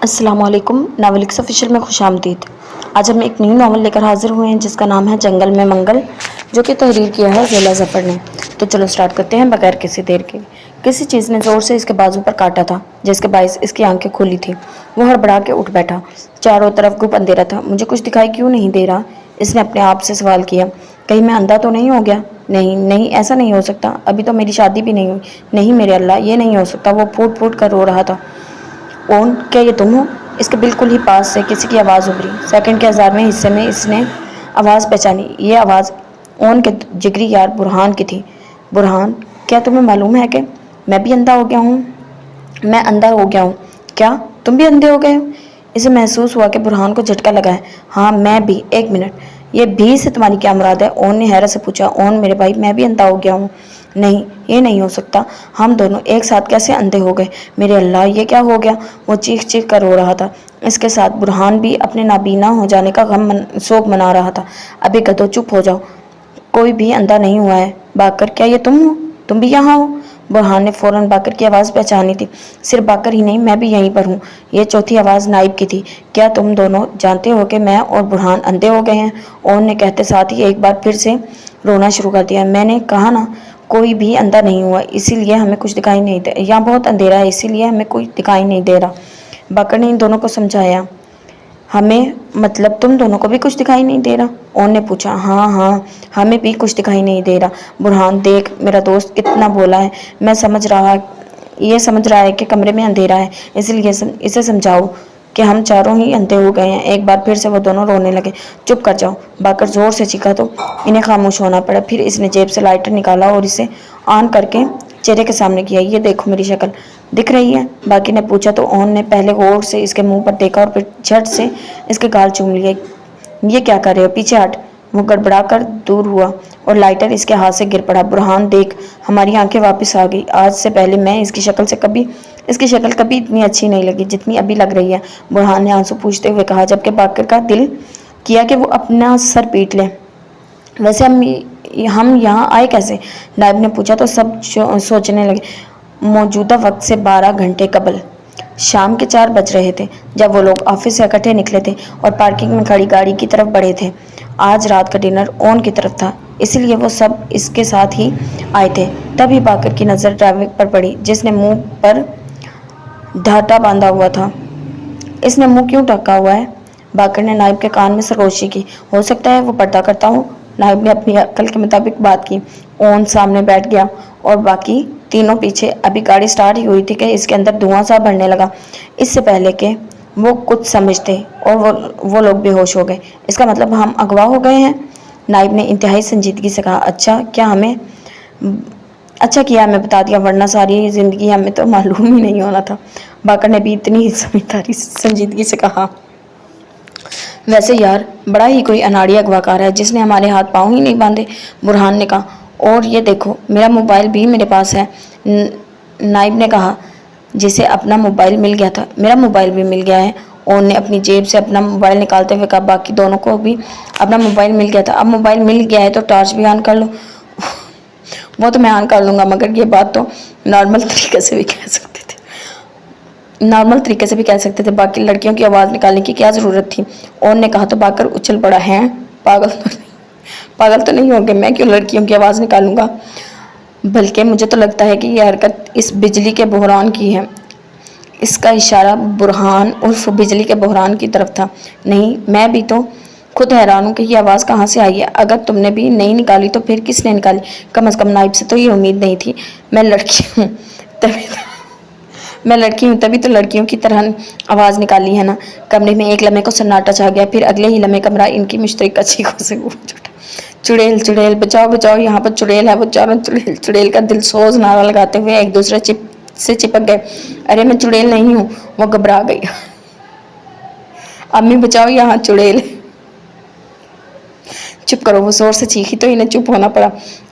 السلام علیکم، ناولکس آفیشیل میں خوش آمدید۔ آج ہم ایک نئی ناول لے کر حاضر ہوئے ہیں جس کا نام ہے جنگل میں منگل، جو کہ تحریر کیا ہے ذیلا ظفر نے۔ تو چلو سٹارٹ کرتے ہیں بغیر کسی دیر کے۔ کسی چیز نے زور سے اس کے بازو پر کاٹا تھا جس کے باعث اس کی آنکھیں کھلی تھی۔ وہ ہڑبڑا کے اٹھ بیٹھا۔ چاروں طرف گھپ اندھیرا تھا۔ مجھے کچھ دکھائی کیوں نہیں دے رہا؟ اس نے اپنے آپ سے سوال کیا۔ کہیں میں اندھا تو نہیں ہو گیا؟ نہیں ایسا نہیں ہو سکتا، ابھی تو میری شادی بھی نہیں ہوئی۔ نہیں میرے اللہ، یہ نہیں ہو سکتا۔ وہ پھوٹ پھوٹ کر رو رہا تھا۔ اون، کیا یہ تم ہو؟ اس کے بالکل ہی پاس سے کسی کی آواز ابھری۔ سیکنڈ کے 1000ویں حصے میں اس نے آواز پہچانی۔ یہ آواز اون کے جگری یار برہان کی تھی۔ برہان، کیا تمہیں معلوم ہے کہ میں بھی اندھا ہو گیا ہوں؟ میں اندھا ہو گیا ہوں؟ کیا تم بھی اندھے ہو گئے ہو؟ اسے محسوس ہوا کہ برہان کو جھٹکا لگا ہے۔ ہاں میں بھی۔ ایک منٹ، یہ بھی سے تمہاری کیا مراد ہے؟ اون نے حیرت سے پوچھا۔ اون میرے بھائی، میں بھی اندھا ہو گیا ہوں۔ نہیں، یہ نہیں ہو سکتا۔ ہم دونوں ایک ساتھ کیسے اندھے ہو گئے؟ میرے اللہ، یہ کیا ہو گیا؟ وہ چیخ چیخ کر رو رہا تھا۔ اس کے ساتھ برہان بھی اپنے نابینا ہو جانے کا غم سوگ منا رہا تھا۔ ابے گدھو، چپ ہو جاؤ، کوئی بھی اندھا نہیں ہوا ہے۔ باقر، کیا یہ تم ہو؟ تم بھی یہاں ہو؟ برہان نے فوراً باقر کی آواز پہچانی تھی۔ صرف باقر ہی نہیں، میں بھی یہیں پر ہوں۔ یہ چوتھی آواز نائب کی تھی۔ کیا تم دونوں جانتے ہو کہ میں اور برہان اندھے ہو گئے ہیں؟ اون نے کہتے ساتھ ہی ایک بار پھر سے رونا شروع کر دیا۔ میں نے کہا نا، کوئی بھی اندھا نہیں ہوا، اسی لیے ہمیں کچھ دکھائی نہیں دے، یہاں بہت اندھیرا ہے اسی لیے ہمیں کوئی دکھائی نہیں دے رہا۔ باقر نے ان دونوں کو سمجھایا۔ ہمیں مطلب تم دونوں کو بھی کچھ دکھائی نہیں دے رہا؟ اون نے پوچھا۔ ہاں، ہمیں بھی کچھ دکھائی نہیں دے رہا۔ برہان، دیکھ میرا دوست کتنا بولا ہے، یہ سمجھ رہا ہے کہ کمرے میں اندھیرا ہے، اس لیے اسے سمجھاؤ کہ ہم چاروں ہی اندھے ہو گئے ہیں۔ ایک بار پھر سے وہ دونوں رونے لگے۔ چپ کر جاؤ، باقر زور سے چیخا تو انہیں خاموش ہونا پڑا۔ پھر اس نے جیب سے لائٹر نکالا اور اسے آن کر کے چہرے کے سامنے کیا۔ یہ دیکھو میری شکل دکھ رہی ہے؟ باقر نے پوچھا تو اون نے پہلے غور سے اس کے منہ پر دیکھا اور پھر جھٹ سے اس کے گال چوم لیے۔ یہ کیا کر رہے ہو؟ پیچھے ہٹ۔ وہ گڑبڑا کر دور ہوا اور لائٹر اس کے ہاتھ سے گر پڑا۔ برہان، دیکھ ہماری آنکھیں واپس آ گئی۔ آج سے پہلے میں اس کی شکل کبھی اتنی اچھی نہیں لگی جتنی ابھی لگ رہی ہے، برہان نے آنسو پوچھتے ہوئے کہا، جبکہ باقر کا دل کیا کہ وہ اپنا سر پیٹ لے۔ ویسے ہم یہاں آئے کیسے؟ نائب نے پوچھا تو سب سوچنے لگے۔ موجودہ وقت سے 12 گھنٹے قبل شام کے 4 بج رہے تھے جب وہ لوگ آفس سے اکٹھے نکلے تھے اور پارکنگ میں کھڑی گاڑی کی طرف بڑھے تھے۔ آج رات کا ڈنر اون کی طرف تھا، اسی لیے وہ سب اس کے ساتھ ہی آئے تھے۔ تبھی باقر کی نظر ڈرائیور پر پڑی جس نے منہ پر دھاٹا باندھا ہوا تھا۔ اس نے منہ کیوں ڈھکا ہوا ہے؟ باقر نے نائب کے کان میں سرگوشی کی۔ ہو سکتا ہے وہ پردہ کرتا ہو۔ نائب نے اپنی عقل کے مطابق بات کی۔ اون سامنے بیٹھ گیا اور باقی تینوں پیچھے۔ ابھی گاڑی سٹارٹ ہی ہوئی تھی کہ اس کے اندر دھواں سا بڑھنے لگا۔ اس سے پہلے کہ وہ کچھ سمجھتے اور وہ لوگ بے ہوش ہو گئے۔ اس کا مطلب ہم اغوا ہو گئے ہیں؟ نائب نے انتہائی سنجیدگی سے کہا۔ اچھا کیا ہمیں بتا دیا، ورنہ ساری زندگی ہمیں تو معلوم ہی نہیں ہونا تھا۔ باقر نے بھی اتنی ہی سنجیدگی سے کہا۔ ویسے یار، بڑا ہی کوئی اناڑی اغوا کار ہے جس نے ہمارے ہاتھ پاؤں ہی نہیں باندھے، برہان نے کہا۔ اور یہ دیکھو، میرا موبائل بھی میرے پاس ہے، نائب نے کہا۔ جسے اپنا موبائل مل گیا تھا، میرا موبائل بھی مل گیا ہے، اون نے اپنی جیب سے اپنا موبائل نکالتے ہوئے کہا۔ باقی دونوں کو بھی اپنا موبائل مل گیا تھا۔ اب موبائل مل گیا ہے تو ٹارچ بھی آن کر لو۔ وہ تو میں آن کر لوں گا، مگر یہ بات تو نارمل طریقے سے بھی کہہ سکتے تھے۔ باقی لڑکیوں کی آواز نکالنے کی کیا ضرورت تھی؟ اون نے کہا تو باقر اچھل پڑا۔ ہے پاگل تو نہیں ہو گے؟ میں کیوں لڑکیوں کی آواز نکالوں گا؟ بلکہ مجھے تو لگتا ہے کہ یہ حرکت اس بجلی کے بحران کی ہے۔ اس کا اشارہ برہان عرف بجلی کے بحران کی طرف تھا۔ نہیں، میں بھی تو خود حیران ہوں کہ یہ آواز کہاں سے آئی ہے۔ اگر تم نے بھی نہیں نکالی تو پھر کس نے نکالی؟ کم از کم نائب سے تو یہ امید نہیں تھی۔ میں لڑکی ہوں تبھی تو لڑکیوں کی طرح آواز نکالی ہے نا۔ کمرے میں ایک لمحے کو سناٹا چھا گیا، پھر اگلے ہی لمحے کمرہ ان کی مشترکہ چیخوں سے گونج اٹھا۔ چڑیل، بچاؤ، یہاں پر چڑیل ہے۔ وہ چاروں چڑیل کا دل سوز نعرہ لگاتے ہوئے ایک دوسرے سے چپک گئے۔ ارے میں چڑیل نہیں ہوں، وہ گھبرا گئی۔ امی بچاؤ، یہاں چڑیل۔ چپ کرو، وہ زور سے چیخی تو انہیں چپ ہونا پڑا۔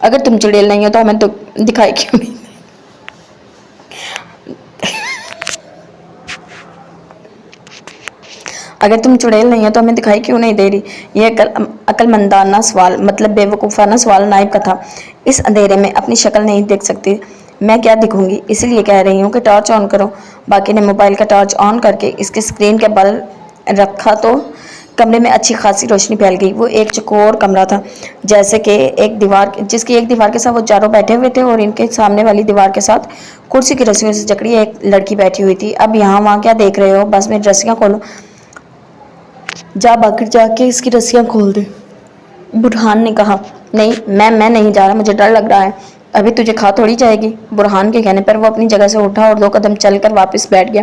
اگر تم چڑیل نہیں ہو تو ہمیں دکھائی کیوں نہیں؟ اگر تم چڑیل نہیں ہو تو ہمیں دکھائی کیوں نہیں دے رہی؟ یہ عقل مندانہ سوال، مطلب بے وقوفانہ سوال نائب کا تھا۔ اس اندھیرے میں اپنی شکل نہیں دیکھ سکتی میں کیا دکھوں گی، اسی لیے کہہ رہی ہوں کہ ٹارچ آن کرو۔ باقی نے موبائل کا ٹارچ آن کر کے اس کے اسکرین کے بل رکھا تو کمرے میں اچھی خاصی روشنی پھیل گئی۔ وہ ایک چکور کمرہ تھا، جیسے کہ جس کی ایک دیوار کے ساتھ وہ چاروں بیٹھے ہوئے تھے اور ان کے سامنے والی دیوار کے ساتھ کرسی کی رسیوں سے جکڑی ایک لڑکی بیٹھی ہوئی تھی۔ اب یہاں وہاں کیا دیکھ رہے ہو، بس میری رسیاں کھولو، جا باہر جا کے اس کی رسیاں کھول دے۔ برہان نے کہا، نہیں میں نہیں جا رہا، مجھے ڈر لگ رہا ہے، ابھی تجھے کھا تھوڑی جائے گی۔ برہان کے کہنے پر وہ اپنی جگہ سے اٹھا اور 2 قدم چل کر واپس بیٹھ گیا۔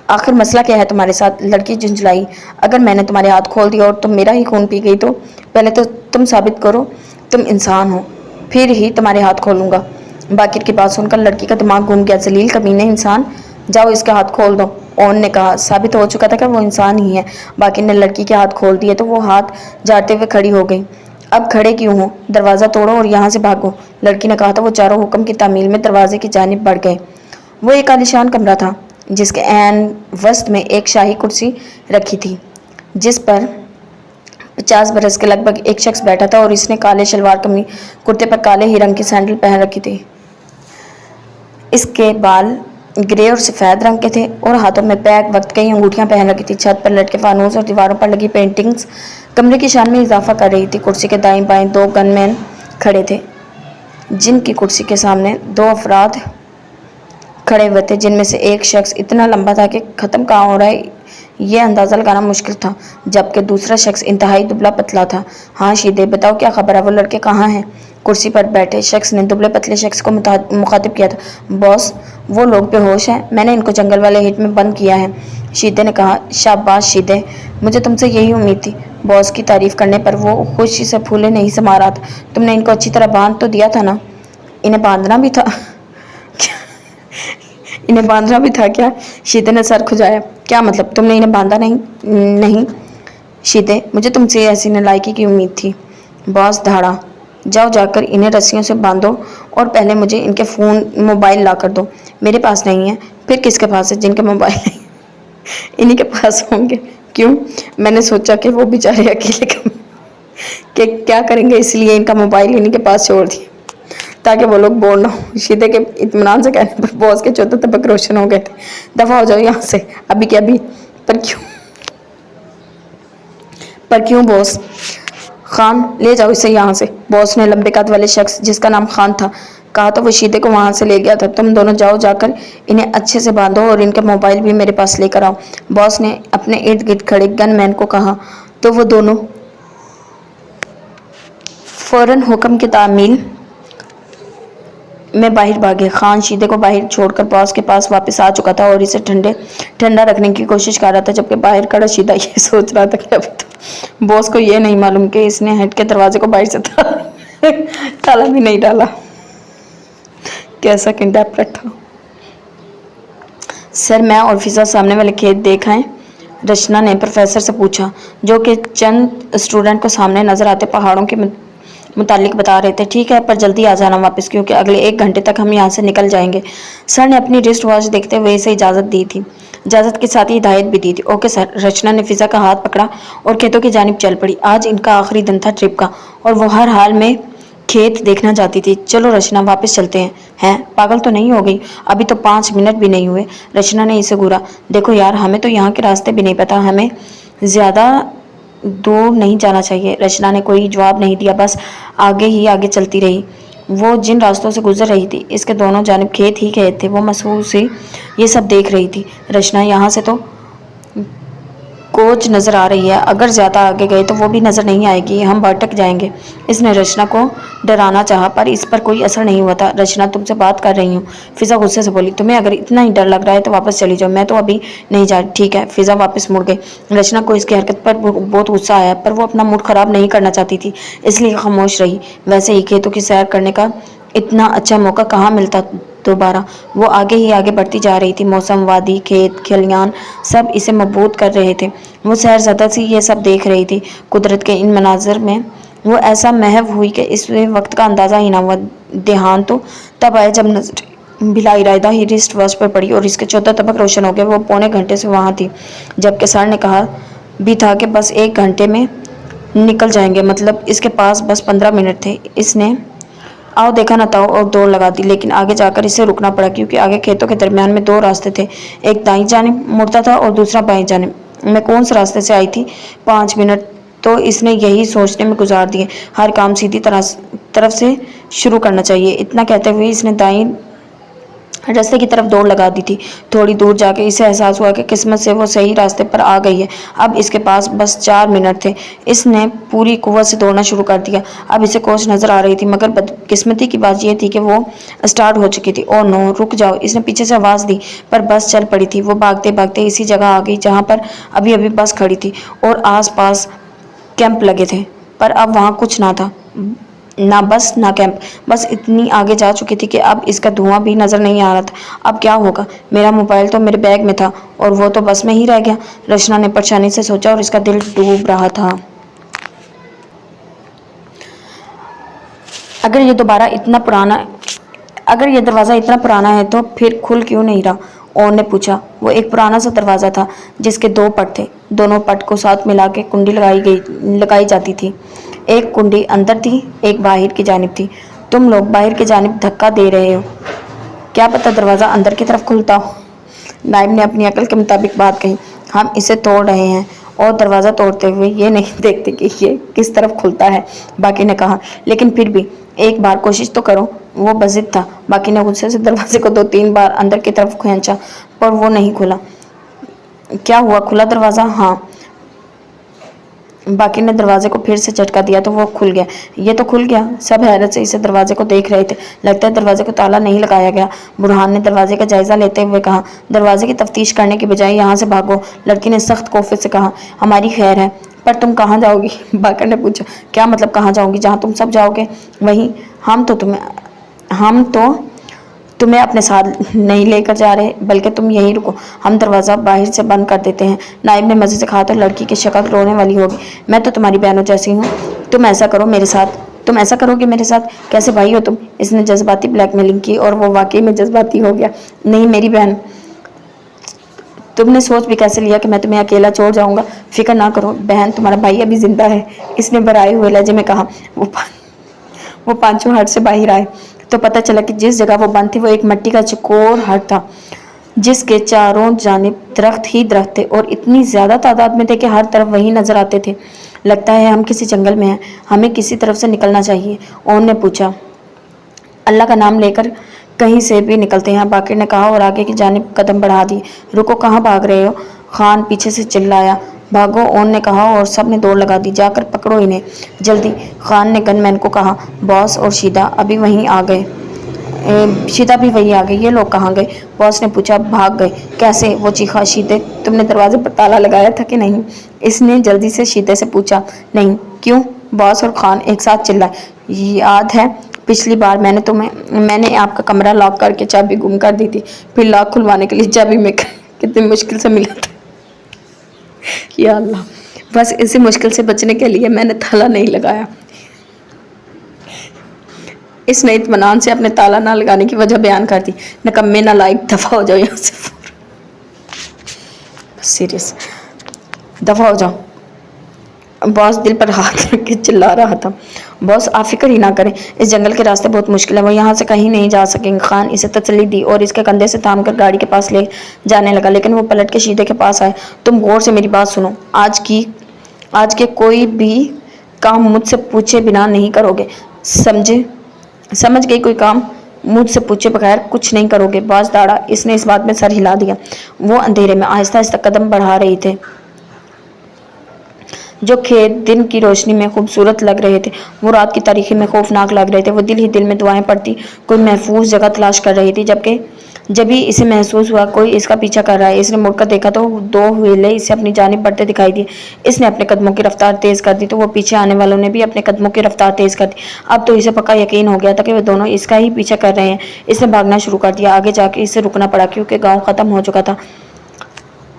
آخر مسئلہ کیا ہے تمہارے ساتھ؟ لڑکی جھنجھلائی۔ اگر میں نے تمہارے ہاتھ کھول دیا اور تم میرا ہی خون پی گئی تو پہلے تو تم ثابت کرو تم انسان ہو، پھر ہی تمہارے ہاتھ کھولوں گا۔ باقر کی بات سن کر لڑکی کا دماغ گھوم گیا۔ ذلیل کمینے انسان، جاؤ اس کے ہاتھ کھول دو۔ اون نے کہا۔ ثابت ہو چکا تھا کہ وہ انسان ہی ہے۔ باقر نے لڑکی کے ہاتھ کھول دیے تو وہ ہاتھ جھاڑتے ہوئے کھڑی ہو گئی۔ اب کھڑے کیوں ہو؟ دروازہ توڑو اور یہاں سے بھاگو، لڑکی نے کہا تو وہ چاروں حکم کی تعمیل میں دروازے کی جانب بڑھ گئے۔ وہ ایک عالیشان کمرہ تھا جس کے عین وسط میں ایک شاہی کرسی رکھی تھی جس پر 50 برس کے لگ بھگ ایک شخص بیٹھا تھا اور اس نے کالے شلوار قمیض کرتے پر کالے ہی رنگ کی سینڈل پہن رکھی تھی۔ اس کے بال گرے اور سفید رنگ کے تھے اور ہاتھوں میں بیک وقت کئی انگوٹھیاں پہن رکھی تھی۔ چھت پر لٹکے فانوس اور دیواروں پر لگی پینٹنگز کمرے کی شان میں اضافہ کر رہی تھی۔ کرسی کے دائیں بائیں 2 گن مین کھڑے تھے، جن کی کرسی کے سامنے 2 افراد کھڑے ہوئے تھے، جن میں سے ایک شخص اتنا لمبا تھا کہ ختم کہاں ہو رہا ہے یہ اندازہ لگانا مشکل تھا، جبکہ دوسرا شخص انتہائی دبلا پتلا تھا۔ ہاں شیدے، بتاؤ کیا خبر ہے، وہ لڑکے کہاں ہیں؟ کرسی پر بیٹھے شخص نے دبلے پتلے شخص کو مخاطب کیا تھا۔ باس، وہ لوگ بے ہوش ہیں، میں نے ان کو جنگل والے ہٹ میں بند کیا ہے، شیدے نے کہا۔ شاباش شیدے، مجھے تم سے یہی امید تھی۔ باس کی تعریف کرنے پر وہ خوشی سے پھولے نہیں سما رہا تھا۔ تم نے ان کو اچھی طرح باندھ تو دیا تھا نا؟ انہیں باندھنا بھی تھا انہیں باندھنا بھی تھا کیا؟ شیدے نے سر کھجایا۔ کیا مطلب؟ تم نے انہیں باندھا نہیں شیدے، مجھے تم سے ایسی نالائکی کی امید تھی۔ باس دھاڑا، جاؤ جا کر انہیں رسیوں سے باندھو اور پہلے مجھے ان کے موبائل لا کر دو۔ میرے پاس نہیں ہے۔ پھر کس کے پاس ہے؟ جن کے موبائل نہیں انہی کے پاس ہوں گے۔ کیوں؟ میں نے سوچا کہ وہ بیچارے اکیلے کہ کیا کریں گے، اس لیے ان کا موبائل انہی کے پاس چھوڑ دیا تاکہ وہ لوگ بور نہ ہوں۔ شیدے کے اطمینان سے کہنے پر باس کے چوتھے طبق روشن ہو گئے تھے۔ دفع ہو جاؤ یہاں سے، ابھی کے ابھی۔ پر کیوں باس؟ خان، لے جاؤ اسے یہاں سے، باس نے لمبے قد والے شخص جس کا نام خان تھا کہا تو وہ شیدے کو وہاں سے لے گیا تھا۔ تم دونوں جاؤ جا کر انہیں اچھے سے باندھو اور ان کے موبائل بھی میرے پاس لے کر آؤ، باس نے اپنے ارد گرد کھڑے گن مین کو کہا تو وہ دونوں فوراً حکم کی تعمیل میں باہر بھاگے۔ خان شیدے کو باہر چھوڑ کر باس کے پاس واپس آ چکا تھا اور اسے ٹھنڈا رکھنے کی کوشش کر رہا تھا، جبکہ باہر کھڑا شیدہ یہ سوچ رہا تھا کہ ابھی تو باس کو یہ نہیں معلوم کہ اس نے ہٹ کے دروازے کو باہر سے تالا بھی نہیں ڈالا۔ کیسا کنڈیپرٹ تھا۔ سر، میں اور فضا سامنے والے کھیت دیکھ آئیں؟ رچنا نے پروفیسر سے پوچھا، جو کہ چند اسٹوڈنٹ کو سامنے نظر آتے پہاڑوں کے متعلق بتا رہے تھے۔ ٹھیک ہے، پر جلدی آ جانا واپس، کیونکہ اگلے 1 گھنٹے تک ہم یہاں سے نکل جائیں گے۔ سر نے اپنی رسٹ واچ دیکھتے ہوئے اسے اجازت دی تھی، اجازت کے ساتھ ہی ہدایت بھی دی تھی۔ Okay sir. رچنا نے فضا کا ہاتھ پکڑا اور کھیتوں کی جانب چل پڑی۔ آج ان کا آخری دن تھا ٹرپ کا اور وہ ہر حال میں کھیت دیکھنا چاہتی تھی۔ چلو رچنا، واپس چلتے ہیں۔ پاگل تو نہیں ہو گئی؟ ابھی تو 5 منٹ بھی نہیں ہوئے۔ رچنا نے اسے گھورا۔ دیکھو یار، ہمیں تو یہاں کے راستے بھی نہیں پتا، ہمیں زیادہ دور نہیں جانا چاہیے۔ رچنا نے کوئی جواب نہیں دیا، بس آگے ہی آگے چلتی رہی۔ وہ جن راستوں سے گزر رہی تھی اس کے دونوں جانب کھیت ہی کھیت تھے۔ وہ مسحور سی یہ سب دیکھ رہی تھی۔ رچنا، یہاں سے تو کوچ نظر آ رہی ہے، اگر زیادہ آگے گئے تو وہ بھی نظر نہیں آئے گی، ہم بھٹک جائیں گے۔ اس نے رچنا کو ڈرانا چاہا پر اس پر کوئی اثر نہیں ہوا تھا۔ رچنا، تم سے بات کر رہی ہوں، فضا غصے سے بولی۔ تمہیں اگر اتنا ہی ڈر لگ رہا ہے تو واپس چلی جاؤ، میں تو ابھی نہیں جا رہی۔ ٹھیک ہے۔ فضا واپس مڑ گئی۔ رچنا کو اس کی حرکت پر بہت غصہ آیا، پر وہ اپنا موڈ خراب نہیں کرنا چاہتی تھی، اس لیے خاموش رہی۔ ویسے ہی کھیتوں کی سیر کرنے کا اتنا اچھا موقع کہاں ملتا دوبارہ۔ وہ آگے ہی آگے بڑھتی جا رہی تھی۔ موسم، وادی، کھیت کھلیان سب اسے مبہوت کر رہے تھے۔ وہ سیر زدہ سی یہ سب دیکھ رہی تھی۔ قدرت کے ان مناظر میں وہ ایسا محو ہوئی کہ اس وقت کا اندازہ ہی نہ ہوا۔ دھیان تو تب آیا جب نظر بلا ارادہ ہی رسٹ واچ پر پڑی اور اس کے چوتھا طبق روشن ہو گیا۔ وہ 1.25 گھنٹے سے وہاں تھی، جبکہ سر نے کہا بھی تھا کہ بس 1 گھنٹے میں نکل جائیں گے، مطلب اس کے پاس بس 15 منٹ تھے۔ اس نے आओ देखा न ताओ और दौड़ लगा दी, लेकिन आगे जाकर इसे रुकना पड़ा क्योंकि आगे खेतों के दरमियान में 2 रास्ते थे। एक दाईं जानिब मुड़ता था और दूसरा बाईं जानिब। मैं कौन से रास्ते से आई थी? 5 मिनट तो इसने यही सोचने में गुजार दिए। हर काम सीधी तरफ से शुरू करना चाहिए। इतना कहते हुए इसने दाईं रास्ते की तरफ दौड़ लगा दी थी। थोड़ी दूर जाके इसे एहसास हुआ कि किस्मत से वो सही रास्ते पर आ गई है। अब इसके पास बस 4 मिनट थे। इसने पूरी कुव्वत से दौड़ना शुरू कर दिया। अब इसे कोच नजर आ रही थी, मगर बदकिस्मती की बात यह थी कि वो स्टार्ट हो चुकी थी। ओह नो, रुक जाओ, इसने पीछे से आवाज़ दी, पर बस चल पड़ी थी। वो भागते भागते इसी जगह आ गई जहाँ पर अभी अभी बस खड़ी थी और आस पास कैंप लगे थे, पर अब वहाँ कुछ ना था, ना बस ना कैंप। बस इतनी आगे जा चुकी थी कि अब इसका धुआं भी नजर नहीं आ रहा था। अब क्या होगा? मेरा मोबाइल तो मेरे बैग में था और वो तो बस में ही रह गया। रचना ने परेशानी से सोचा और इसका दिल डूब रहा था। अगर ये दरवाज़ा इतना पुराना है तो फिर खुल क्यों नहीं रहा? ओन ने पूछा। वो एक पुराना सा दरवाज़ा था जिसके 2 पट थे। दोनों पट को साथ मिला के कुंडी लगाई जाती थी। एक कुंडी अंदर थी, एक बाहर की जानिब थी। तुम लोग बाहर की जानिब धक्का दे रहे हो, क्या पता दरवाज़ा अंदर की तरफ खुलता हो। नाइब ने अपनी अकल के मुताबिक बात कही। हम इसे तोड़ रहे हैं और दरवाज़ा तोड़ते हुए ये नहीं देखते कि ये किस तरफ खुलता है, बाकी ने कहा। लेकिन फिर भी एक बार कोशिश तो करो। वो बज़िद था। बाकी ने गुस्से से दरवाजे को 2-3 बार अंदर की तरफ खींचा, पर वो नहीं खुला। क्या हुआ, खुला दरवाज़ा? हाँ। बाकी ने दरवाजे को फिर से झटका दिया तो वो खुल गया। ये तो खुल गया। सब हैरत से इसे दरवाजे को देख रहे थे। लगता है दरवाजे को ताला नहीं लगाया गया। बुरहान ने दरवाजे का जायजा लेते हुए कहा। दरवाजे की तफ्तीश करने की बजाय यहाँ से भागो, लड़की ने सख्त कोफे से कहा। हमारी खैर है, पर तुम कहाँ जाओगी? बाकर ने पूछा। क्या मतलब कहाँ जाऊँगी? जहाँ तुम सब जाओगे वहीं। हम तो तुम्हें अपने साथ नहीं लेकर जा रहे, बल्कि तुम यहीं रुको, हम दरवाज़ा बाहर से बंद कर देते हैं। नाइब ने मज़े से कहा तो लड़की की शक्ल रोने वाली होगी। मैं तो तुम्हारी बहनों जैसी हूँ, तुम ऐसा करोगे मेरे साथ? कैसे भाई हो तुम? इसने जज्बाती ब्लैकमेलिंग की और वो वाकई में जज्बाती हो गया। नहीं मेरी बहन, तुमने सोच भी कैसे लिया कि मैं तुम्हें अकेला छोड़ जाऊंगा? फिक्र ना करो बहन, तुम्हारा भाई अभी जिंदा है, इसने बराए हुए लहजे में कहा। वो पांचों हट से बाहर आए तो पता चला कि जिस जगह वो बंद थी वो एक मिट्टी का चौकोर हट था, जिसके चारों जानिब दरख्त ही दरख्त थे और इतनी ज़्यादा तादाद में थे कि हर तरफ वही नजर आते थे। लगता है हम किसी जंगल में हैं, हमें किसी तरफ से निकलना चाहिए, ओन ने पूछा। अल्लाह का नाम लेकर कहीं से भी निकलते हैं, बाकिर ने कहा और आगे की जानिब कदम बढ़ा दिए। रुको, कहाँ भाग रहे हो? खान पीछे से चिल्लाया। भागो, ओन ने कहा और सब ने दौड़ लगा दी। जाकर पकड़ो इन्हें जल्दी, खान ने गनमैन को कहा। बॉस और शीदा अभी वहीं आ गए। शीदा भी वहीं आ गई। ये लोग कहाँ गए? बॉस ने पूछा। भाग गए। कैसे? वो चीखा। शीदे, तुमने दरवाजे पर ताला लगाया था कि नहीं? इसने जल्दी से शीदे से पूछा। नहीं। क्यों? बॉस और खान एक साथ चिल्लाए। याद है पिछली बार मैंने आपका कमरा लॉक करके चाबी गुम कर दी थी, फिर लॉक खुलवाने के लिए चाबी में कितनी मुश्किल से मिला था। या अल्लाह, बस इसी मुश्किल से बचने के लिए मैंने ताला नहीं लगाया। इसने इत्मीनान से अपने ताला ना लगाने की वजह बयान कर दी। नकम्मे नालायक, दफा हो जाओ यहाँ से, सीरियस, दफा हो जाओ। बॉस दिल पर हाथ रख के चिल्ला रहा था। बॉस आप फिक्र ही ना करें, इस जंगल के रास्ते बहुत मुश्किल है, वो यहाँ से कहीं नहीं जा सकेंगे। खान इसे तसल्ली दी और इसके कंधे से थाम कर गाड़ी के पास ले जाने लगा, लेकिन वो पलट के शीदे के पास आए। तुम गौर से मेरी बात सुनो, आज के कोई भी काम मुझसे पूछे बिना नहीं करोगे, समझ गई? कोई काम मुझसे पूछे बगैर कुछ नहीं करोगे। बॉस दाड़ा। इसने इस बात में सर हिला दिया। वो अंधेरे में आहिस्ता आहिस्ता कदम बढ़ा रहे थे। जो खेत दिन की रोशनी में खूबसूरत लग रहे थे, वो रात की तारीकी में खौफनाक लग रहे थे। वो दिल ही दिल में दुआएं पढ़ती कोई महफूज जगह तलाश कर रही थी। जब भी इसे महसूस हुआ कोई इसका पीछा कर रहा है, इसने मुड़कर देखा तो 2 व्हीले इसे अपनी जानिब बढ़ते दिखाई दिए। इसने अपने कदमों की रफ्तार तेज कर दी तो वो पीछे आने वालों ने भी अपने कदमों की रफ्तार तेज कर दी। अब तो इसे पक्का यकीन हो गया था कि वे दोनों इसका ही पीछा कर रहे हैं। इसने भागना शुरू कर दिया। आगे जाके इसे रुकना पड़ा क्योंकि गाँव खत्म हो चुका था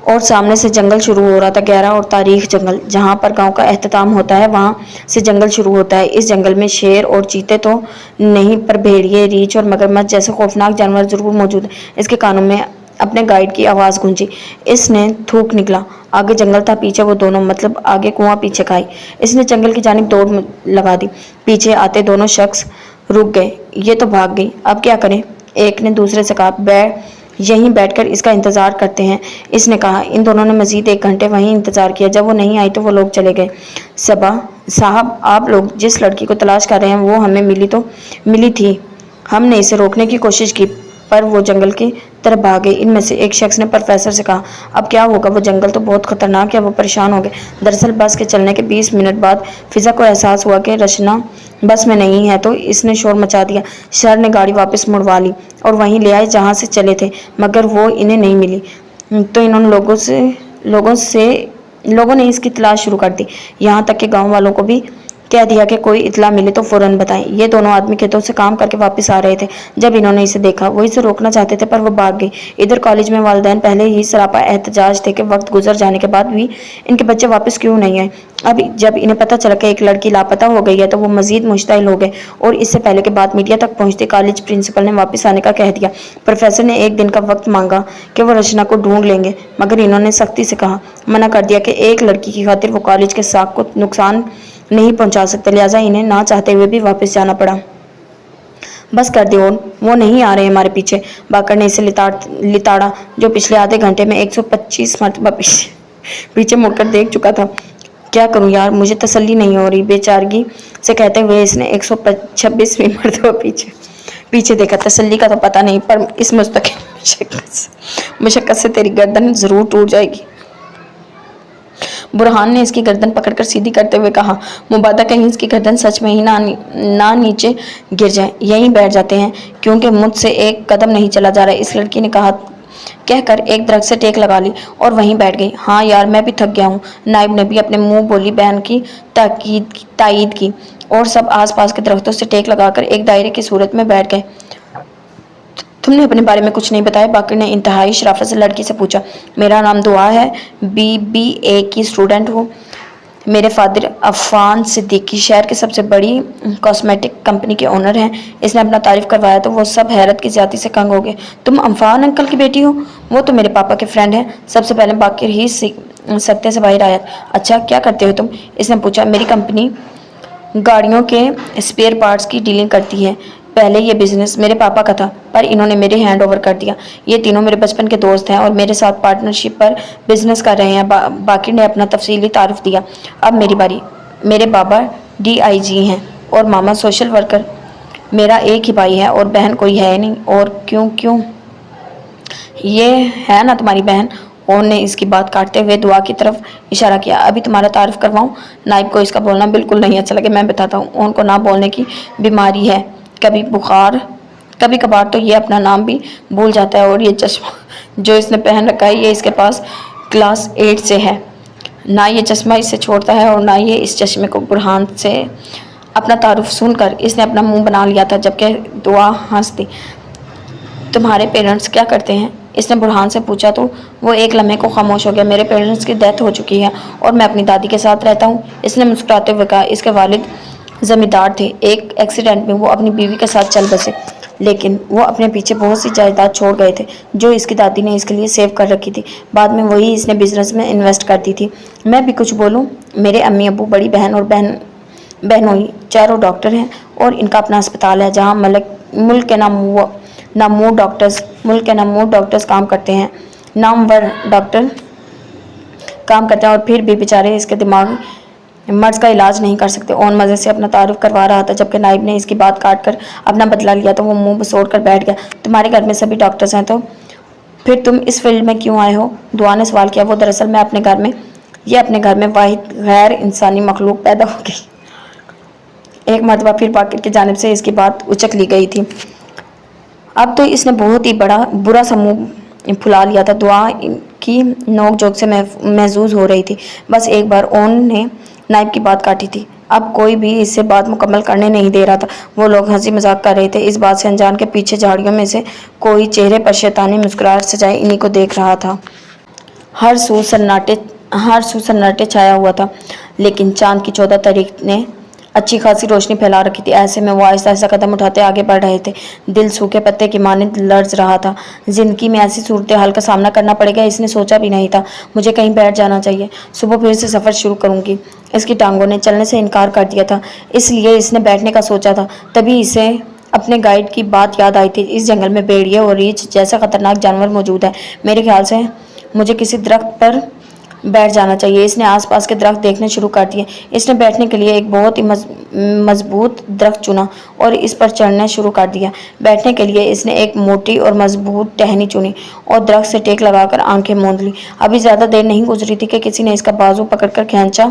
और सामने से जंगल शुरू हो रहा था। गहरा और तारीख जंगल, जहाँ पर गांव का एहतमाम होता है वहाँ से जंगल शुरू होता है। इस जंगल में शेर और चीते तो नहीं, पर भेड़िए, रीछ और मगरमच्छ जैसे खौफनाक जानवर जरूर मौजूद हैं। इसके कानों में अपने गाइड की आवाज़ गूंजी। इसने थूक निकला। आगे जंगल था, पीछे वो दोनों, मतलब आगे कुआं पीछे खाई। इसने जंगल की जानिब दौड़ लगा दी। पीछे आते दोनों शख्स रुक गए। ये तो भाग गई, अब क्या करें? एक ने दूसरे से कहा, यहीं बैठकर इसका इंतजार करते हैं। इसने कहा। इन दोनों ने मजीद 1 घंटे वहीं इंतजार किया। जब वो नहीं आई तो वो लोग चले गए। साहब, आप लोग जिस लड़की को तलाश कर रहे हैं वो हमें मिली थी। हमने इसे रोकने की कोशिश की पर वो जंगल की तरफ भाग गई। इनमें से एक शख्स ने प्रोफेसर से कहा, अब क्या होगा? वो जंगल तो बहुत खतरनाक है। वो परेशान हो गए। दरअसल बस के चलने के 20 मिनट बाद फिजा को एहसास हुआ कि रचना बस में नहीं है, तो इसने शोर मचा दिया। सर ने गाड़ी वापस मुड़वा ली और वहीं ले आए जहाँ से चले थे, मगर वो इन्हें नहीं मिली। तो इन्होंने लोगों ने इसकी तलाश शुरू कर दी। यहाँ तक कि गाँव वालों को भी कह दिया कि कोई इतला मिले तो फौरन बताएं। ये दोनों आदमी खेतों से काम करके वापस आ रहे थे जब इन्होंने इसे देखा। वो इसे रोकना चाहते थे पर वो भाग गई। इधर कॉलेज में वालिदैन पहले ही सरापा एहतजाज थे कि वक्त गुजर जाने के बाद भी इनके बच्चे वापस क्यों नहीं आए। अब जब इन्हें पता चला कि एक लड़की लापता हो गई है तो वो मजीद मुश्तइल हो गए और इससे पहले कि बात मीडिया तक पहुंचती कॉलेज प्रिंसिपल ने वापस आने का कह दिया। प्रोफेसर ने 1 दिन का वक्त मांगा कि वो रचना को ढूंढ लेंगे, मगर इन्होंने सख्ती से मना कर दिया कि एक लड़की की खातिर वो कॉलेज के साख को नुकसान नहीं पहुंचा सकते, लिहाजा इन्हें ना चाहते हुए भी वापस जाना पड़ा। बस कर दो, वो नहीं आ रहे हमारे पीछे। बाकर ने इसे लिताड़ा जो पिछले आधे घंटे में 125 मरतबा पीछे मुड़कर देख चुका था। क्या करूं यार, मुझे तसल्ली नहीं हो रही, बेचारगी से कहते हुए इसने 126वीं मरतबा पीछे देखा। तसल्ली का तो पता नहीं, पर इस मुस्तकिल मुशक्कत से तेरी गर्दन जरूर टूट जाएगी। बुरहान ने इसकी गर्दन पकड़कर सीधी करते हुए कहा, मुबादा कहीं इसकी गर्दन सच में ही ना नीचे गिर जाए। यहीं बैठ जाते हैं क्योंकि मुझसे एक कदम नहीं चला जा रहा। इस लड़की ने कहकर एक दरख्त से टेक लगा ली और वहीं बैठ गई। हाँ यार, मैं भी थक गया हूँ। नाइब ने भी अपने मुंह बोली बहन की तायीद की और सब आसपास के दरख्तों से टेक लगाकर एक दायरे की सूरत में बैठ गए। तुमने अपने बारे में कुछ नहीं बताया? बाकर ने इंतहाई शराफत से लड़की से पूछा। मेरा नाम दुआ है, BBA की स्टूडेंट हूँ। मेरे फादर अफान सिद्दीकी शहर के सबसे बड़ी कॉस्मेटिक कंपनी के ओनर हैं। इसने अपना तारीफ करवाया तो वो सब हैरत की ज्यादा से कंग हो गए। तुम अफान अंकल की बेटी हो? वो तो मेरे पापा के फ्रेंड हैं। सबसे पहले बाकर ही सकते से बाहर आया। अच्छा, क्या करते हो तुम? इसने पूछा। मेरी कंपनी गाड़ियों के स्पेयर पार्ट्स की डीलिंग करती है। पहले ये बिजनेस मेरे पापा का था पर इन्होंने मेरे हैंड ओवर कर दिया। ये तीनों मेरे बचपन के दोस्त हैं और मेरे साथ पार्टनरशिप पर बिजनेस कर रहे हैं। बाकी ने अपना तफसीली तारुफ दिया। अब मेरी बारी। मेरे बाबा DIG हैं और मामा सोशल वर्कर। मेरा एक ही भाई है और बहन कोई है नहीं। और क्यों ये है ना तुम्हारी बहन? ओन ने इसकी बात काटते हुए दुआ की तरफ इशारा किया। अभी तुम्हारा तारुफ करवाऊं? नाइब को इसका बोलना बिल्कुल नहीं अच्छा लगे। मैं बताता हूँ, ओन को ना बोलने की बीमारी है। कभी कभार तो ये अपना नाम भी भूल जाता है। और ये चश्मा जो इसने पहन रखा है ये इसके पास क्लास 8 से है। ना ये चश्मा इससे छोड़ता है और ना ये इस चश्मे को। बुरहान से अपना तारुफ सुनकर इसने अपना मुंह बना लिया था जबकि दुआ हंसती। तुम्हारे पेरेंट्स क्या करते हैं? इसने बुरहान से पूछा तो वो एक लम्हे को खामोश हो गया। मेरे पेरेंट्स की डेथ हो चुकी है और मैं अपनी दादी के साथ रहता हूँ, इसने मुस्कुराते हुए कहा। इसके वालिद जमींदार थे। एक एक्सीडेंट में वो अपनी बीवी के साथ चल बसे, लेकिन वो अपने पीछे बहुत सी जायदाद छोड़ गए थे जो इसकी दादी ने इसके लिए सेव कर रखी थी। बाद में वही इसने बिजनेस में इन्वेस्ट कर दी थी। मैं भी कुछ बोलूं? मेरे अम्मी अबू, बड़ी बहन और बहनोई चारों डॉक्टर हैं और इनका अपना अस्पताल है जहाँ मुल्क के नामवर डॉक्टर्स काम करते हैं। और फिर भी बेचारे इसके दिमाग मर्ज का इलाज नहीं कर सकते। ओन मज़े से अपना तारुफ करवा रहा था जबकि नाइब ने इसकी बात काट कर अपना बदला लिया तो वो मुंह बसोड़ कर बैठ गया। तुम्हारे घर में सभी डॉक्टर्स हैं तो फिर तुम इस फील्ड में क्यों आए हो? दुआ ने सवाल किया। वो दरअसल मैं अपने घर में वाहिद गैर इंसानी मखलूक पैदा हो गई। एक मरतबा फिर बाकर की जानिब से इसकी बात उचक ली गई थी। अब तो इसने बहुत ही बुरा सा मुँह फुला लिया था। दुआ की नोक झोंक से महजूज हो रही थी। बस एक बार ओन ने नाइब की बात काटी थी। अब कोई भी इससे बात मुकम्मल करने नहीं दे रहा था। वो लोग हंसी मजाक कर रहे थे। इस बात से अनजान के पीछे झाड़ियों में से कोई चेहरे पर शैतानी मुस्कुराहट सजाए इन्हीं को देख रहा था। हर सू सन्नाटे छाया हुआ था, लेकिन चांद की 14 तारीख ने अच्छी खासी रोशनी फैला रखी थी। ऐसे में वो आहिस्ता आहिस्ता कदम उठाते आगे बढ़ रहे थे। दिल सूखे पत्ते की मानिंद लर्ज रहा था। जिंदगी में ऐसी सूरत हाल का सामना करना पड़ेगा इसने सोचा भी नहीं था। मुझे कहीं बैठ जाना चाहिए, सुबह फिर से सफ़र शुरू करूंगी। इसकी टांगों ने चलने से इनकार कर दिया था, इसलिए इसने बैठने का सोचा था। तभी इसे अपने गाइड की बात याद आई थी। इस जंगल में भेड़िए और रीछ जैसा खतरनाक जानवर मौजूद है। मेरे ख्याल से मुझे किसी दरख्त पर बैठ जाना चाहिए। इसने आसपास के दरख्त देखने शुरू कर दिए। इसने बैठने के लिए एक बहुत ही मजबूत दरख्त चुना और इस पर चढ़ना शुरू कर दिया। बैठने के लिए इसने एक मोटी और मजबूत टहनी चुनी और दरख्त से टेक लगाकर आंखें मूंद ली। अभी ज़्यादा देर नहीं गुजरी थी कि किसी ने इसका बाजू पकड़कर खींचा।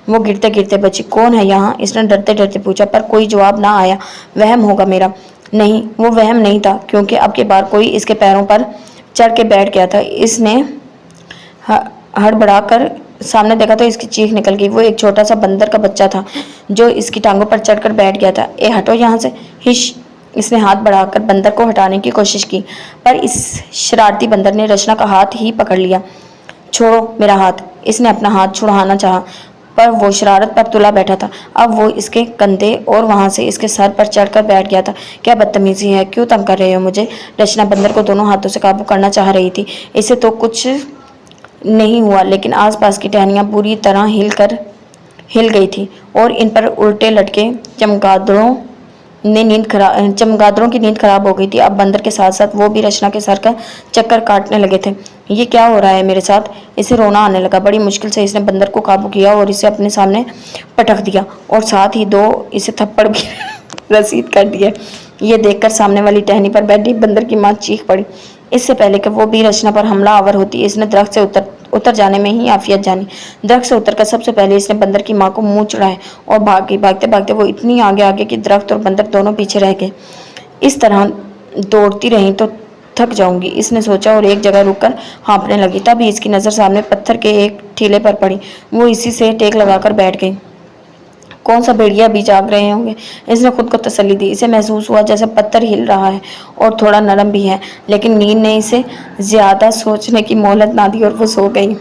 वो गिरते गिरते बची। कौन है यहाँ? इसने डरते डरते पूछा, पर कोई जवाब ना आया। वहम होगा मेरा। नहीं, वो वहम नहीं था, क्योंकि अब की बार कोई इसके पैरों पर चढ़ के बैठ गया था। इसने हड़बड़ाकर सामने देखा तो इसकी चीख निकल गई। वो एक छोटा सा बंदर का बच्चा था जो इसकी टांगों पर चढ़कर बैठ गया था। ए हटो यहाँ से, हिश। इसने हाथ बढ़ाकर बंदर को हटाने की कोशिश की, पर इस शरारती बंदर ने रचना का हाथ ही पकड़ लिया। छोड़ो मेरा हाथ। इसने अपना हाथ छुड़ाना चाहा, पर वो शरारत पर तुला बैठा था। अब वो इसके कंधे और वहां से इसके सर पर चढ़कर बैठ गया था। क्या बदतमीजी है, क्यों तंग कर रहे हो मुझे? रचना बंदर को दोनों हाथों से काबू करना चाह रही थी। इसे तो कुछ नहीं हुआ, लेकिन आसपास की टहनियाँ बुरी तरह हिल गई थी और इन पर उल्टे लटके चमगादड़ों की नींद खराब हो गई थी। अब बंदर के साथ साथ वो भी रचना के सर का चक्कर काटने लगे थे। ये क्या हो रहा है मेरे साथ? इसे रोना आने लगा। बड़ी मुश्किल से इसने बंदर को काबू किया और इसे अपने सामने पटक दिया और साथ ही 2 इसे थप्पड़ भी रसीद कर दिए। ये देखकर सामने वाली टहनी पर बैठी बंदर की माँ चीख पड़ी। इससे पहले कि वो भी रचना पर हमला आवर होती, इसने दरख्त से उतर जाने में ही आफियत जानी। दरख्त से उतरकर सबसे पहले इसने बंदर की माँ को मुंह चढ़ाया और भाग गई। भागते भागते वो इतनी आगे कि दरख्त और बंदर दोनों पीछे रह गए। इस तरह दौड़ती रही तो थक जाऊंगी, इसने सोचा और एक जगह रुककर हाँफने लगी। तभी इसकी नज़र सामने पत्थर के एक टीले पर पड़ी। वो इसी से टेक लगाकर बैठ गई। कौन सा भेड़िया भी जाग रहे होंगे, इसने खुद को तसल्ली दी। इसे महसूस हुआ जैसे पत्थर हिल रहा है और थोड़ा नरम भी है, लेकिन नींद ने इसे ज्यादा सोचने की मोहलत ना दी और वो सो गई।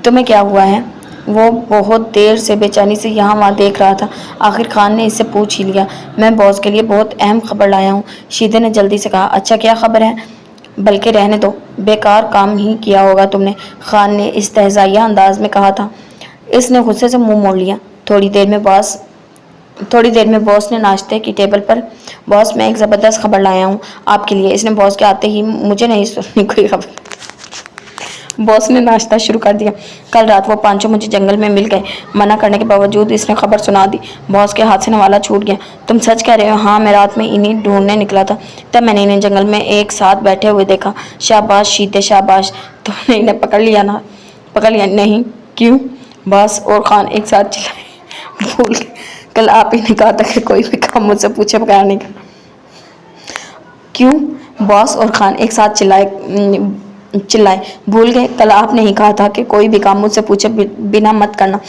तुम्हें क्या हुआ है? वो बहुत देर से बेचैनी से यहाँ वहाँ देख रहा था। आखिर खान ने इससे पूछ ही लिया। मैं बॉस के लिए बहुत अहम खबर लाया हूँ, शीदे ने जल्दी से कहा। अच्छा, क्या खबर है? बल्कि रहने दो, बेकार काम ही किया होगा तुमने, खान ने इस्तेहज़ाइया अंदाज में कहा था। इसने गुस्से से मुंह मोड़ लिया। थोड़ी देर में बॉस ने नाश्ते की टेबल पर, बॉस मैं एक ज़बरदस्त खबर लाया हूँ आपके लिए। इसने बॉस के आते ही, मुझे नहीं सुननी कोई खबर। बॉस ने नाश्ता शुरू कर दिया। कल रात वो पांचों मुझे जंगल में मिल गए। मना करने के बावजूद इसने खबर सुना दी। बॉस के हाथ से नवाला छूट गया। तुम सच कह रहे हो? हाँ, मैं रात में इन्हीं ढूंढने निकला था, तब मैंने इन्हें जंगल में एक साथ बैठे हुए देखा। शाबाश शीते शाबाश, तुमने इन्हें पकड़ लिया ना? पकड़ लिया? नहीं। क्यों? बॉस और खान एक साथ चिल्लाए। भूल गए, कल आप ही ने कहा था कि कोई भी काम मुझसे पूछे बगैर नहीं करना। क्यों? बॉस और खान एक साथ चिल्लाए। भूल गए, कल आपने ही कहा था कि कोई भी काम मुझसे पूछे बिना मत करना।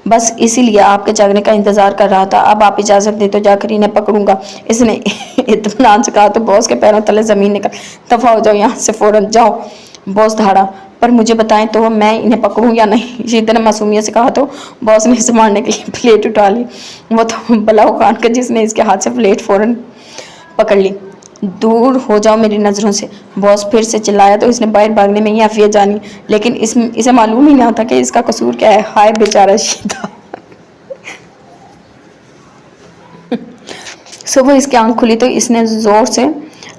बस इसीलिए आपके जागने का इंतजार कर रहा था। अब आप इजाजत दे तो जाकर इन्हें पकड़ूंगा, इसने इत्मीनान से कहा तो बॉस के पैरों तले जमीन निकल। दफा हो जाओ यहाँ से, फौरन जाओ। बॉस दहाड़ा। पर मुझे बताएं तो मैं इन्हें पकड़ूं या नहीं? शीदे ने मासूमियत से कहा तो बॉस ने इसे मारने के लिए प्लेट उठा ली। वो तो बलाउ खान का, जिसने इसके हाथ से प्लेट फौरन पकड़ ली। दूर हो जाओ मेरी नज़रों से, बॉस फिर से चिल्लाया तो इसने बाहर भागने में ही आफियत जानी, लेकिन इसे मालूम ही ना था कि इसका कसूर क्या है। हाय बेचारा शीदा। सुबह इसकी आंख खुली तो इसने जोर से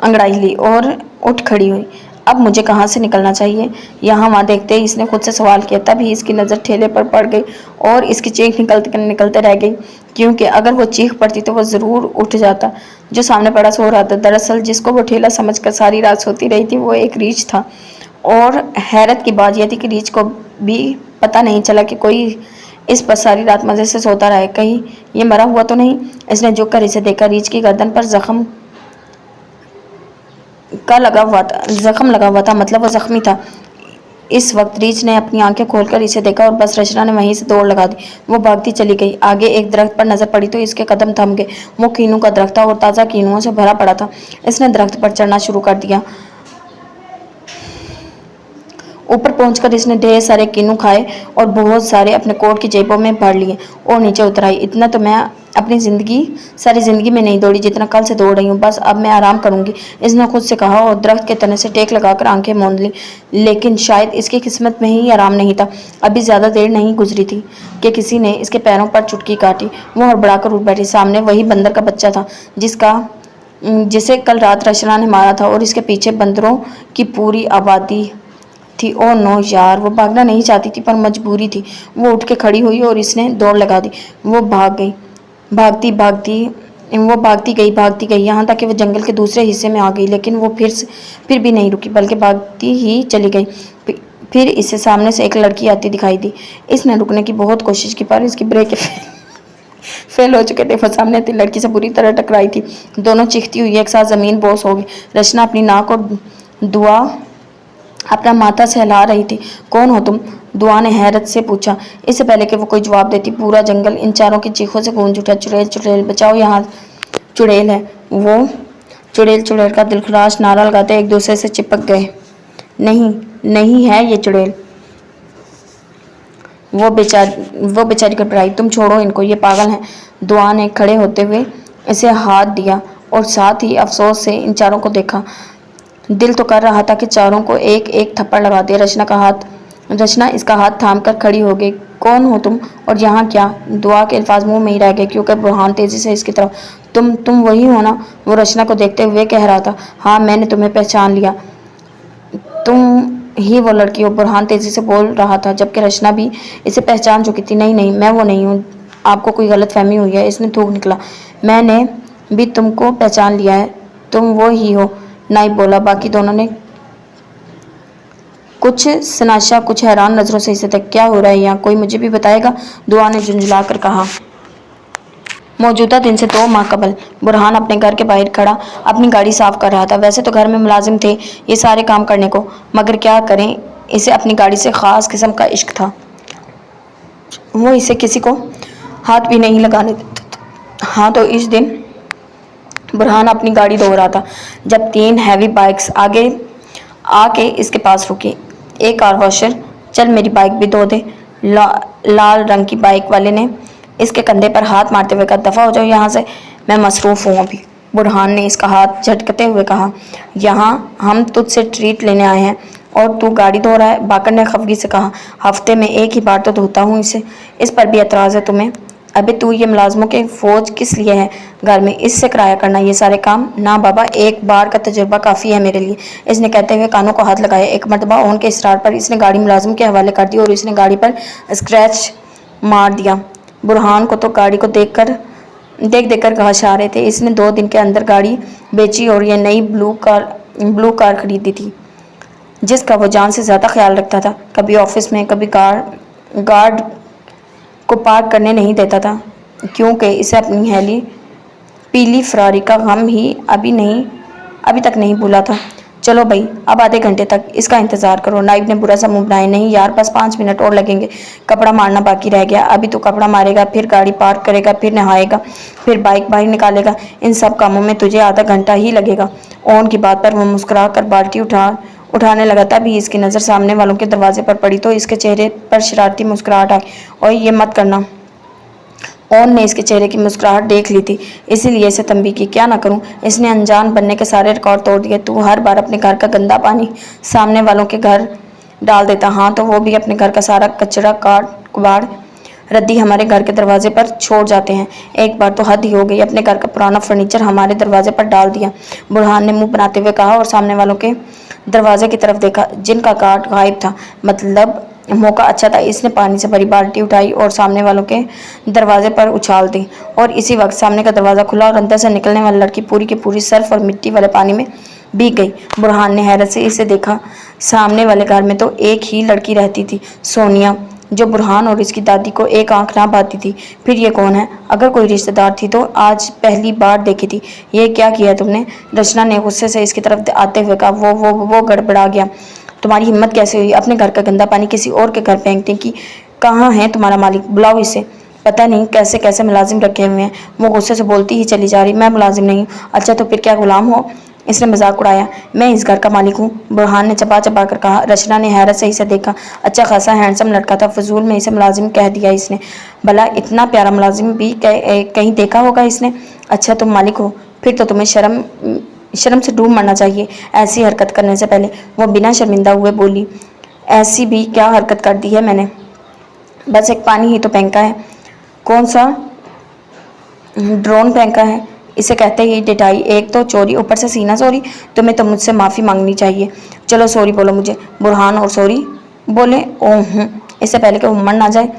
अंगड़ाई ली और उठ खड़ी हुई। अब मुझे कहाँ से निकलना चाहिए? यहाँ वहाँ देखते ही इसने खुद से सवाल किया। तभी इसकी नज़र ठेले पर पड़ गई और इसकी चीख निकलते रह गई, क्योंकि अगर वो चीख पड़ती तो वो ज़रूर उठ जाता जो सामने पड़ा सो रहा था। दरअसल जिसको वो ठेला समझकर सारी रात सोती रही थी वो एक रीछ था। और हैरत की बात यह थी कि रीछ को भी पता नहीं चला कि कोई इस पर सारी रात मज़े से सोता रहे। कहीं ये मरा हुआ तो नहीं? इसने झुक कर इसे देखा। रीछ की गर्दन पर जख्म लगा हुआ था, मतलब वो जख्मी था। इस वक्त रीछ ने अपनी आंखें खोलकर इसे देखा और बस रचना ने वहीं से दौड़ लगा दी। वो भागती चली गई। आगे एक दरख्त पर नजर पड़ी तो इसके कदम थम गए। वो कीनू का दरख्त था और ताज़ा कीनुओं से भरा पड़ा था। इसने दरख्त पर चढ़ना शुरू कर दिया। ऊपर पहुंचकर इसने ढेर सारे किन्नू खाए और बहुत सारे अपने कोट की जेबों में भर लिए और नीचे उतर आई। इतना तो मैं अपनी सारी जिंदगी में नहीं दौड़ी जितना कल से दौड़ रही हूँ। बस अब मैं आराम करूंगी, इसने खुद से कहा और दरख्त के तने से टेक लगाकर आंखें मूंद ली। लेकिन शायद इसकी किस्मत में ही आराम नहीं था। अभी ज्यादा देर नहीं गुजरी थी कि किसी ने इसके पैरों पर चुटकी काटी। वो हड़बड़ाकर उठ बैठी। सामने वही बंदर का बच्चा था जिसे कल रात रचना ने मारा था और इसके पीछे बंदरों की पूरी आबादी थी। ओ नो यार, वो भागना नहीं चाहती थी पर मजबूरी थी। वो उठ के खड़ी हुई और इसने दौड़ लगा दी। वो भागती गई यहाँ तक कि वो जंगल के दूसरे हिस्से में आ गई। लेकिन वो फिर भी नहीं रुकी बल्कि भागती ही चली गई। फिर इससे सामने से एक लड़की आती दिखाई दी। इसने रुकने की बहुत कोशिश की पर इसकी ब्रेक फेल हो चुके थे। वो सामने आती लड़की से बुरी तरह टकराई थी। दोनों चीखती हुई एक साथ जमीन बोस हो गई। रचना अपनी नाक और दुआ अपना माथा सहला रही थी। कौन हो तुम? दुआ ने हैरत से पूछा। इससे पहले कि वो कोई जवाब देती पूरा जंगल इन चारों की चीखों से गूंज उठा। चुड़ैल चुड़ैल बचाओ, यहाँ चुड़ैल है। वो चुड़ैल का दिलखराश नारा लगाते एक दूसरे से चिपक गए। नहीं है ये चुड़ैल। वो बेचारी घबराई। तुम छोड़ो इनको, ये पागल हैं। दुआ ने खड़े होते हुए इसे हाथ दिया और साथ ही अफसोस से इन चारों को देखा। दिल तो कर रहा था कि चारों को एक एक थप्पड़ लगा दे। रचना इसका हाथ थाम कर खड़ी हो गई। कौन हो तुम और यहाँ क्या? दुआ के अल्फाज मुंह में ही रह गए क्योंकि बुरहान तेजी से इसकी तरफ। तुम वही हो ना? वो रचना को देखते हुए कह रहा था। हाँ, मैंने तुम्हें पहचान लिया, तुम ही वो लड़की हो। बुरहान तेजी से बोल रहा था जबकि रचना भी इसे पहचान चुकी थी। नहीं, मैं वो नहीं हूँ, आपको कोई गलतफहमी हुई है, इसने थूक निकला। मैंने भी तुमको पहचान लिया है, तुम वो ही हो, नाइब बोला। बाकी दोनों ने कुछ सनाशा कुछ हैरान नजरों से इसे तक। क्या हो रहा है यहाँ? कोई मुझे भी बताएगा? दुआ ने झुंझला कर कहा। मौजूदा दिन से 2 माह कबल बुरहान अपने घर के बाहर खड़ा अपनी गाड़ी साफ कर रहा था। वैसे तो घर में मुलाजिम थे ये सारे काम करने को, मगर क्या करें, इसे अपनी गाड़ी से खास किस्म का इश्क था। वो इसे किसी को हाथ भी नहीं लगाने देता था। हाँ, तो इस दिन बुरहान अपनी गाड़ी धो रहा था जब 3 हैवी बाइक्स आगे आके इसके पास रुकी। एक कार वॉशर, चल मेरी बाइक भी धो दे। लाल रंग की बाइक वाले ने इसके कंधे पर हाथ मारते हुए कहा। दफा हो जाओ यहाँ से, मैं मसरूफ हूँ अभी। बुरहान ने इसका हाथ झटकते हुए कहा। यहाँ हम तुझसे ट्रीट लेने आए हैं और तू गाड़ी धो रहा है? बाकर ने खफगी से कहा। हफ्ते में 1 ही बार तो धोता हूँ इसे, इस पर भी एतराज़ है तुम्हें? अबे तू ये मुलाजमों के फौज किस लिए है घर में, इससे कराया करना ये सारे काम? ना बाबा, 1 बार का तजुर्बा काफ़ी है मेरे लिए, इसने कहते हुए कानों को हाथ लगाया। एक मरतबा ओन के इसरार पर इसने गाड़ी मुलाजिम के हवाले कर दी और इसने गाड़ी पर स्क्रैच मार दिया। बुरहान को तो गाड़ी को देख कर घास आ रहे थे। इसने 2 दिन के अंदर गाड़ी बेची और ये नई ब्लू कार खरीदी थी जिसका वो जान से ज़्यादा ख्याल रखता था। कभी ऑफिस में, कभी गार्ड को पार्क करने नहीं देता था क्योंकि इसे अपनी पीली फरारी का गम ही अभी तक नहीं भूला था। चलो भाई, अब आधे घंटे तक इसका इंतज़ार करो। नाइब ने बुरा सा मुंह बनाया। नहीं यार, बस 5 मिनट और लगेंगे, कपड़ा मारना बाकी रह गया। अभी तो कपड़ा मारेगा, फिर गाड़ी पार्क करेगा, फिर नहाएगा, फिर बाइक बाहर निकालेगा, इन सब कामों में तुझे आधा घंटा ही लगेगा। ओन की बात पर वो मुस्कुरा कर बाल्टी उठाने लगा। तभी इसकी नज़र सामने वालों के दरवाजे पर पड़ी तो इसके चेहरे पर शरारती मुस्कुराहट आई। और ये मत करना। ओन ने इसके चेहरे की मुस्कुराहट देख ली थी, इसीलिए इसे तंबीह की। क्या ना करूं, इसने अनजान बनने के सारे रिकॉर्ड तोड़ दिए। तू हर बार अपने घर का गंदा पानी सामने वालों के घर डाल देता। हाँ, तो वो भी अपने घर का सारा कचरा कबाड़ रद्दी हमारे घर के दरवाजे पर छोड़ जाते हैं। एक बार तो हद ही हो गई, अपने घर का पुराना फर्नीचर हमारे दरवाजे पर डाल दिया। बुरहान ने मुंह बनाते हुए कहा और सामने वालों के दरवाजे की तरफ देखा जिनका गार्ड गायब था। मतलब मौका अच्छा था। इसने पानी से भरी बाल्टी उठाई और सामने वालों के दरवाजे पर उछाल दी और इसी वक्त सामने का दरवाज़ा खुला और अंदर से निकलने वाली लड़की पूरी की पूरी सर्फ और मिट्टी वाले पानी में भीग गई। बुरहान ने हैरत से इसे देखा। सामने वाले घर में तो एक ही लड़की रहती थी, सोनिया, जो बुरहान और इसकी दादी को एक आंख ना पाती थी। फिर ये कौन है? अगर कोई रिश्तेदार थी तो आज पहली बार देखी थी। ये क्या किया तुमने? रचना ने गुस्से से इसकी तरफ आते हुए कहा। वो गड़बड़ा गया। तुम्हारी हिम्मत कैसे हुई अपने घर का गंदा पानी किसी और के घर फेंकने की? कहाँ है तुम्हारा मालिक? बुलाओ इसे। पता नहीं कैसे कैसे मुलाजिम रखे हुए हैं। वो गुस्से से बोलती ही चली जा रही। मैं मुलाजिम नहीं हूँ। अच्छा, तो फिर क्या गुलाम हो? इसने मजाक उड़ाया। मैं इस घर का मालिक हूँ, बुरहान ने चबा चबा कर कहा। रचना ने हैरत से इसे देखा। अच्छा खासा हैंडसम लड़का था, फजूल में इसे मुलाजिम कह दिया इसने। भला इतना प्यारा मुलाजिम भी कहीं देखा होगा इसने। अच्छा तुम मालिक हो, फिर तो तुम्हें शर्म से डूब मरना चाहिए। ऐसी हरकत करने से पहले वो बिना शर्मिंदा हुए बोली, ऐसी भी क्या हरकत कर दी है मैंने, बस एक पानी ही तो फेंका है। कौन सा ड्रोन फेंका है, इसे कहते ही डिटाई। एक तो चोरी, ऊपर से सीना चोरी। तुम्हें तो मुझसे माफ़ी मांगनी चाहिए। चलो सॉरी बोलो मुझे। बुरहान और सॉरी बोले। ओह इससे पहले कि वो मर ना जाए।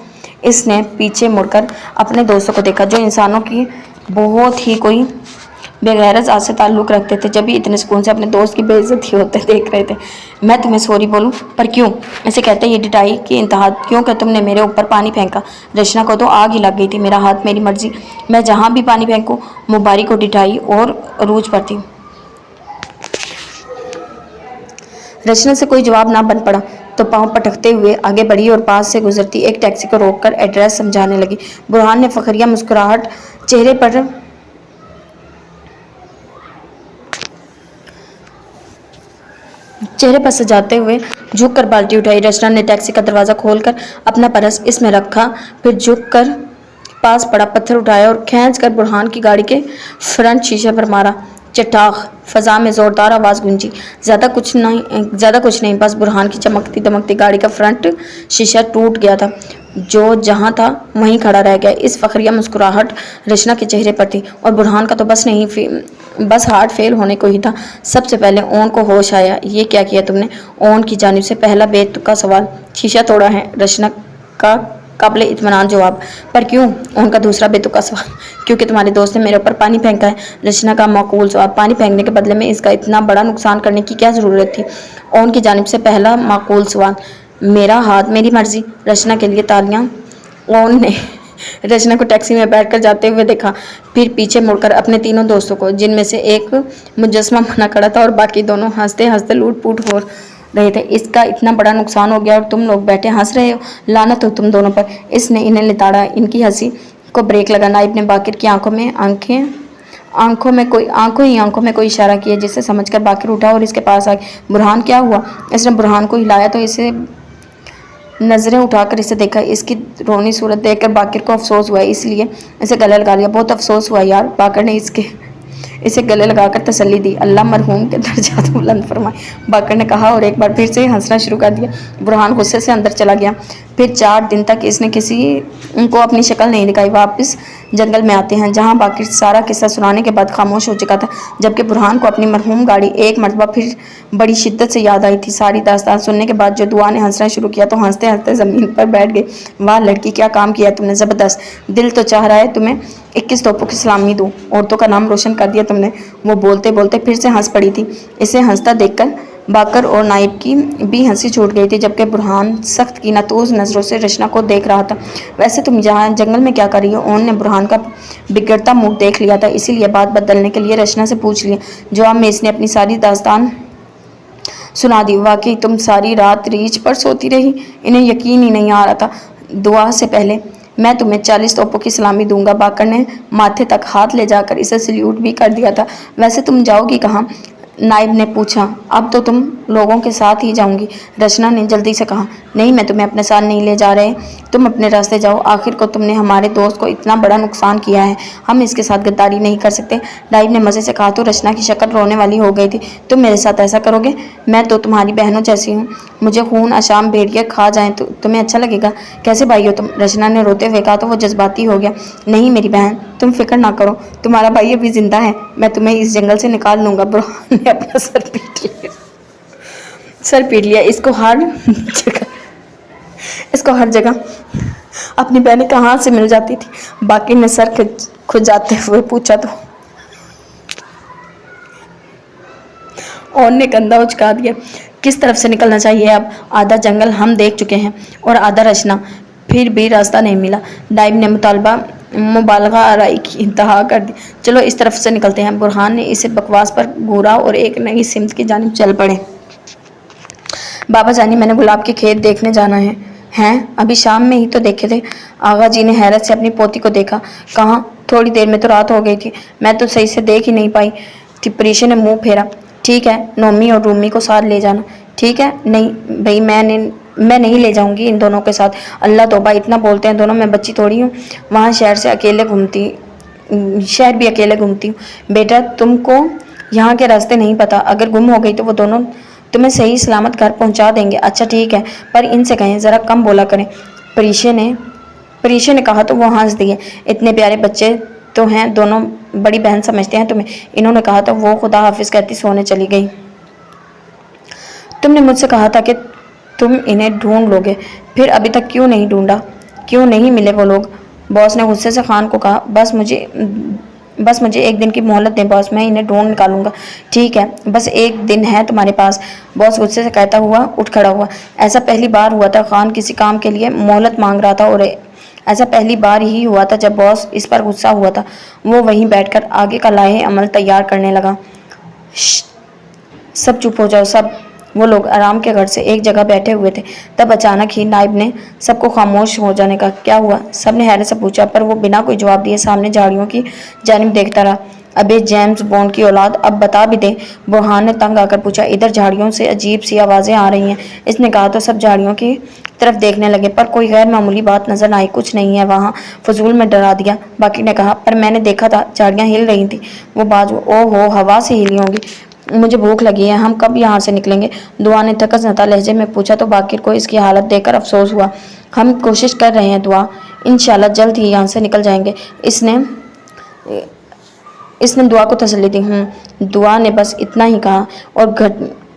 इसने पीछे मुड़कर अपने दोस्तों को देखा, जो इंसानों की बहुत ही कोई बेगैरत ज़ात से ताल्लुक़ रखते थे, जब भी इतने सुकून से अपने दोस्त की बेइज्जती होते देख रहे थे। मैं तुम्हें सॉरी बोलूं, पर क्यों? इसे कहते ये डिटाई की इंतहा। क्यों कि तुमने मेरे ऊपर पानी फेंका। रचना को तो आग ही लग गई थी। मेरा हाथ मेरी मर्जी, मैं जहाँ भी पानी फेंकूं। मुबारक को डिटाई और अरूज पर थी। रचना से कोई जवाब ना बन पड़ा तो पांव पटकते हुए आगे बढ़ी और पास से गुजरती एक टैक्सी को रोककर एड्रेस समझाने लगी। बुरहान ने फखरिया मुस्कुराहट चेहरे पर सजाते हुए झुक कर बाल्टी उठाई। रचना ने टैक्सी का दरवाज़ा खोलकर अपना पर्स इसमें रखा, फिर झुक कर पास पड़ा पत्थर उठाया और खींच कर बुरहान की गाड़ी के फ्रंट शीशे पर मारा। चटाख, फजा में जोरदार आवाज़ गूंजी। ज़्यादा कुछ नहीं, बस बुरहान की चमकती दमकती गाड़ी का फ्रंट शीशा टूट गया था, जो जहाँ था वहीं खड़ा रह गया। इस फखरिया मुस्कुराहट रचना के चेहरे पर थी और बुरहान का तो बस हार्ट फेल होने को ही था। सबसे पहले ओन को होश आया। ये क्या किया तुमने? ओन की जानिब से पहला बेतुका सवाल। शीशा तोड़ा है, रचना का काबिल इत्मीनान जवाब। पर क्यों? ओन का दूसरा बेतुका सवाल। क्योंकि तुम्हारे दोस्त ने मेरे ऊपर पानी फेंका है। रचना का माकूल जवाब। पानी फेंकने के बदले में इसका इतना बड़ा नुकसान करने की क्या ज़रूरत थी? ओन की जानिब से पहला माकूल सवाल। मेरा हाथ मेरी मर्जी। रचना के लिए तालियां। ओन ने रचना को टैक्सी में बैठकर जाते हुए देखा, फिर पीछे मुड़कर अपने तीनों दोस्तों को, जिनमें से एक मुजस्मा बना खड़ा था और बाकी दोनों हंसते हंसते लूट पूट हो रहे थे। इसका इतना बड़ा नुकसान हो गया और तुम लोग बैठे हंस रहे हो। लानत हो तुम दोनों पर। इसने इन्हें लिताड़ा। इनकी हंसी को ब्रेक लगा। नाइब ने बाकिर की आंखों में कोई इशारा किया, जिसे समझकर बाकिर उठा और इसके पास आ गया। बुरहान क्या हुआ? इसने बुरहान को हिलाया तो इसे नजरें उठाकर इसे देखा। इसकी रोनी सूरत देखकर बाकिर को अफसोस हुआ, इसलिए इसे गले लगा लिया। बहुत अफसोस हुआ यार। बाकिर ने इसे गले लगाकर तसल्ली दी। अल्लाह मरहूम के दर्जात बुलंद फरमाए, बाकिर ने कहा और एक बार फिर से हंसना शुरू कर दिया। बुरहान गुस्से से अंदर चला गया। फिर 4 दिन तक इसने किसी को अपनी शक्ल नहीं दिखाई। वापस जंगल में आते हैं, जहां बाकिर सारा किस्सा सुनाने के बाद खामोश हो चुका था, जबकि बुरहान को अपनी मरहूम गाड़ी एक मरतबा फिर बड़ी शिद्दत से याद आई थी। सारी दास्तान सुनने के बाद जो दुआ ने हंसना शुरू किया तो हंसते हंसते ज़मीन पर बैठ गई। वाह लड़की, क्या काम किया तुमने, ज़बरदस्त। दिल तो चाह रहा है तुम्हें 21 तोपों की सलामी दूँ। औरतों का नाम रोशन कर दिया तुमने। वो बोलते बोलते फिर से हंस पड़ी थी। इसे हंसता देखकर बाकर और नाइब की भी हंसी छूट गई थी, जबकि बुरहान सख्त की नतूज नज़रों से रचना को देख रहा था। वैसे तुम यहाँ जंगल में क्या कर रही हो? ओन ने बुरहान का बिगड़ता मुंह देख लिया था, इसीलिए बात बदलने के लिए रचना से पूछ लिया। जवाब में इसने अपनी सारी दास्तान सुना दी। वाकई तुम सारी रात रीछ पर सोती रही? इन्हें यकीन ही नहीं आ रहा था। दुआ से पहले मैं तुम्हें 40 तोपों की सलामी दूंगा। बाकर ने माथे तक हाथ ले जाकर इसे सल्यूट भी कर दिया था। वैसे तुम जाओगी कहाँ? नाइब ने पूछा। अब तो तुम लोगों के साथ ही जाऊंगी, रचना ने जल्दी से कहा। नहीं, मैं तुम्हें अपने साथ नहीं ले जा रहे, तुम अपने रास्ते जाओ। आखिर को तुमने हमारे दोस्त को इतना बड़ा नुकसान किया है, हम इसके साथ गद्दारी नहीं कर सकते, नाइब ने मज़े से कहा। तो रचना की शक्ल रोने वाली हो गई थी। तुम मेरे साथ ऐसा करोगे? मैं तो तुम्हारी बहनों जैसी हूँ, मुझे खून अशाम भेड़िया खा जाएं तो तुम्हें अच्छा लगेगा? कैसे भाई हो तुम? रचना ने रोते हुए कहा तो वो जज्बाती हो गया। नहीं मेरी बहन, तुम फिक्र ना करो, तुम्हारा भाई अभी जिंदा है, मैं तुम्हें इस जंगल से निकाल लूँगा। बुरहान ने अपना सर पीट लिया। इसको हर जगह अपनी बहनें कहाँ से मिल जाती थी? बाकी ने सर खुजाते हुए पूछा तो और ने कंधा उचका दिया। किस तरफ से निकलना चाहिए अब? आधा जंगल हम देख चुके हैं और आधा रचना, फिर भी रास्ता नहीं मिला। नाइब ने मुबालगा आराई की इंतहा कर दी। चलो इस तरफ से निकलते हैं। बुरहान ने इसे बकवास पर घूरा और एक नई सिमत की जानिब चल पड़े। बाबा जानी, मैंने गुलाब के खेत देखने जाना है। हैं? अभी शाम में ही तो देखे थे। आगा जी ने हैरत से अपनी पोती को देखा। कहाँ? थोड़ी देर में तो रात हो गई थी, मैं तो सही से देख ही नहीं पाई। थी। परीशा ने मुंह फेरा। ठीक है, नोमी और रूमी को साथ ले जाना। ठीक है, नहीं भाई मैं नहीं ले जाऊंगी इन दोनों के साथ। अल्लाह तौबा, इतना बोलते हैं दोनों, मैं बच्ची थोड़ी हूँ। वहाँ शहर भी अकेले घूमती हूँ। बेटा तुमको यहाँ के रास्ते नहीं पता, अगर गुम हो गई तो वो दोनों तुम्हें सही सलामत घर पहुँचा देंगे। अच्छा ठीक है, पर इनसे कहें ज़रा कम बोला करें। परीशा ने कहा तो वो हंस दिए। इतने प्यारे बच्चे तो हैं, दोनों बड़ी बहन समझते हैं तुम्हें। इन्होंने कहा तो वो खुदा हाफिज कहती सोने चली गई। तुमने मुझसे कहा था कि तुम इन्हें ढूंढ लोगे, फिर अभी तक क्यों नहीं ढूंढा? क्यों नहीं मिले वो लोग? बॉस ने गुस्से से खान को कहा। बस मुझे एक दिन की मोहलत दें बॉस, मैं इन्हें ढूंढ निकालूंगा। ठीक है, बस एक दिन है तुम्हारे पास, बॉस गुस्से से कहता हुआ उठ खड़ा हुआ। ऐसा पहली बार हुआ था, खान किसी काम के लिए मोहलत मांग रहा था और ऐसा पहली बार ही हुआ था जब बॉस इस पर गुस्सा हुआ था। वो वहीं बैठकर आगे का लाहे अमल तैयार करने लगा। सब चुप हो जाओ सब। वो लोग आराम के घर से एक जगह बैठे हुए थे, तब अचानक ही नाइब ने सबको खामोश हो जाने का। क्या हुआ? सबने हैरत से पूछा, पर वो बिना कोई जवाब दिए सामने झाड़ियों की जानिब देखता रहा। अबे जेम्स बॉन्ड की औलाद, अब बता भी दे, बुरहान ने तंग आकर पूछा। इधर झाड़ियों से अजीब सी आवाज़ें आ रही हैं, इसने कहा तो सब झाड़ियों की तरफ देखने लगे, पर कोई गैर मामूली बात नजर न आई। कुछ नहीं है वहाँ, फजूल में डरा दिया, बाकी ने कहा। पर मैंने देखा था, झाड़ियाँ हिल रही थी। वो बाजू, ओहो, हवा से हिली होंगी। मुझे भूख लगी है, हम कब यहाँ से निकलेंगे? दुआ ने थकसनता लहजे में पूछा तो बाकिर को इसकी हालत देखकर अफसोस हुआ। हम कोशिश कर रहे हैं दुआ, इंशाल्लाह जल्द ही यहाँ से निकल जाएंगे। इसने दुआ को तसल्ली दी। दुआ ने बस इतना ही कहा और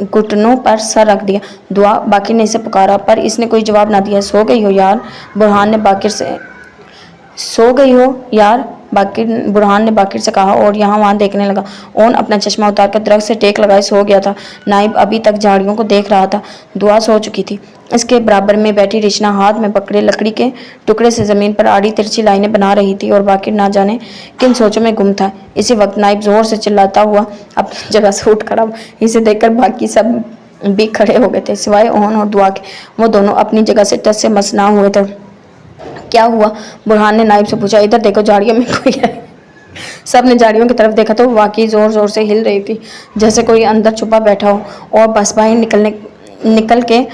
घुटनों पर सर रख दिया। दुआ, बाकिर ने इसे पुकारा, पर इसने कोई जवाब ना दिया। सो गई हो यार? बुरहान ने बाकिर से कहा और यहाँ वहाँ देखने लगा। ओन अपना चश्मा उतारकर दरख्त से टेक लगाए सो गया था। नाइब अभी तक झाड़ियों को देख रहा था। दुआ सो चुकी थी। इसके बराबर में बैठी रिशना हाथ में पकड़े लकड़ी के टुकड़े से ज़मीन पर आड़ी तिरछी लाइनें बना रही थी और बाकिर ना जाने किन सोचों में गुम था। इसी वक्त नाइब जोर से चिल्लाता हुआ अपनी जगह से उठ खड़ा। इसे देखकर बाकी सब भी खड़े हो गए थे, सिवाय ओन और दुआ के। वो दोनों अपनी जगह से टस से मस ना हुए थे। क्या हुआ? बुरहान ने नाइब से पूछा। इधर देखो, झाड़ियों में कोई है। सब ने झाड़ियों की तरफ देखा तो वाकई जोर जोर से हिल रही थी, जैसे कोई अंदर छुपा बैठा हो और बस बाहर निकल के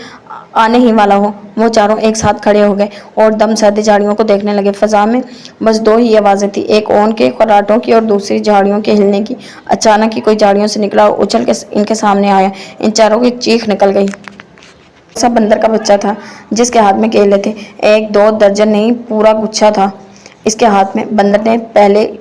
आने ही वाला हो। वो चारों एक साथ खड़े हो गए और दम सहते झाड़ियों को देखने लगे। फजा में बस दो ही आवाज़ें थी, एक ओन के खर्राटों की और दूसरी झाड़ियों के हिलने की। अचानक ही कोई झाड़ियों से निकला और उछल के इनके सामने आया। इन चारों की चीख निकल गई। सब बंदर का बच्चा था जिसके हाथ में केले थे। 1-2 दर्जन नहीं, पूरा गुच्छा था इसके हाथ में। बंदर ने पहले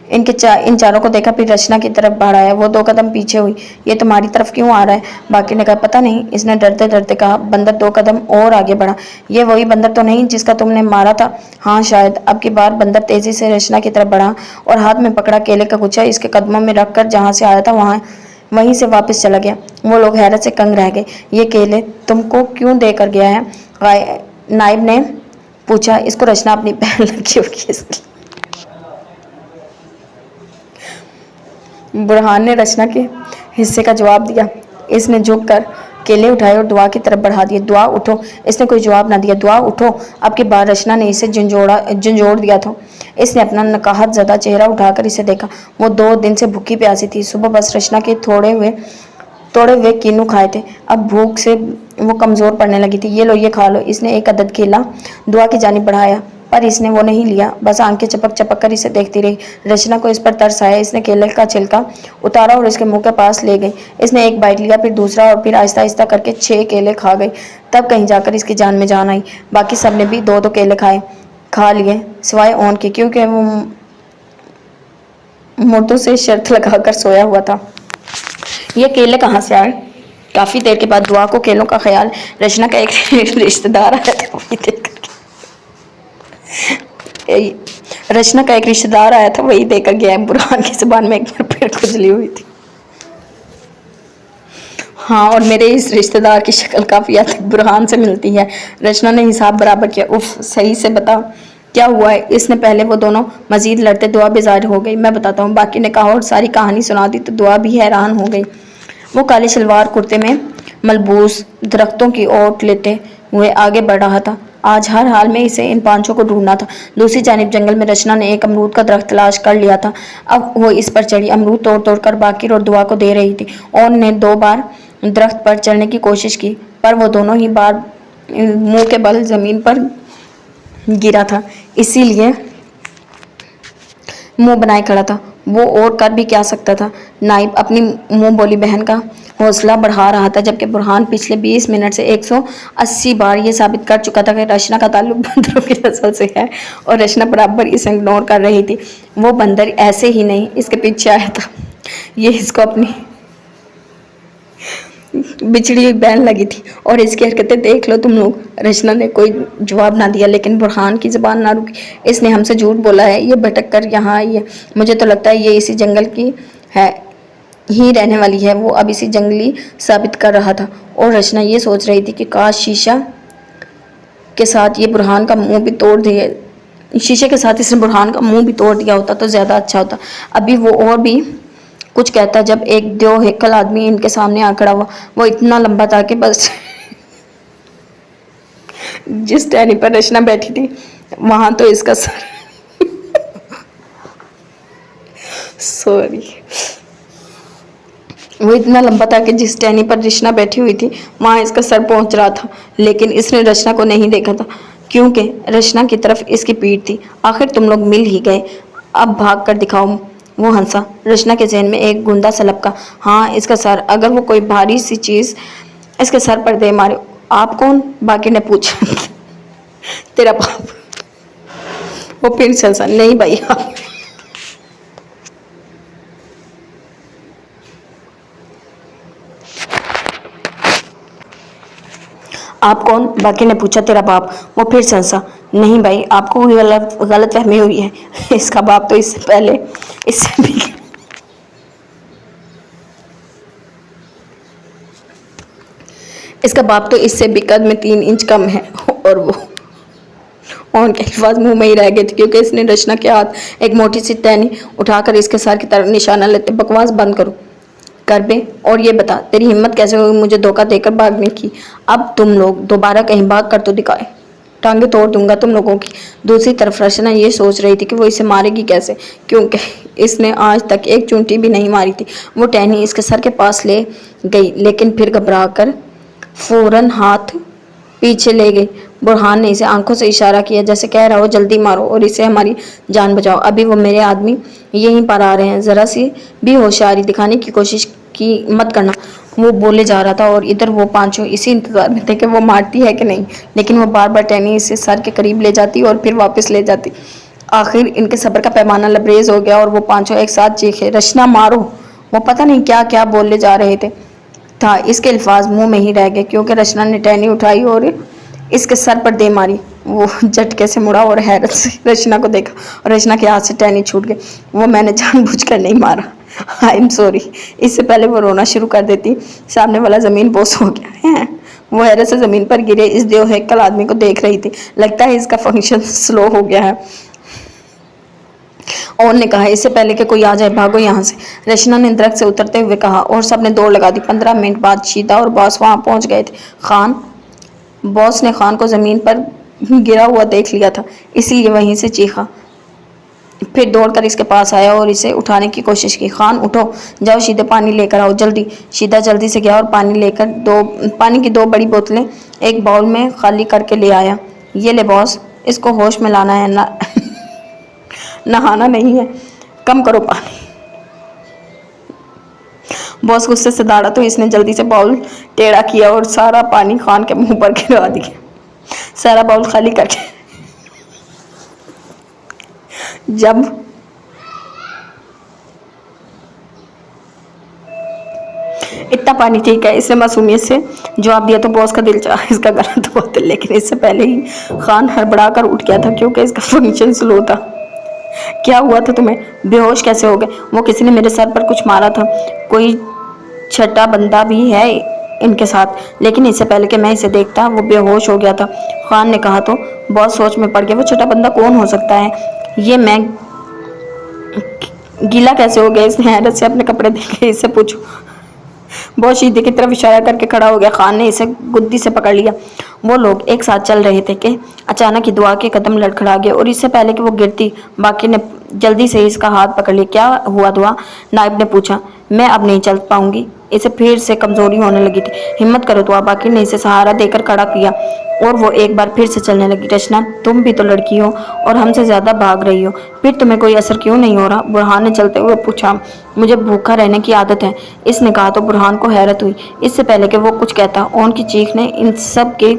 इन चारों को देखा, फिर रचना की तरफ बढ़ाया। वो 2 कदम पीछे हुई। ये तुम्हारी तरफ क्यों आ रहा है? बाकी ने कहा, पता नहीं, इसने डरते डरते कहा। बंदर 2 कदम और आगे बढ़ा। ये वही बंदर तो नहीं जिसका तुमने मारा था? हाँ शायद। अब की बार बंदर तेजी से रचना की तरफ बढ़ा और हाथ में पकड़ा केले का गुच्छा इसके कदमों में रखकर जहाँ से आया था वहीं से वापस चला गया। वो लोग हैरत से कंग रह गए। ये केले तुमको क्यों दे कर गया है? नाइब ने पूछा। इसको रचना अपनी बहन लगी होगी इसलिए। बुरहान ने रचना के हिस्से का जवाब दिया। इसने झुककर केले उठाए और दुआ की तरफ बढ़ा दिए। दुआ उठो। इसने कोई जवाब ना दिया। दुआ उठो। अब की बार रचना ने इसे झंझोड़ दिया था। इसने अपना नकाहत ज़दा चेहरा उठाकर इसे देखा। वो 2 दिन से भूखी प्यासी थी। सुबह बस रचना के तोड़े हुए कीनू खाए थे। अब भूख से वो कमज़ोर पड़ने लगी थी। ये लो, ये खा लो। इसने एक अदद केला दुआ की जानिब बढ़ाया, पर इसने वो नहीं लिया। बस आंखें चपक चपक कर इसे देखती रही। रचना को इस पर तरस आया। इसने केले का छिलका उतारा और इसके मुंह के पास ले गई। इसने एक बाइट लिया, फिर दूसरा, और फिर आहिस्ता आहिस्ता करके 6 केले खा गई। तब कहीं जाकर इसकी जान में जान आई। बाकी सब ने भी 2-2 केले खा लिए, सिवाय ओन के, क्योंकि वो मुर्दों से शर्त लगाकर सोया हुआ था। ये केले कहाँ से आए? काफ़ी देर के बाद दुआ को केलों का ख्याल रचना का एक रिश्तेदार आया था, वही देकर गया। बुरहान की जुबान में एक बार फिर खुजली हुई थी। हाँ, और मेरे इस रिश्तेदार की शक्ल काफ़ी हद तक बुरहान से मिलती है। रचना ने हिसाब बराबर किया। उफ, सही से बता क्या हुआ है? इसने पहले वो दोनों मजीद लड़ते दुआ बेजार हो गई। मैं बताता हूँ, बाकी ने कहा और सारी कहानी सुना दी तो दुआ भी हैरान हो गई। वो काले शलवार कुर्ते में मलबूस दरख्तों की ओट लेते हुए आगे बढ़ रहा था। आज हर हाल में इसे इन पांचों को ढूंढना था। दूसरी जानिब जंगल में रचना ने एक अमरूद का दरख्त तलाश कर लिया था। अब वो इस पर चढ़ी, अमरूद तोड़ तोड़ कर बाकिर और दुआ को दे रही थी। और ने 2 बार दरख्त पर चढ़ने की कोशिश की, पर वो दोनों ही बार मुंह के बल जमीन पर गिरा था, इसीलिए मुंह बनाए खड़ा था। वो और कर भी क्या सकता था। नाइब अपनी मुंह बोली बहन का हौसला बढ़ा रहा था, जबकि बुरहान पिछले 20 मिनट से 180 बार ये साबित कर चुका था कि रचना का ताल्लुक बंदरों की नस्ल से है, और रचना बराबर इसे इग्नोर कर रही थी। वो बंदर ऐसे ही नहीं इसके पीछे आया था, ये इसको अपनी बिछड़ी हुई बहन लगी थी, और इसकी हरकतें देख लो तुम लोग। रचना ने कोई जवाब ना दिया, लेकिन बुरहान की ज़बान ना रुकी। इसने हमसे झूठ बोला है, ये भटक कर यहाँ आई है। मुझे तो लगता है ये इसी जंगल की है, ही रहने वाली है। वो अब इसी जंगली साबित कर रहा था। और रचना ये सोच रही थी कि काश शीशे के साथ इसने बुरहान का मुंह भी तोड़ दिया होता तो ज़्यादा अच्छा होता। अभी वो और भी कुछ कहता जब एक दो हेकल आदमी इनके सामने आ खड़ा हुआ। वो इतना लंबा था कि बस जिस टहनी पर रचना बैठी थी वहां तो इसका सर सॉरी वो इतना लंबा था कि जिस टहनी पर रचना बैठी हुई थी वहां इसका सर पहुंच रहा था, लेकिन इसने रचना को नहीं देखा था, क्योंकि रचना की तरफ इसकी पीठ थी। आखिर तुम लोग मिल ही गए, अब भाग कर दिखाओ। वो हंसा। रचना के जहन में एक गुंदा सा लपका। हाँ, इसका सर, अगर वो कोई भारी सी चीज इसके सर पर दे मारे। आप कौन? बाकी ने पूछा। तेरा बाप। वो फिर हंसा। नहीं भाई, आप कौन? बाकी ने पूछा। तेरा बाप। वो फिर हंसा। नहीं भाई, आपको कोई गलत फहमी हुई है। इसका बाप तो इससे भी कद में 3 इंच कम है। और वो और के अल्फाज मुंह में ही रह गए थे, क्योंकि इसने रचना के हाथ एक मोटी सी टहनी उठाकर इसके सर की तरफ निशाना लेते, बकवास बंद करो कर बे, और ये बता तेरी हिम्मत कैसे हुई मुझे धोखा देकर भागने की। अब तुम लोग दोबारा कहीं भाग कर तो दिखाए, टांगे तोड़ दूंगा तुम लोगों की। दूसरी तरफ रचना ये सोच रही थी कि वो इसे मारेगी कैसे, क्योंकि इसने आज तक एक चूंटी भी नहीं मारी थी। वो टहनी इसके सर के पास ले गई, लेकिन फिर घबरा कर फौरन हाथ पीछे ले गई। बुरहान ने इसे आंखों से इशारा किया, जैसे कह रहा हो जल्दी मारो और इसे हमारी जान बचाओ। अभी वो मेरे आदमी यहीं पर आ रहे हैं, जरा सी भी होशियारी दिखाने की कोशिश की मत करना। वो बोले जा रहा था और इधर वो पांचों इसी इंतजार में थे कि वो मारती है कि नहीं, लेकिन वो बार बार टहनी इसे सर के करीब ले जाती और फिर वापस ले जाती। आखिर इनके सब्र का पैमाना लबरेज हो गया और वो पांचों एक साथ चीखे, रचना मारो। वो पता नहीं क्या क्या बोले जा रहे थे था इसके अल्फाज मुंह में ही रह गए, क्योंकि रचना ने टहनी उठाई और इसके सर पर दे मारी। वो झटके से मुड़ा और हैरत से रचना को देखा, और रचना के हाथ से टहनी छूट गई। वो मैंने जानबूझकर नहीं मारा, आई एम सॉरी। इससे पहले वो रोना शुरू कर देती, सामने वाला जमीन बोस हो गया है। वो हैरत से जमीन पर गिरे इस देवहेकल आदमी को देख रही थी। लगता है इसका फंक्शन स्लो हो गया है। और ने कहा, इससे पहले कि कोई आ जाए भागो यहाँ से। रचना ने दरख्त से उतरते हुए कहा, और सबने दौड़ लगा दी। 15 मिनट बाद शीदा और बॉस वहां पहुंच गए थे। बॉस ने खान को जमीन पर गिरा हुआ देख लिया था, इसीलिए वहीं से चीखा। फिर दौड़कर इसके पास आया और इसे उठाने की कोशिश की। खान उठो, जाओ शीदे पानी लेकर आओ जल्दी। शीदा जल्दी से गया और पानी की 2 बड़ी बोतलें एक बाउल में खाली करके ले आया। ये ले बॉस, इसको होश में लाना है ना, नहाना नहीं है। कम करो पानी। बॉस गुस्से से दौड़ा तो इसने जल्दी से बाउल टेढ़ा किया और सारा पानी खान के मुंह पर गिरा दिया। सारा बाउल खाली करके जब इतना पानी ठीक है, इसने मासूमियत से जवाब दिया तो बॉस का दिल चाहा इसका गला दबा दे, लेकिन इससे पहले ही खान हड़बड़ा कर उठ गया था, क्योंकि इसका फंक्शन स्लो था। क्या हुआ था तुम्हें? बेहोश कैसे हो गए? वो किसी ने मेरे सर पर कुछ मारा था, कोई छठा बंदा भी है इनके साथ, लेकिन इससे पहले कि मैं इसे देखता वो बेहोश हो गया था। खान ने कहा तो बहुत सोच में पड़ गया। वो छठा बंदा कौन हो सकता है? ये मैं गीला कैसे हो गया? इसने हैरत से अपने कपड़े देखे इससे पूछो। वो शीदे की तरफ इशारा करके खड़ा हो गया। खान ने इसे गुद्दी से पकड़ लिया। वो लोग एक साथ चल रहे थे कि अचानक ही दुआ के कदम लड़खड़ा गए और इससे पहले कि वो गिरती, बाकी ने जल्दी से इसका हाथ पकड़ लिया। क्या हुआ दुआ? नाइब ने पूछा। मैं अब नहीं चल पाऊंगी। इसे फिर से कमजोरी होने लगी थी। हिम्मत करो दुआ। बाकी ने इसे सहारा देकर खड़ा किया और वो एक बार फिर से चलने लगी। रचना, तुम भी तो लड़की हो और हमसे ज्यादा भाग रही हो, फिर तुम्हें कोई असर क्यों नहीं हो रहा? बुरहान ने चलते हुए पूछा। मुझे भूखा रहने की आदत है, इसने कहा तो बुरहान को हैरत हुई। इससे पहले कि वो कुछ कहता, ओन की चीख ने इन सब के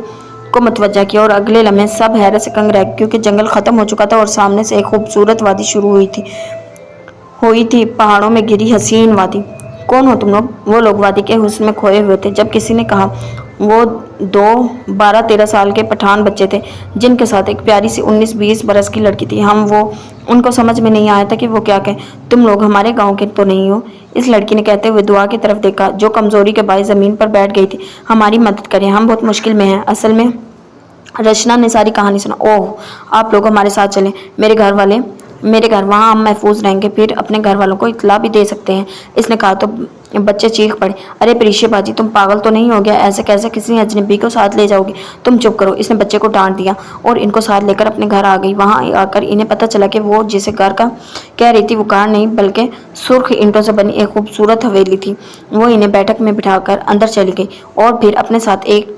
को मतवज्जा किया और अगले लम्हे सब हैरत से कंग रह गए, क्योंकि जंगल खत्म हो चुका था और सामने से एक खूबसूरत वादी शुरू हुई थी पहाड़ों में घिरी हसीन वादी। कौन हो तुम लोग? वो लोग वादी के हुस्न में खोए हुए थे। जब किसी ने कहा, वो दो 12-13 साल के पठान बच्चे थे जिनके साथ एक प्यारी सी 19-20 बरस की लड़की थी। उनको समझ में नहीं आया था कि वो क्या कहे। तुम लोग हमारे गांव के तो नहीं हो? इस लड़की ने कहते हुए दुआ की तरफ देखा, जो कमजोरी के बायस जमीन पर बैठ गई थी। हमारी मदद करें, हम बहुत मुश्किल में हैं। असल में रचना ने सारी कहानी सुना। ओह, आप लोग हमारे साथ चलें। मेरे घर, वहाँ हम महफूज रहेंगे, फिर अपने घर वालों को इत्तला भी दे सकते हैं। इसने कहा तो बच्चे चीख पड़े। अरे प्रीशे बाजी, तुम पागल तो नहीं हो गया? ऐसे कैसे किसी अजनबी को साथ ले जाओगे? तुम चुप करो। इसने बच्चे को डांट दिया और इनको साथ लेकर अपने घर आ गई। वहाँ आकर इन्हें पता चला कि वो जिसे घर का कह रही थी वो घर नहीं बल्कि सुर्ख ईंटों से बनी एक खूबसूरत हवेली थी। वो इन्हें बैठक में बिठाकर अंदर चली गई और फिर अपने साथ एक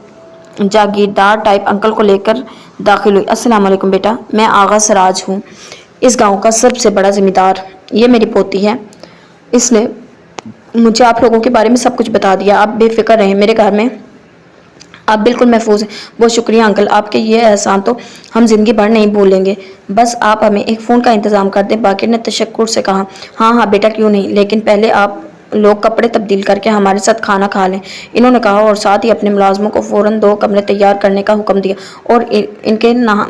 जागीरदार टाइप अंकल को लेकर दाखिल हुई। अस्सलाम वालेकुम बेटा, मैं आगा सराज हूँ, इस गांव का सबसे बड़ा जिम्मेदार। ये मेरी पोती है। इसने मुझे आप लोगों के बारे में सब कुछ बता दिया। आप बेफिक्र रहें, मेरे घर में आप बिल्कुल महफूज हैं। बहुत शुक्रिया अंकल, आपके ये एहसान तो हम जिंदगी भर नहीं भूलेंगे। बस आप हमें एक फ़ोन का इंतज़ाम कर दें। बाकिर ने तशक्कुर से कहा। हाँ हाँ बेटा, क्यों नहीं, लेकिन पहले आप लोग कपड़े तब्दील करके हमारे साथ खाना खा लें, इन्होंने कहा और साथ ही अपने मुलाजमों को फ़ौरन 2 कमरे तैयार करने का हुक्म दिया और इनके ना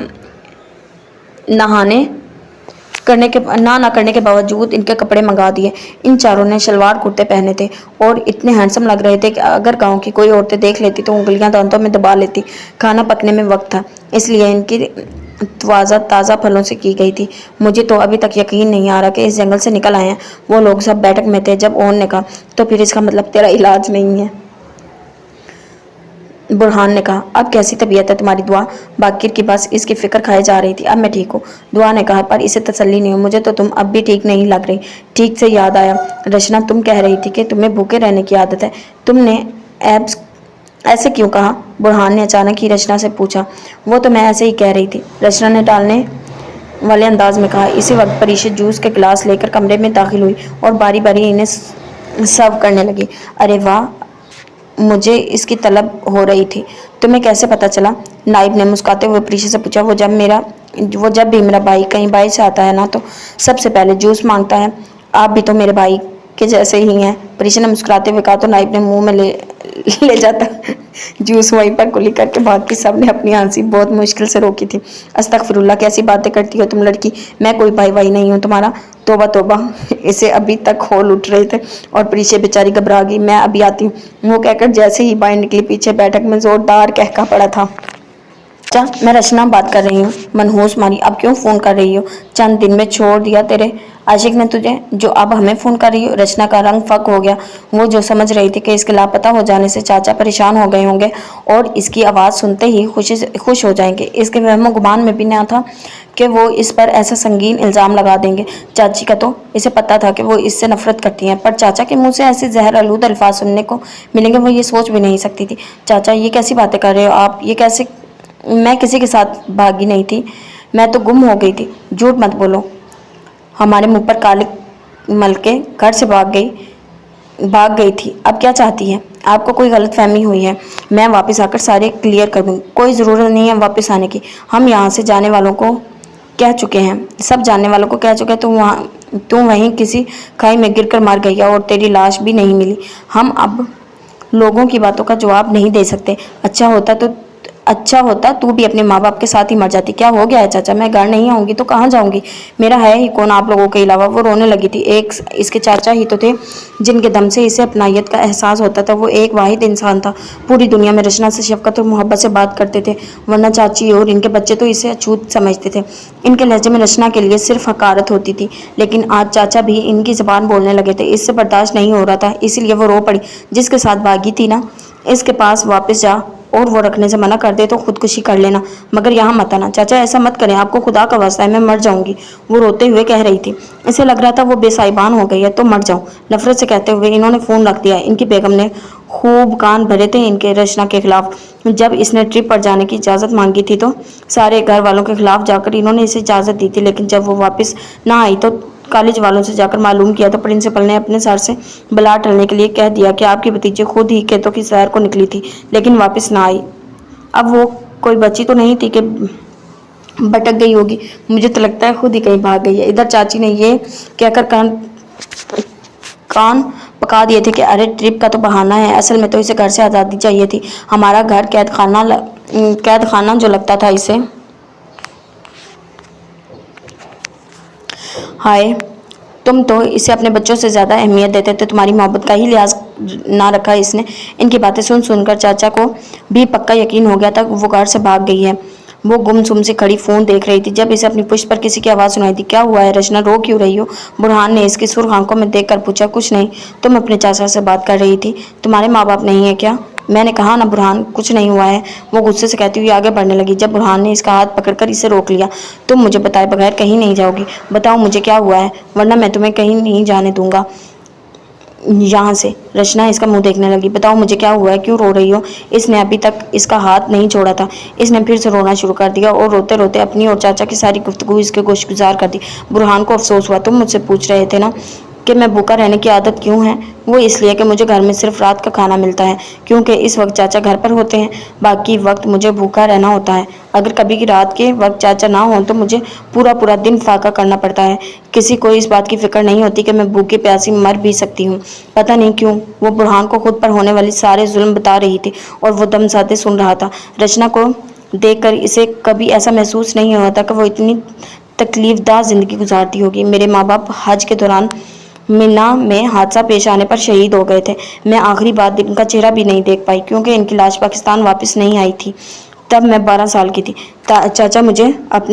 करने के बावजूद इनके कपड़े मंगा दिए। इन चारों ने शलवार कुर्ते पहने थे और इतने हैंडसम लग रहे थे कि अगर गांव की कोई औरतें देख लेती तो उंगलियां दांतों में दबा लेती। खाना पकने में वक्त था, इसलिए इनकी ताज़ा फलों से की गई थी। मुझे तो अभी तक यकीन नहीं आ रहा कि इस जंगल से निकल आए हैं। वो लोग सब बैठक में थे। जब ओन ने कहा, तो फिर इसका मतलब तेरा इलाज नहीं है? बुरहान ने कहा। अब कैसी तबीयत है तुम्हारी दुआ? बाकिर की बस इसकी फिक्र खाई जा रही थी। अब मैं ठीक हूँ, दुआ ने कहा, पर इसे तसल्ली नहीं हो। मुझे तो तुम अब भी ठीक नहीं लग रही। ठीक से याद आया, रचना तुम कह रही थी कि तुम्हें भूखे रहने की आदत है। तुमने एब्स ऐसे क्यों कहा? बुरहान ने अचानक ही रचना से पूछा। वो तो मैं ऐसे ही कह रही थी, रचना ने टालने वाले अंदाज में कहा। इसी वक्त परीशा जूस के गिलास लेकर कमरे में दाखिल हुई और बारी बारी इन्हें सर्व करने लगी। अरे वाह, मुझे इसकी तलब हो रही थी। तुम्हें कैसे पता चला? नाइब ने मुस्कुराते हुए परीशा से पूछा। वो जब भी मेरा भाई कहीं बाहर से आता है ना, तो सबसे पहले जूस मांगता है। आप भी तो मेरे भाई के जैसे ही हैं, परीशा ने मुस्कुराते हुए कहा। तो नाइब ने मुंह में ले जाता जूस वहीं पर कुली करके बाकी सब ने अपनी हंसी बहुत मुश्किल से रोकी थी। अस्तगफिरुल्लाह, कैसी बातें करती हो तुम लड़की, मैं कोई भाई नहीं हूँ तुम्हारा। तोबा तोबा, इसे अभी तक होल उठ रहे थे और परीशा बेचारी घबरा गई। मैं अभी आती हूँ, वो कहकर जैसे ही बाहर निकली, पीछे बैठक में जोरदार कहका पड़ा था। अच्छा, मैं रचना बात कर रही हूँ। मनहूस मारी, अब क्यों फ़ोन कर रही हो? चंद दिन में छोड़ दिया तेरे आशिक ने तुझे, जो अब हमें फ़ोन कर रही हो? रचना का रंग फक हो गया। वो जो समझ रही थी कि इसके लापता हो जाने से चाचा परेशान हो गए होंगे और इसकी आवाज़ सुनते ही खुश हो जाएंगे, इसके वहमो गुमान में भी ना था कि वो इस पर ऐसा संगीन इल्ज़ाम लगा देंगे। चाची का तो इसे पता था कि वो इससे नफरत करती हैं, पर चाचा के मुंह से ऐसे जहर आलूद अल्फाज सुनने को मिलेंगे वो ये सोच भी नहीं सकती थी। चाचा, ये कैसी बातें कर रहे हो आप? ये कैसे? मैं किसी के साथ भागी नहीं थी, मैं तो गुम हो गई थी। झूठ मत बोलो। हमारे मुंह पर काले मल के घर से भाग गई थी। अब क्या चाहती है? आपको कोई गलत फहमी हुई है। मैं वापस आकर सारे क्लियर कर दूँगी। कोई ज़रूरत नहीं है वापस आने की। हम यहाँ से जाने वालों को कह चुके हैं, सब जानने वालों को कह चुके हैं। तुम वहीं किसी खाई में गिरकर मर गई और तेरी लाश भी नहीं मिली। हम अब लोगों की बातों का जवाब नहीं दे सकते। अच्छा होता तो अच्छा होता तू भी अपने माँ बाप के साथ ही मर जाती। क्या हो गया है चाचा, मैं घर नहीं आऊंगी तो कहाँ जाऊंगी, मेरा है ही कौन आप लोगों के अलावा। वो रोने लगी थी। एक इसके चाचा ही तो थे जिनके दम से इसे अपनायत का एहसास होता था। वो एक वाहिद इंसान था पूरी दुनिया में। रचना से शफकत और मोहब्बत से बात करते थे, वरना चाची और इनके बच्चे तो इसे अछूत समझते थे। इनके लहजे में रचना के लिए सिर्फ हकारत होती थी। लेकिन आज चाचा भी इनकी ज़बान बोलने लगे थे। इससे बर्दाश्त नहीं हो रहा था, इसीलिए वो रो पड़ी। जिसके साथ भागी थी ना, इसके पास वापस जा, और वो रखने से मना कर दे तो खुदकुशी कर लेना, मगर यहाँ मत आना। चाचा ऐसा मत करें, आपको खुदा का वास्ता है, मैं मर जाऊंगी, वो रोते हुए कह रही थी। इसे लग रहा था वो बेसाइबान हो गई है, तो मर जाऊं। नफरत से कहते हुए इन्होंने फ़ोन रख दिया। इनकी बेगम ने खूब कान भरे थे इनके रचना के खिलाफ। जब इसने ट्रिप पर जाने की इजाज़त मांगी थी तो सारे घर वालों के खिलाफ जाकर इन्होंने इसे इजाज़त दी थी। लेकिन जब वो वापस ना आई तो कॉलेज वालों से जाकर मालूम किया तो प्रिंसिपल ने अपने सर से बला टलने के लिए कह दिया कि आपकी भतीजी खुद ही खेतों की सैर को निकली थी, लेकिन वापस ना आई। अब वो कोई बच्ची तो नहीं थी कि भटक गई होगी, मुझे तो लगता है खुद ही कहीं भाग गई है। इधर चाची ने ये कहकर कान पका दिए थे कि अरे ट्रिप का तो बहाना है, असल में तो इसे घर से आज़ादी चाहिए थी। हमारा घर कैद खाना जो लगता था इसे। हाय, तुम तो इसे अपने बच्चों से ज़्यादा अहमियत देते थे, तुम्हारी मोहब्बत का ही लिहाज ना रखा इसने। इनकी बातें सुन सुनकर चाचा को भी पक्का यकीन हो गया था वो घर से भाग गई है। वो गुमसुम से खड़ी फ़ोन देख रही थी जब इसे अपनी पुश्त पर किसी की आवाज़ सुनाई दी। क्या हुआ है रचना, रो क्यों रही हो? बुरहान ने इसकी सुर्ख आंखों में देखकर पूछा। कुछ नहीं, तुम अपने चाचा से बात कर रही थी, तुम्हारे माँ बाप नहीं है क्या? मैंने कहा ना बुरहान, कुछ नहीं हुआ है, वो गुस्से से कहती हुई आगे बढ़ने लगी। जब बुरहान ने इसका हाथ पकड़कर इसे रोक लिया। तुम मुझे बताए बगैर कहीं नहीं जाओगी, बताओ मुझे क्या हुआ है, वरना मैं तुम्हें कहीं नहीं जाने दूंगा यहाँ से। रचना इसका मुंह देखने लगी। बताओ मुझे क्या हुआ है, क्यों रो रही हो? इसने अभी तक इसका हाथ नहीं छोड़ा था। इसने फिर से रोना शुरू कर दिया और रोते रोते अपनी और चाचा की सारी गुफ्तगू इसके गोशगुजार कर दी। बुरहान को अफसोस हुआ। तुम मुझसे पूछ रहे थे ना कि मैं भूखा रहने की आदत क्यों है? वो इसलिए कि मुझे घर में सिर्फ रात का खाना मिलता है, क्योंकि इस वक्त चाचा घर पर होते हैं, बाकी वक्त मुझे भूखा रहना होता है। अगर कभी की रात के वक्त चाचा ना हो तो मुझे पूरा पूरा दिन फाका करना पड़ता है। किसी को इस बात की फिक्र नहीं होती कि मैं भूखी प्यासी मर भी सकती हूँ। पता नहीं क्यों वो बुरहान को खुद पर होने वाली सारे जुल्म बता रही थी और वो दम साधे सुन रहा था। रचना को देखकर इसे कभी ऐसा महसूस नहीं हुआ था कि वो इतनी तकलीफदा जिंदगी गुजारती होगी। मेरे माँ बाप हज के दौरान मिना में हादसा पेश आने पर शहीद हो गए थे। मैं आखिरी बार इनका चेहरा भी नहीं देख पाई क्योंकि इनकी लाश पाकिस्तान वापस नहीं आई थी। तब मैं 12 साल की थी। चाचा मुझे और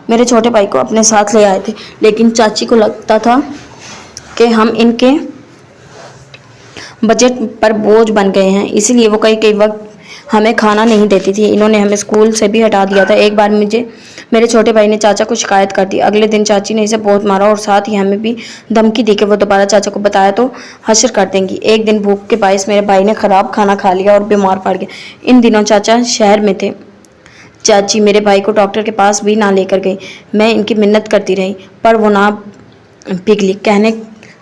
मेरे छोटे भाई को अपने साथ ले आए थे, लेकिन चाची को लगता था कि हम इनके बजट पर बोझ बन गए हैं, इसीलिए वो कई वक्त हमें खाना नहीं देती थी। इन्होंने हमें स्कूल से भी हटा दिया था। एक बार मेरे छोटे भाई ने चाचा को शिकायत कर दी। अगले दिन चाची ने इसे बहुत मारा और साथ ही हमें भी धमकी दी कि वो दोबारा चाचा को बताया तो हश्र कर देंगी। एक दिन भूख के बायस मेरे भाई ने खराब खाना खा लिया और बीमार पड़ गया। इन दिनों चाचा शहर में थे। चाची मेरे भाई को डॉक्टर के पास भी ना लेकर गई। मैं इनकी मिन्नत करती रही पर वो ना पिघली। कहने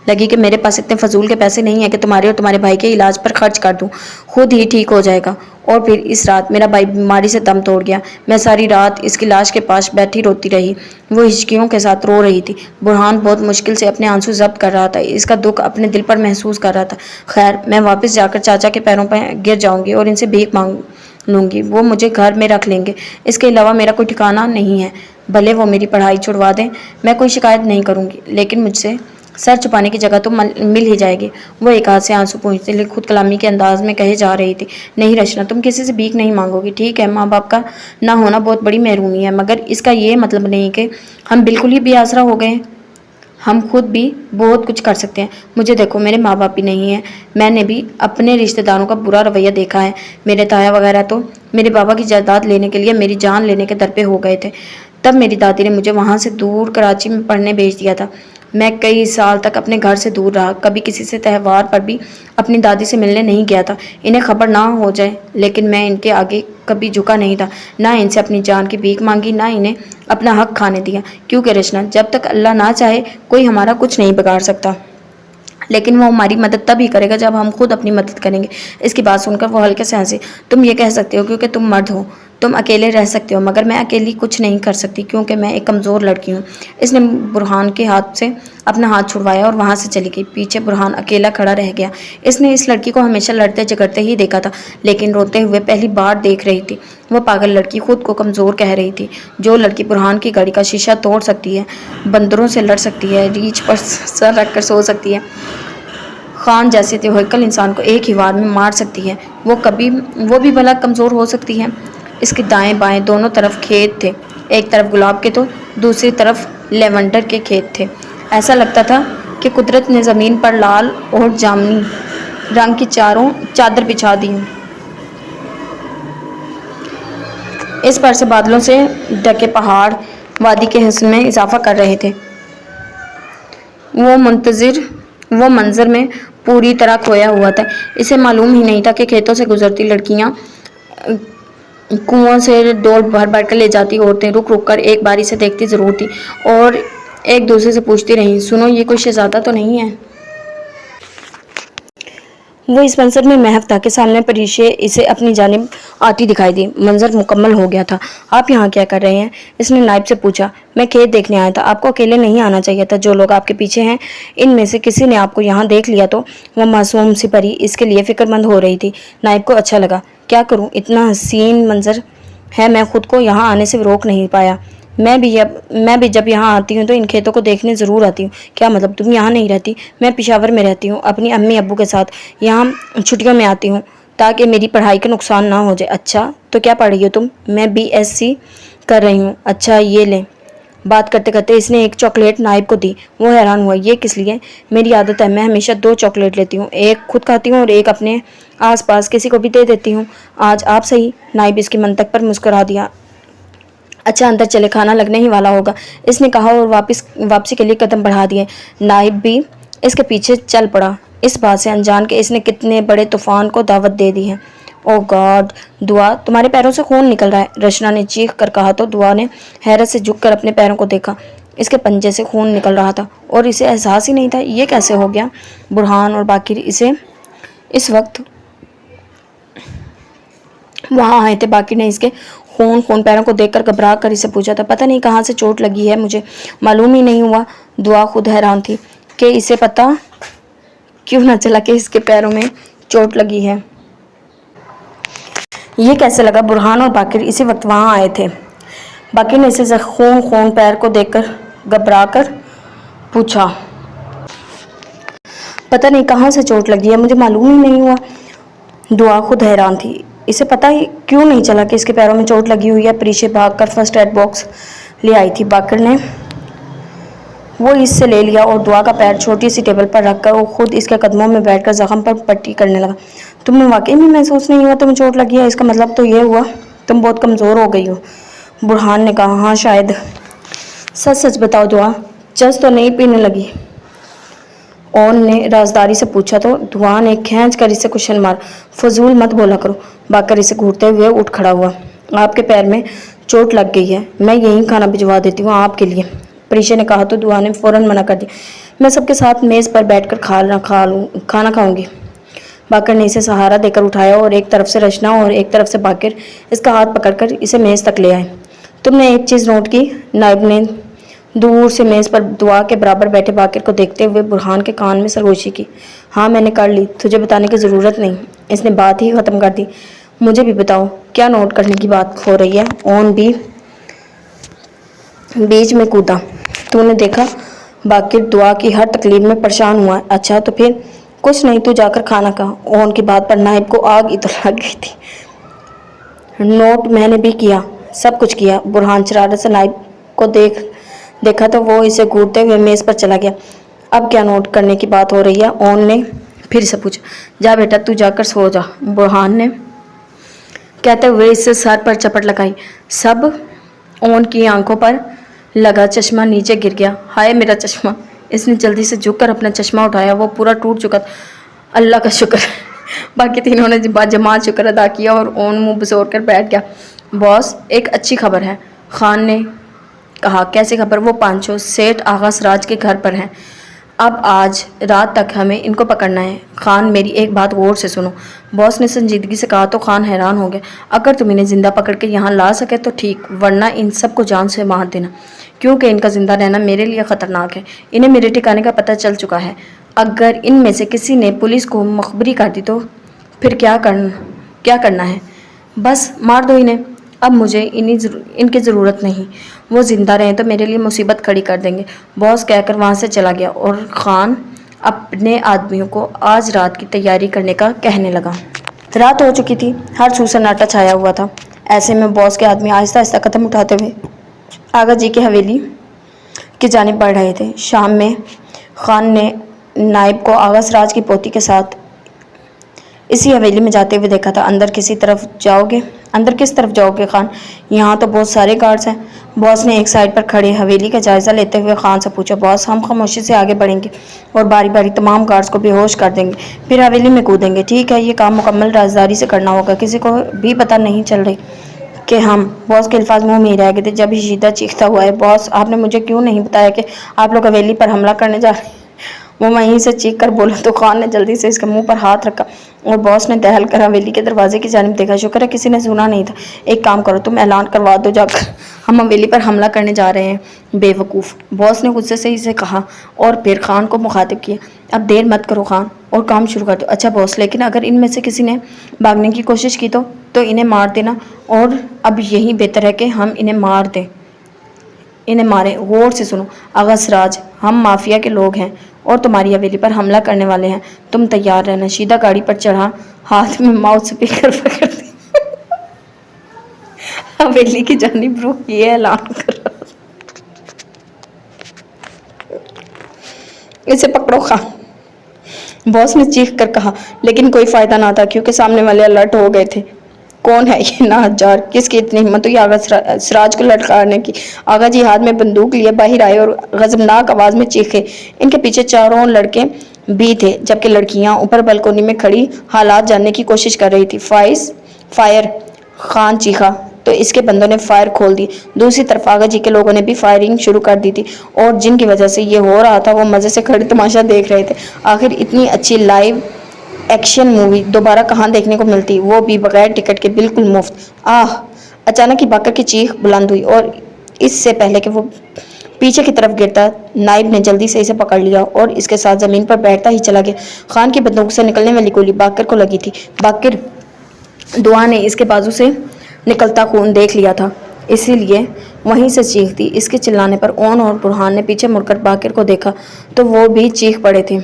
लगी कि मेरे पास इतने फजूल के पैसे नहीं है कि तुम्हारे और तुम्हारे भाई के इलाज पर खर्च कर दूं, खुद ही ठीक हो जाएगा। और फिर इस रात मेरा भाई बीमारी से दम तोड़ गया। मैं सारी रात इसकी लाश के पास बैठी रोती रही। वो हिचकियों के साथ रो रही थी। बुरहान बहुत मुश्किल से अपने आंसू जब्त कर रहा था, इसका दुख अपने दिल पर महसूस कर रहा था। खैर, मैं वापस जाकर चाचा के पैरों पर गिर जाऊंगी और इनसे भीख मांग लूँगी। वो मुझे घर में रख लेंगे, इसके अलावा मेरा कोई ठिकाना नहीं है। भले वो मेरी पढ़ाई छुड़वा दें, मैं कोई शिकायत नहीं करूँगी, लेकिन मुझसे सर छुपाने की जगह तो मिल ही जाएगी। वो एक हाथ से आंसू पोंछते हुए खुद कलामी के अंदाज में कहे जा रही थी। नहीं रचना, तुम किसी से भीख नहीं मांगोगी, ठीक है? माँ बाप का ना होना बहुत बड़ी महरूमी है, मगर इसका ये मतलब नहीं कि हम बिल्कुल ही बेआसरा हो गए। हम खुद भी बहुत कुछ कर सकते हैं। मुझे देखो, मेरे माँ बाप भी नहीं हैं। मैंने भी अपने रिश्तेदारों का बुरा रवैया देखा है। मेरे ताया वगैरह तो मेरे बाबा की जायदाद लेने के लिए मेरी जान लेने के दर पे हो गए थे। तब मेरी दादी ने मुझे वहाँ से दूर कराची में पढ़ने भेज दिया था। मैं कई साल तक अपने घर से दूर रहा, कभी किसी से त्यौहार पर भी अपनी दादी से मिलने नहीं गया था, इन्हें खबर ना हो जाए। लेकिन मैं इनके आगे कभी झुका नहीं था, ना इनसे अपनी जान की भीख मांगी, ना इन्हें अपना हक खाने दिया। क्योंकि रचना, जब तक अल्लाह ना चाहे कोई हमारा कुछ नहीं बिगाड़ सकता, लेकिन वो हमारी मदद तभी करेगा जब हम खुद अपनी मदद करेंगे। इसकी बात सुनकर वो हल्के से हंसी। तुम ये कह सकते हो क्योंकि तुम मर्द हो, تم اکیلے رہ سکتے ہو مگر میں اکیلی کچھ نہیں کر سکتی کیونکہ میں ایک کمزور لڑکی ہوں۔ اس نے برہان کے ہاتھ سے اپنا ہاتھ چھڑوایا اور وہاں سے چلی گئی۔ پیچھے برہان اکیلا کھڑا رہ گیا۔ اس نے اس لڑکی کو ہمیشہ لڑتے جھگڑتے ہی دیکھا تھا لیکن روتے ہوئے پہلی بار دیکھ رہی تھی۔ وہ پاگل لڑکی خود کو کمزور کہہ رہی تھی۔ جو لڑکی برہان کی گاڑی کا شیشہ توڑ سکتی ہے، بندروں سے لڑ سکتی ہے، ریچھ پر سر رکھ کر سو سکتی ہے، خان جیسے تہوکل انسان کو ایک ہی وار میں مار سکتی ہے، وہ بھی بھلا کمزور ہو سکتی ہے۔ اس کے دائیں بائیں دونوں طرف کھیت تھے، ایک طرف گلاب کے تو دوسری طرف لیونڈر کے کھیت تھے۔ ایسا لگتا تھا کہ قدرت نے زمین پر لال اور جامنی رنگ کی چادر بچھا دی ہو۔ اس پر سے بادلوں سے ڈھکے پہاڑ وادی کے حسن میں اضافہ کر رہے تھے۔ وہ منظر میں پوری طرح کھویا ہوا تھا۔ اسے معلوم ہی نہیں تھا کہ کھیتوں سے گزرتی لڑکیاں، کنووں سے ڈول بھر بھر کر لے جاتی عورتیں رک رک کر ایک باری سے دیکھتی ضرور تھی اور ایک دوسرے سے پوچھتی رہیں، سنو یہ کوئی شہزادہ تو نہیں ہے؟ وہ اس منظر میں محو تھا کہ سامنے پریشے اسے اپنی جانب آتی دکھائی دی۔ منظر مکمل ہو گیا تھا۔ آپ یہاں کیا کر رہے ہیں؟ اس نے نائب سے پوچھا۔ میں کھیت دیکھنے آیا تھا، آپ کو اکیلے نہیں آنا چاہیے تھا، جو لوگ آپ کے پیچھے ہیں ان میں سے کسی نے آپ کو یہاں دیکھ لیا تو۔ وہ معصوم سی پری اس کے لیے فکر مند ہو رہی تھی۔ نائب کو اچھا لگا۔ کیا کروں، اتنا حسین منظر ہے، میں خود کو یہاں آنے سے روک نہیں پایا۔ میں بھی جب یہاں آتی ہوں تو ان کھیتوں کو دیکھنے ضرور آتی ہوں۔ کیا مطلب، تم یہاں نہیں رہتی؟ میں پشاور میں رہتی ہوں، اپنی امی ابو کے ساتھ یہاں چھٹیوں میں آتی ہوں تاکہ میری پڑھائی کا نقصان نہ ہو جائے۔ اچھا، تو کیا پڑھ رہی ہو تم؟ میں BSc کر رہی ہوں۔ اچھا، یہ لیں۔ بات کرتے کرتے اس نے ایک چاکلیٹ نائب کو دی۔ وہ حیران ہوا۔ یہ کس لیے؟ میری عادت ہے، میں ہمیشہ 2 چاکلیٹ لیتی ہوں، ایک خود کھاتی ہوں اور ایک اپنے آس پاس کسی کو بھی دے دیتی ہوں۔ آج آپ صحیح۔ نائب اس کی منطق پر مسکرا دیا۔ اچھا اندر چلے، کھانا لگنے ہی والا ہوگا، اس نے کہا اور واپسی کے لیے قدم بڑھا دیے۔ نائب بھی اس کے پیچھے چل پڑا، اس بات سے انجان کہ اس نے کتنے بڑے طوفان کو دعوت دے دی ہے۔ او گاڈ، دعا، تمہارے پیروں سے خون نکل رہا ہے، رشنا نے چیخ کر کہا تو دعا نے حیرت سے جھک کر اپنے پیروں کو دیکھا۔ اس کے پنجے سے خون نکل رہا تھا اور اسے احساس ہی نہیں تھا۔ یہ کیسے ہو گیا؟ برہان اور باقر اس وقت وہاں آئے تھے۔ باقر نے اس کے خون پیروں کو دیکھ کر گھبرا کر اسے پوچھا تھا، پتہ نہیں کہاں سے چوٹ لگی ہے، مجھے معلوم ہی نہیں ہوا۔ دعا خود حیران تھی کہ اسے پتہ کیوں نہ چلا کہ اس کے پیروں میں چوٹ لگی ہے۔ یہ کیسے لگا؟ برہان اور باقر اسی وقت وہاں آئے تھے۔ باقر نے اسے خون پیر کو دیکھ کر گھبرا کر پوچھا، پتہ نہیں کہاں سے چوٹ لگی ہے، مجھے معلوم ہی نہیں ہوا۔ دعا خود حیران تھی، اسے پتہ ہی کیوں نہیں چلا کہ اس کے پیروں میں چوٹ لگی ہوئی ہے۔ پریشے بھاگ کر فرسٹ ایڈ باکس لے آئی تھی۔ باقر نے وہ اس سے لے لیا اور دعا کا پیر چھوٹی سی ٹیبل پر رکھ کر وہ خود اس کے قدموں میں بیٹھ کر زخم پر پٹی کرنے لگا۔ تم نے واقعی میں محسوس نہیں ہوا تمہیں چوٹ لگی ہے؟ اس کا مطلب تو یہ ہوا تم بہت کمزور ہو گئی ہو۔ برہان نے کہا، ہاں شاید۔ سچ بتاؤ دعا، چس تو نہیں پینے لگی؟ اون نے رازداری سے پوچھا تو دعا نے کھینچ کر اسے کشن مارا۔ فضول مت بولا کرو۔ باقر اسے گھورتے ہوئے اٹھ کھڑا ہوا۔ آپ کے پیر میں چوٹ لگ گئی ہے، میں یہیں کھانا بھجوا دیتی ہوں آپ کے لیے، پریشے نے کہا تو دعا نے فوراً منع کر دیا۔ میں سب کے ساتھ میز پر بیٹھ کر کھانا کھاؤں گی۔ باقر نے اسے سہارا دے کر اٹھایا اور ایک طرف سے رشنا اور ایک طرف سے باقر اس کا ہاتھ پکڑ کر اسے میز تک لے آئے۔ تم نے ایک چیز نوٹ کی؟ نائب نے دور سے میز پر دعا کے برابر بیٹھے باقر کو دیکھتے ہوئے برہان کے کان میں سرگوشی کی۔ ہاں میں نے کر لی، تجھے بتانے کی ضرورت نہیں، اس نے بات ہی ختم کر دی۔ مجھے بھی بتاؤ، کیا نوٹ کرنے کی بات ہو رہی ہے؟ اون بھی بیچ میں کودا۔ تو نے دیکھا؟ باقر دعا کی ہر تکلیف میں پریشان ہوا۔ اچھا تو پھر؟ کچھ نہیں، تو جا کر کھانا کھا۔ اون کی بات پر نائب کو آگ ہی تو لگ گئی تھی۔ نوٹ میں نے بھی کیا، سب کچھ کیا۔ برہان شرارت سے نائب کو دیکھا تو وہ اسے گھورتے ہوئے میز پر چلا گیا۔ اب کیا نوٹ کرنے کی بات ہو رہی ہے؟ اون نے پھر سے پوچھا۔ جا بیٹا، تو جا کر سو جا، برہان نے کہتے ہوئے اس سے سر پر چپٹ لگائی۔ سب اون کی آنکھوں پر لگا چشمہ نیچے گر گیا۔ ہائے میرا چشمہ! اس نے جلدی سے جھک کر اپنا چشمہ اٹھایا، وہ پورا ٹوٹ چکا تھا۔ اللہ کا شکر! باقی تینوں نے جماعت شکر ادا کیا اور اون منہ بسور کر بیٹھ گیا۔ باس، ایک اچھی خبر ہے، خان نے کہا۔ کیسی خبر؟ وہ پانچوں سیٹھ آغا سراج کے گھر پر ہیں، اب آج رات تک ہمیں ان کو پکڑنا ہے۔ خان میری ایک بات غور سے سنو، باس نے سنجیدگی سے کہا تو خان حیران ہو گیا۔ اگر تم انہیں زندہ پکڑ کے یہاں لا سکے تو ٹھیک، ورنہ ان سب کو جان سے مار دینا، کیونکہ ان کا زندہ رہنا میرے لیے خطرناک ہے۔ انہیں میرے ٹھکانے کا پتہ چل چکا ہے۔ اگر ان میں سے کسی نے پولیس کو مخبری کر دی تو پھر کیا کرنا ہے؟ بس مار دو انہیں۔ اب مجھے ان کی ضرورت نہیں، وہ زندہ رہیں تو میرے لیے مصیبت کھڑی کر دیں گے، باس کہہ کر وہاں سے چلا گیا اور خان اپنے آدمیوں کو آج رات کی تیاری کرنے کا کہنے لگا۔ رات ہو چکی تھی، ہر سو سناٹا چھایا ہوا تھا۔ ایسے میں باس کے آدمی آہستہ آہستہ قدم اٹھاتے ہوئے آغا جی کی حویلی کی جانب بڑھ رہے تھے۔ شام میں خان نے نائب کو آغا سراج کی پوتی کے ساتھ اسی حویلی میں جاتے ہوئے دیکھا تھا۔ اندر کس طرف جاؤ گے خان؟ یہاں تو بہت سارے گارڈز ہیں۔ باس نے ایک سائیڈ پر کھڑے حویلی کا جائزہ لیتے ہوئے خان سے پوچھا۔ باس، ہم خاموشی سے آگے بڑھیں گے اور باری باری تمام گارڈز کو بے ہوش کر دیں گے، پھر حویلی میں کودیں گے۔ ٹھیک ہے، یہ کام مکمل رازداری سے کرنا ہوگا، کسی کو بھی پتہ نہیں چل رہی کہ ہم… باس کے الفاظ منہ میں ہی رہ گئے تھے جب شیدہ چیختا ہوا ہے، باس، آپ نے مجھے کیوں نہیں بتایا کہ آپ لوگ حویلی پر حملہ کرنے جا رہے ہیں؟ وہ وہیں سے چیخ کر بولا تو خان نے جلدی سے اس کے منہ پر ہاتھ رکھا اور باس نے دہل کر حویلی کے دروازے کی جانب دیکھا۔ شکر ہے کسی نے سنا نہیں تھا۔ ایک کام کرو، تم اعلان کروا دو جا کر، ہم حویلی پر حملہ کرنے جا رہے ہیں۔ بے وقوف، باس نے غصے سے اسے کہا اور پھر خان کو مخاطب کیا۔ اب دیر مت کرو خان اور کام شروع کر دو۔ اچھا باس، لیکن اگر ان میں سے کسی نے بھاگنے کی کوشش کی تو انہیں مار دینا، اور اب یہی بہتر ہے کہ ہم انہیں ماریں۔ غور سے سنو آغا سراج، ہم مافیا کے لوگ ہیں اور تمہاری حویلی پر حملہ کرنے والے ہیں، تم تیار رہنا۔ شیدہ گاڑی پر چڑھا، ہاتھ میں ماؤتھ اسپیکر پکڑ دی حویلی کی جانب رخ یہ اعلان کر رہا تھا، اسے پکڑو خان۔ باس نے چیخ کر کہا، لیکن کوئی فائدہ نہ تھا کیونکہ سامنے والے الرٹ ہو گئے تھے۔ کون ہے یہ ناہجار؟ کس کی اتنی ہمت ہوئی آغا سراج کو للکارنے کی؟ آغا جی ہاتھ میں بندوق لیے باہر آئے اور غضبناک آواز میں چیخے۔ ان کے پیچھے چاروں لڑکے بھی تھے، جبکہ لڑکیاں اوپر بالکونی میں کھڑی حالات جاننے کی کوشش کر رہی تھی۔ فائر! خان چیخا تو اس کے بندوں نے فائر کھول دی۔ دوسری طرف آغا جی کے لوگوں نے بھی فائرنگ شروع کر دی تھی، اور جن کی وجہ سے یہ ہو رہا تھا وہ مزے سے کھڑے تماشا دیکھ رہے تھے۔ آخر اتنی اچھی لائیو ایکشن مووی دوبارہ کہاں دیکھنے کو ملتی، وہ بھی بغیر ٹکٹ کے، بالکل مفت۔ آہ! اچانک ہی باقر کی چیخ بلند ہوئی اور اس سے پہلے کہ وہ پیچھے کی طرف گرتا، نائب نے جلدی سے اسے پکڑ لیا اور اس کے ساتھ زمین پر بیٹھتا ہی چلا گیا۔ خان کی بندوق سے نکلنے والی گولی باقر کو لگی تھی۔ باقر دعا نے اس کے بازو سے نکلتا خون دیکھ لیا تھا، اسی لیے وہیں سے چیخ دی۔ اس کے چلانے پر اون اور برہان نے پیچھے مڑ کر باقر کو دیکھا تو وہ بھی چیخ پڑے تھے۔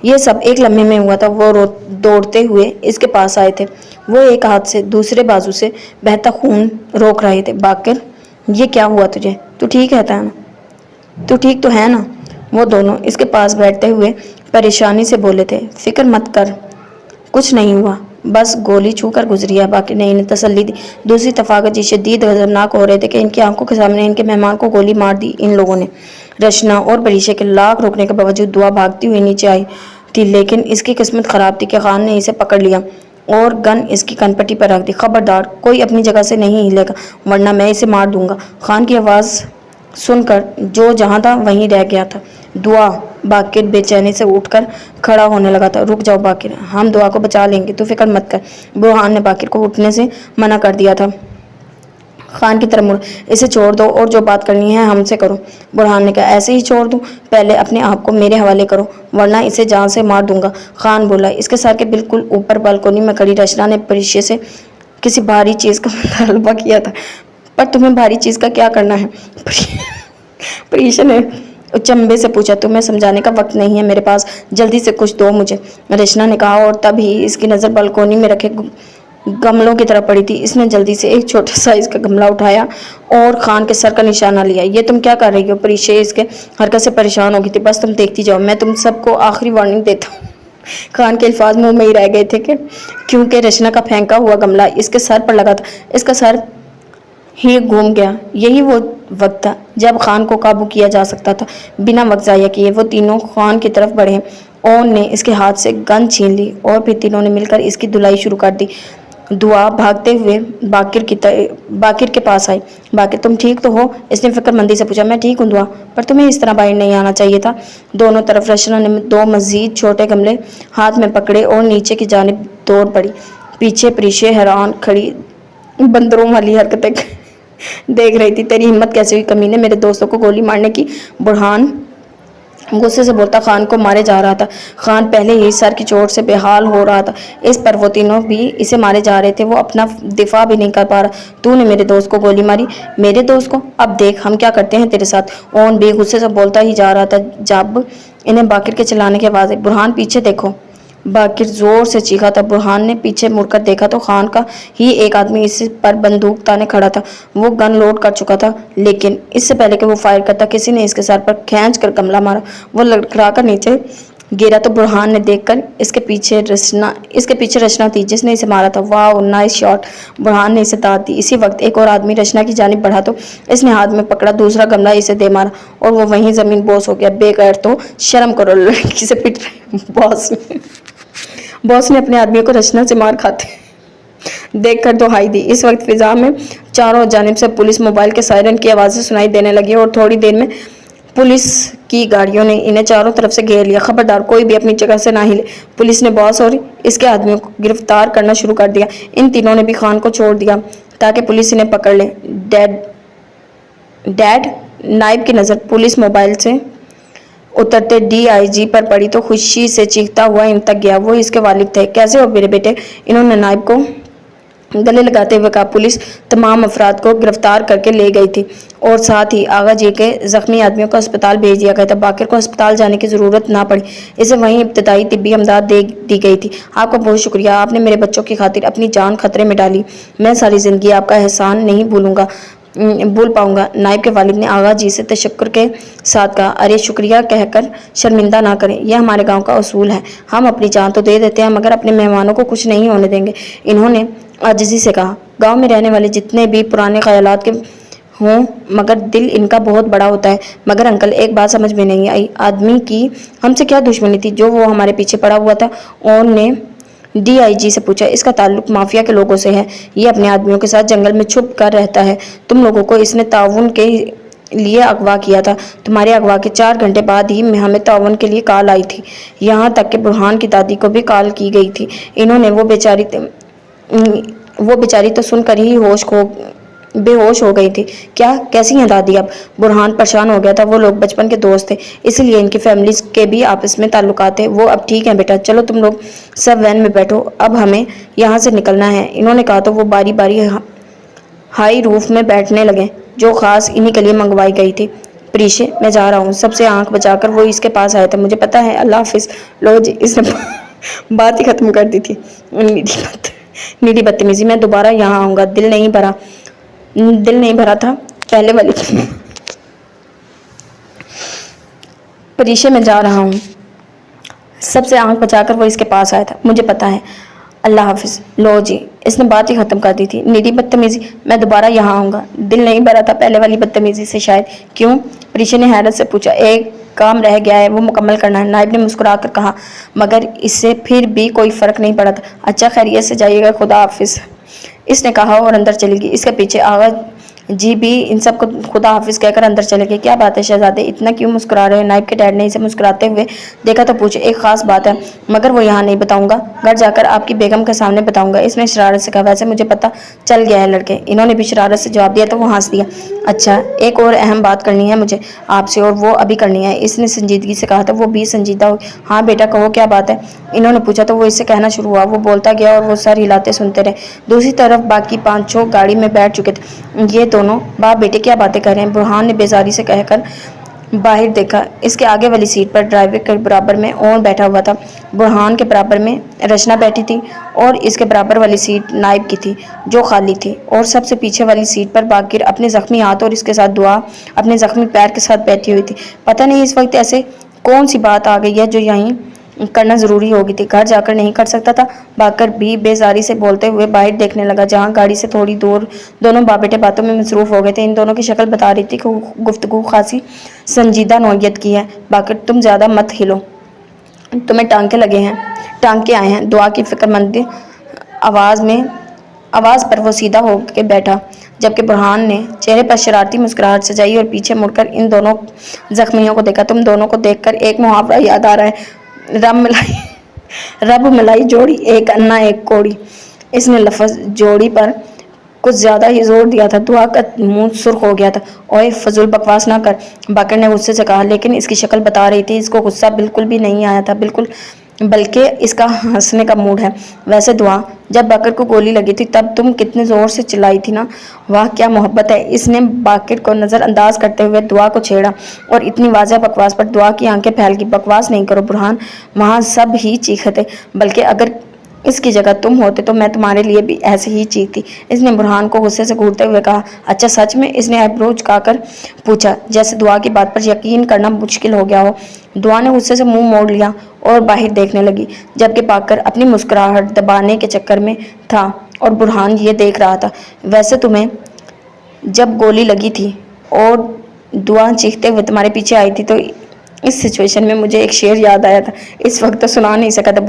یہ سب ایک لمحے میں ہوا تھا۔ وہ دوڑتے ہوئے اس کے پاس آئے تھے، وہ ایک ہاتھ سے دوسرے بازو سے بہتا خون روک رہے تھے۔ باقر، یہ کیا ہوا تجھے؟ تو ٹھیک تو ہے نا؟ وہ دونوں اس کے پاس بیٹھتے ہوئے پریشانی سے بولے تھے۔ فکر مت کر، کچھ نہیں ہوا، بس گولی چھو کر گزری ہے، باقر نے انہیں تسلی دی۔ دوسری طرف آغا جی شدید غضبناک ہو رہے تھے کہ ان کی آنکھوں کے سامنے ان کے مہمان کو گولی مار دی ان لوگوں نے۔ رشنا اور پریشے کے لاکھ روکنے کے باوجود دعا بھاگتی ہوئی نیچے آئی تھی، لیکن اس کی قسمت خراب تھی کہ خان نے اسے پکڑ لیا اور گن اس کی کن پٹی پر رکھ دی۔ خبردار، کوئی اپنی جگہ سے نہیں ہلے گا ورنہ میں اسے مار دوں گا۔ خان کی آواز سن کر جو جہاں تھا وہیں رہ گیا تھا۔ دعا! باقر بے چینی سے اٹھ کر کھڑا ہونے لگا تھا۔ رک جاؤ باقر، ہم دعا کو بچا لیں گے، تو فکر مت کر۔ برہان نے باقر کو اٹھنے سے منع کر دیا تھا۔ خان کی طرف مڑ، اسے چھوڑ دو اور جو بات کرنی ہے ہم سے کرو۔ برہان نے کہا، ایسے ہی چھوڑ دوں؟ پہلے اپنے آپ کو میرے حوالے کرو ورنہ اسے جان سے مار دوں گا۔ خان بولا۔ اس کے سر کے بالکل اوپر بالکونی میں کھڑی رشنا نے پریشے سے کسی بھاری چیز کا مطالبہ کیا تھا۔ پر تمہیں بھاری چیز کا کیا کرنا ہے؟ پریشے نے اچنبھے سے پوچھا۔ تمہیں سمجھانے کا وقت نہیں ہے میرے پاس، جلدی سے کچھ دو مجھے، رشنا نے کہا، اور تب ہی اس کی نظر بالکونی میں رکھے گملوں کی طرف پڑی تھی۔ اس نے جلدی سے ایک چھوٹا سائز کا گملہ اٹھایا اور خان کے سر کا نشانہ لیا۔ یہ تم کیا کر رہی ہو؟ پریشے اس کے حرکت سے پریشان ہو گئی تھی۔ بس تم دیکھتی جاؤ، میں تم سب کو آخری وارننگ دیتا ہوں۔ خان کے الفاظ منہ میں ہی رہ گئے تھے کہ کیونکہ رشنا کا پھینکا ہوا گملہ اس کے سر پر لگا تھا، اس کا سر ہی گھوم گیا۔ یہی وہ وقت تھا جب خان کو قابو کیا جا سکتا تھا۔ بنا وقت ضائع کیے وہ تینوں خان کی طرف بڑھے۔ اون نے اس کے ہاتھ سے گن چھین لی اور پھر تینوں نے مل کر اس کی دھلائی شروع کر دی۔ دعا بھاگتے ہوئے باقر کے پاس آئی۔ باقر تم ٹھیک تو ہو؟ اس نے فکر مندی سے پوچھا۔ میں ٹھیک ہوں دعا، پر تمہیں اس طرح باہر نہیں آنا چاہیے تھا۔ دونوں طرف رچنا نے 2 مزید چھوٹے گملے ہاتھ میں پکڑے اور نیچے کی جانب دوڑ پڑی۔ پیچھے پریشے حیران کھڑی بندروں والی حرکتیں دیکھ رہی تھی۔ تیری ہمت کیسے ہوئی کمینے، میرے دوستوں کو گولی مارنے کی؟ برہان غصے سے بولتا۔ خان کو مارے جا رہا تھا۔ خان پہلے ہی سر کی چوٹ سے بے حال ہو رہا تھا، اس پر وہ تینوں بھی اسے مارے جا رہے تھے۔ وہ اپنا دفاع بھی نہیں کر پا رہا۔ تو نے میرے دوست کو گولی ماری؟ میرے دوست کو؟ اب دیکھ ہم کیا کرتے ہیں تیرے ساتھ۔ اون بھی غصے سے بولتا ہی جا رہا تھا جب انہیں باقر کے چلانے کی آواز آئی۔ برہان پیچھے دیکھو، باقر زور سے چیخا تھا۔ برہان نے پیچھے مڑ کر دیکھا تو خان کا ہی ایک آدمی اس پر بندوق تانے کھڑا تھا۔ وہ گن لوڈ کر چکا تھا، لیکن اس سے پہلے کہ وہ فائر کرتا کسی نے اس کے سر پر کھینچ کر گملہ مارا۔ وہ لڑکھڑا کر نیچے گرا تو برہان نے دیکھ کر اس کے پیچھے رچنا تھی جس نے اسے مارا تھا۔ واو نائس شاٹ! برہان نے اسے داد دی۔ اسی وقت ایک اور آدمی رچنا کی جانب بڑھا تو اس نے ہاتھ میں پکڑا دوسرا گملہ اسے دے مارا اور وہ وہیں زمین بوس ہو گیا۔ بے غیرت تو شرم کرو، لڑکی سے پٹ رہے باس نے اپنے آدمیوں کو رچنا سے مار کھاتے دیکھ کر دہائی دی۔ اس وقت فضا میں چاروں جانب سے پولیس موبائل کے سائرن کی آوازیں سنائی دینے لگی اور تھوڑی دیر میں پولیس کی گاڑیوں نے انہیں چاروں طرف سے گھیر لیا۔ خبردار کوئی بھی اپنی جگہ سے نہ ہلے۔ پولیس نے باس اور اس کے آدمیوں کو گرفتار کرنا شروع کر دیا۔ ان تینوں نے بھی خان کو چھوڑ دیا تاکہ پولیس انہیں پکڑ لے۔ ڈیڈ نائب کی نظر پولیس موبائل سے اترتے ڈی آئی جی پر پڑی تو خوشی سے چیختا ہوا ان تک گیا۔ وہ اس کے والد تھے۔ کیسے ہو میرے بیٹے؟ انہوں نے نائب کو گلے لگاتے ہوئے کہا۔ پولیس تمام افراد کو گرفتار کر کے لے گئی تھی اور ساتھ ہی آغا جی کے زخمی آدمیوں کو اسپتال بھیج دیا گیا تھا۔ باقر کو اسپتال جانے کی ضرورت نہ پڑی، اسے وہیں ابتدائی طبی امداد دے دی گئی تھی۔ آپ کا بہت شکریہ، آپ نے میرے بچوں کی خاطر اپنی جان خطرے میں ڈالی۔ میں ساری زندگی آپ کا احسان نہیں بھول پاؤں گا۔ نائب کے والد نے آغا جی سے تشکر کے ساتھ کہا۔ ارے شکریہ کہہ کر شرمندہ نہ کریں، یہ ہمارے گاؤں کا اصول ہے۔ ہم اپنی جان تو دے دیتے ہیں مگر اپنے مہمانوں کو کچھ نہیں ہونے دیں گے۔ انہوں نے عاجزی سے کہا۔ گاؤں میں رہنے والے جتنے بھی پرانے خیالات کے ہوں مگر دل ان کا بہت بڑا ہوتا ہے۔ مگر انکل ایک بات سمجھ میں نہیں آئی، آدمی کی ہم سے کیا دشمنی تھی جو وہ ہمارے پیچھے پڑا ہوا تھا؟ اون نے ڈی آئی جی سے پوچھا۔ اس کا تعلق مافیا کے لوگوں سے ہے، یہ اپنے آدمیوں کے ساتھ جنگل میں چھپ کر رہتا ہے۔ تم لوگوں کو اس نے تعاون کے لیے اغوا کیا تھا۔ تمہارے اغوا کے 4 گھنٹے بعد ہی ہمیں تعاون کے لیے کال آئی تھی، یہاں تک کہ برہان کی دادی کو بھی کال کی گئی تھی۔ انہوں نے وہ بیچاری تو سن کر ہی بے ہوش ہو گئی تھی۔ کیا کیسی ہیں دادی اب؟ برہان پریشان ہو گیا تھا۔ وہ لوگ بچپن کے دوست تھے، اس لیے ان کی فیملیز کے بھی آپس میں تعلقات تھے۔ وہ اب ٹھیک ہیں بیٹا، چلو تم لوگ سب وین میں بیٹھو، اب ہمیں یہاں سے نکلنا ہے۔ انہوں نے کہا تو وہ باری باری ہائی روف میں بیٹھنے لگے جو خاص انہی کے لیے منگوائی گئی تھی۔ پریشے میں جا رہا ہوں، سب سے آنکھ بچا کر وہ اس کے پاس آیا تھا۔ مجھے پتا ہے، اللہ حافظ۔ لو جی، اس نے بات ہی ختم کر دی تھی۔ نیری بدتمیزی، میں دوبارہ یہاں آؤں گا، دل نہیں بھرا تھا پہلے والی۔ پریشے میں جا رہا ہوں، سب سے آنکھ بچا کر وہ اس کے پاس آیا تھا۔ مجھے پتا ہے، اللہ حافظ۔ لو جی، اس نے بات ہی ختم کر دی تھی۔ نیری بدتمیزی، میں دوبارہ یہاں آؤں گا، دل نہیں بھرا تھا پہلے والی بدتمیزی سے شاید۔ کیوں؟ پریشے نے حیرت سے پوچھا۔ ایک کام رہ گیا ہے، وہ مکمل کرنا ہے، نائب نے مسکرا کر کہا، مگر اس سے پھر بھی کوئی فرق نہیں پڑا تھا۔ اچھا خیریت سے جائیے گا، خدا حافظ، اس نے کہا اور اندر چلی گئی۔ اس کے پیچھے آغا جی بھی ان سب کو خدا حافظ کہہ کر اندر چلے گئے۔ کیا بات ہے شہزادے، اتنا کیوں مسکرا رہے ہو؟ نائب کے ڈیڈ نے اسے مسکراتے ہوئے دیکھا تو پوچھے۔ ایک خاص بات ہے مگر وہ یہاں نہیں بتاؤں گا، گھر جا کر آپ کی بیگم کے سامنے بتاؤں گا، اس نے شرارت سے کہا۔ ویسے مجھے پتا چل گیا ہے لڑکے، انہوں نے بھی شرارت سے جواب دیا تو وہ ہنس دیا۔ اچھا، ایک اور اہم بات کرنی ہے مجھے آپ سے، اور وہ ابھی کرنی ہے، اس نے سنجیدگی سے کہا۔ تو وہ بھی سنجیدہ ہوئی۔ ہاں بیٹا کہو، کیا بات ہے؟ انہوں نے پوچھا تو وہ اس سے کہنا شروع ہوا۔ وہ بولتا گیا اور وہ سر ہلاتے سنتے رہے۔ دوسری طرف باقی 5-6 گاڑی میں بیٹھ چکے تھے۔ یہ دونوں باپ بیٹے کیا باتیں کر رہے ہیں؟ برہان نے بیزاری سے کہہ کر باہر دیکھا۔ اس کے آگے والی سیٹ پر ڈرائیور کے برابر میں اون بیٹھا ہوا تھا، برہان کے برابر میں رچنا بیٹھی تھی اور اس کے برابر والی سیٹ نائب کی تھی جو خالی تھی، اور سب سے پیچھے والی سیٹ پر باقر اپنے زخمی ہاتھ اور اس کے ساتھ دعا اپنے زخمی پیر کے ساتھ بیٹھی ہوئی تھی۔ پتہ نہیں اس وقت ایسے کون سی بات آ گئی ہے جو یہیں کرنا ضروری ہوگی تھی، گھر جا کر نہیں کر سکتا تھا؟ باقر بھی بیزاری سے بولتے ہوئے باہر دیکھنے لگا جہاں گاڑی سے تھوڑی دور دونوں باپ بیٹے باتوں میں مصروف ہو گئے تھے۔ ان دونوں کی شکل بتا رہی تھی کہ گفتگو خاصی سنجیدہ نوعیت کی ہے۔ باقر تم زیادہ مت ہلو، تمہیں ٹانکے آئے ہیں۔ دعا کی فکر مند آواز میں आवाज़ पर वो सीधा होकर बैठा, जबकि बुरहान ने चेहरे पर शरारती मुस्कुराहट सजाई और पीछे मुड़कर इन दोनों जख्मियों को देखा। तुम दोनों को देखकर एक मुहावरा याद आ रहा है, रब मिलाई जोड़ी, एक अन्ना एक कोड़ी। इसने लफ्ज़ जोड़ी पर कुछ ज़्यादा ही जोर दिया था। दुआ का मुंह सुर्ख हो गया था। ओए फजूल बकवास ना कर, बाकर ने गुस्से से कहा, लेकिन इसकी शक्ल बता रही थी इसको गुस्सा बिल्कुल भी नहीं आया था, बिल्कुल, बल्कि इसका हंसने का मूड है। वैसे दुआ, जब बाकर को गोली लगी थी तब तुम कितने ज़ोर से चिल्लाई थी ना, वाह क्या मोहब्बत है। इसने बाकर को नज़रअंदाज करते हुए दुआ को छेड़ा और इतनी वाज़ह बकवास पर दुआ की आंखें फैल गई। बकवास नहीं करो बुरहान, वहाँ सब ही चीखे थे, बल्कि अगर इसकी जगह तुम होते तो मैं तुम्हारे लिए भी ऐसे ही चीखती। इसने बुरहान को गुस्से से घूरते हुए कहा, अच्छा सच में? इसने आईब्रो झुकाकर पूछा, जैसे दुआ की बात पर यकीन करना मुश्किल हो गया हो। दुआ ने गुस्से से मुंह मोड़ लिया और बाहर देखने लगी, जबकि बाकर अपनी मुस्कुराहट दबाने के चक्कर में था और बुरहान ये देख रहा था। वैसे तुम्हें जब गोली लगी थी और दुआ चीखते हुए तुम्हारे पीछे आई थी तो इस सिचुएशन में मुझे एक शेर याद आया था। इस वक्त तो सुना नहीं सका था,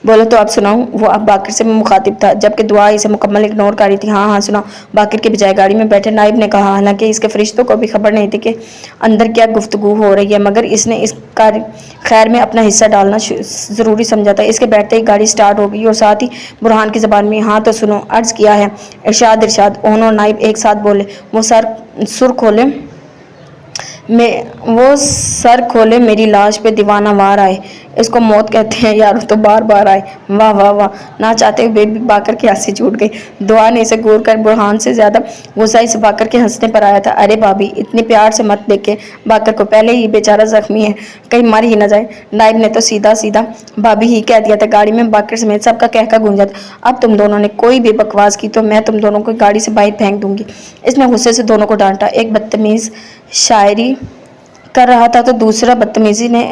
बोलो तो आप सुनाऊं? वो अब बाकर से मुखातिब था, जबकि दुआ इसे मुकम्मल इग्नोर कर रही थी। हाँ हाँ सुनाओ, बाकर के बजाय गाड़ी में बैठे नाइब ने कहा। हालांकि इसके फरिश्तों को भी खबर नहीं थी कि अंदर क्या गुफ्तगू हो रही है, मगर इसने इस खैर में अपना हिस्सा डालना ज़रूरी समझा था। इसके बैठते ही गाड़ी स्टार्ट हो गई और साथ ही बुरहान की ज़बान में, हाँ तो सुनो, अर्ज़ किया है। इरशाद इरशाद, ओन और नाइब एक साथ बोले। वो सर खोले मेरी लाश पे दीवाना वार आए। इसको मौत कहते हैं यार, तो बार बार आए। वाह वाह वाह, ना चाहते हुए भी बाकर की हंसी छूट गई। दुआ ने इसे घूर कर बुरहान से ज्यादा गुस्सा इस बाकर के हंसने पर आया था। अरे भाभी, इतने प्यार से मत देखे बाकर को, पहले ही बेचारा जख्मी है, कहीं मर ही ना जाए। नाइब ने तो सीधा सीधा भाभी ही कह दिया था। गाड़ी में बाकर समेत सबका कहका गूंजा था। अब तुम दोनों ने कोई भी बकवास की तो मैं तुम दोनों को गाड़ी से बाहर फेंक दूंगी। इसने गुस्से से दोनों को डांटा। एक बदतमीज शायरी कर रहा था तो दूसरे बदतमीज ने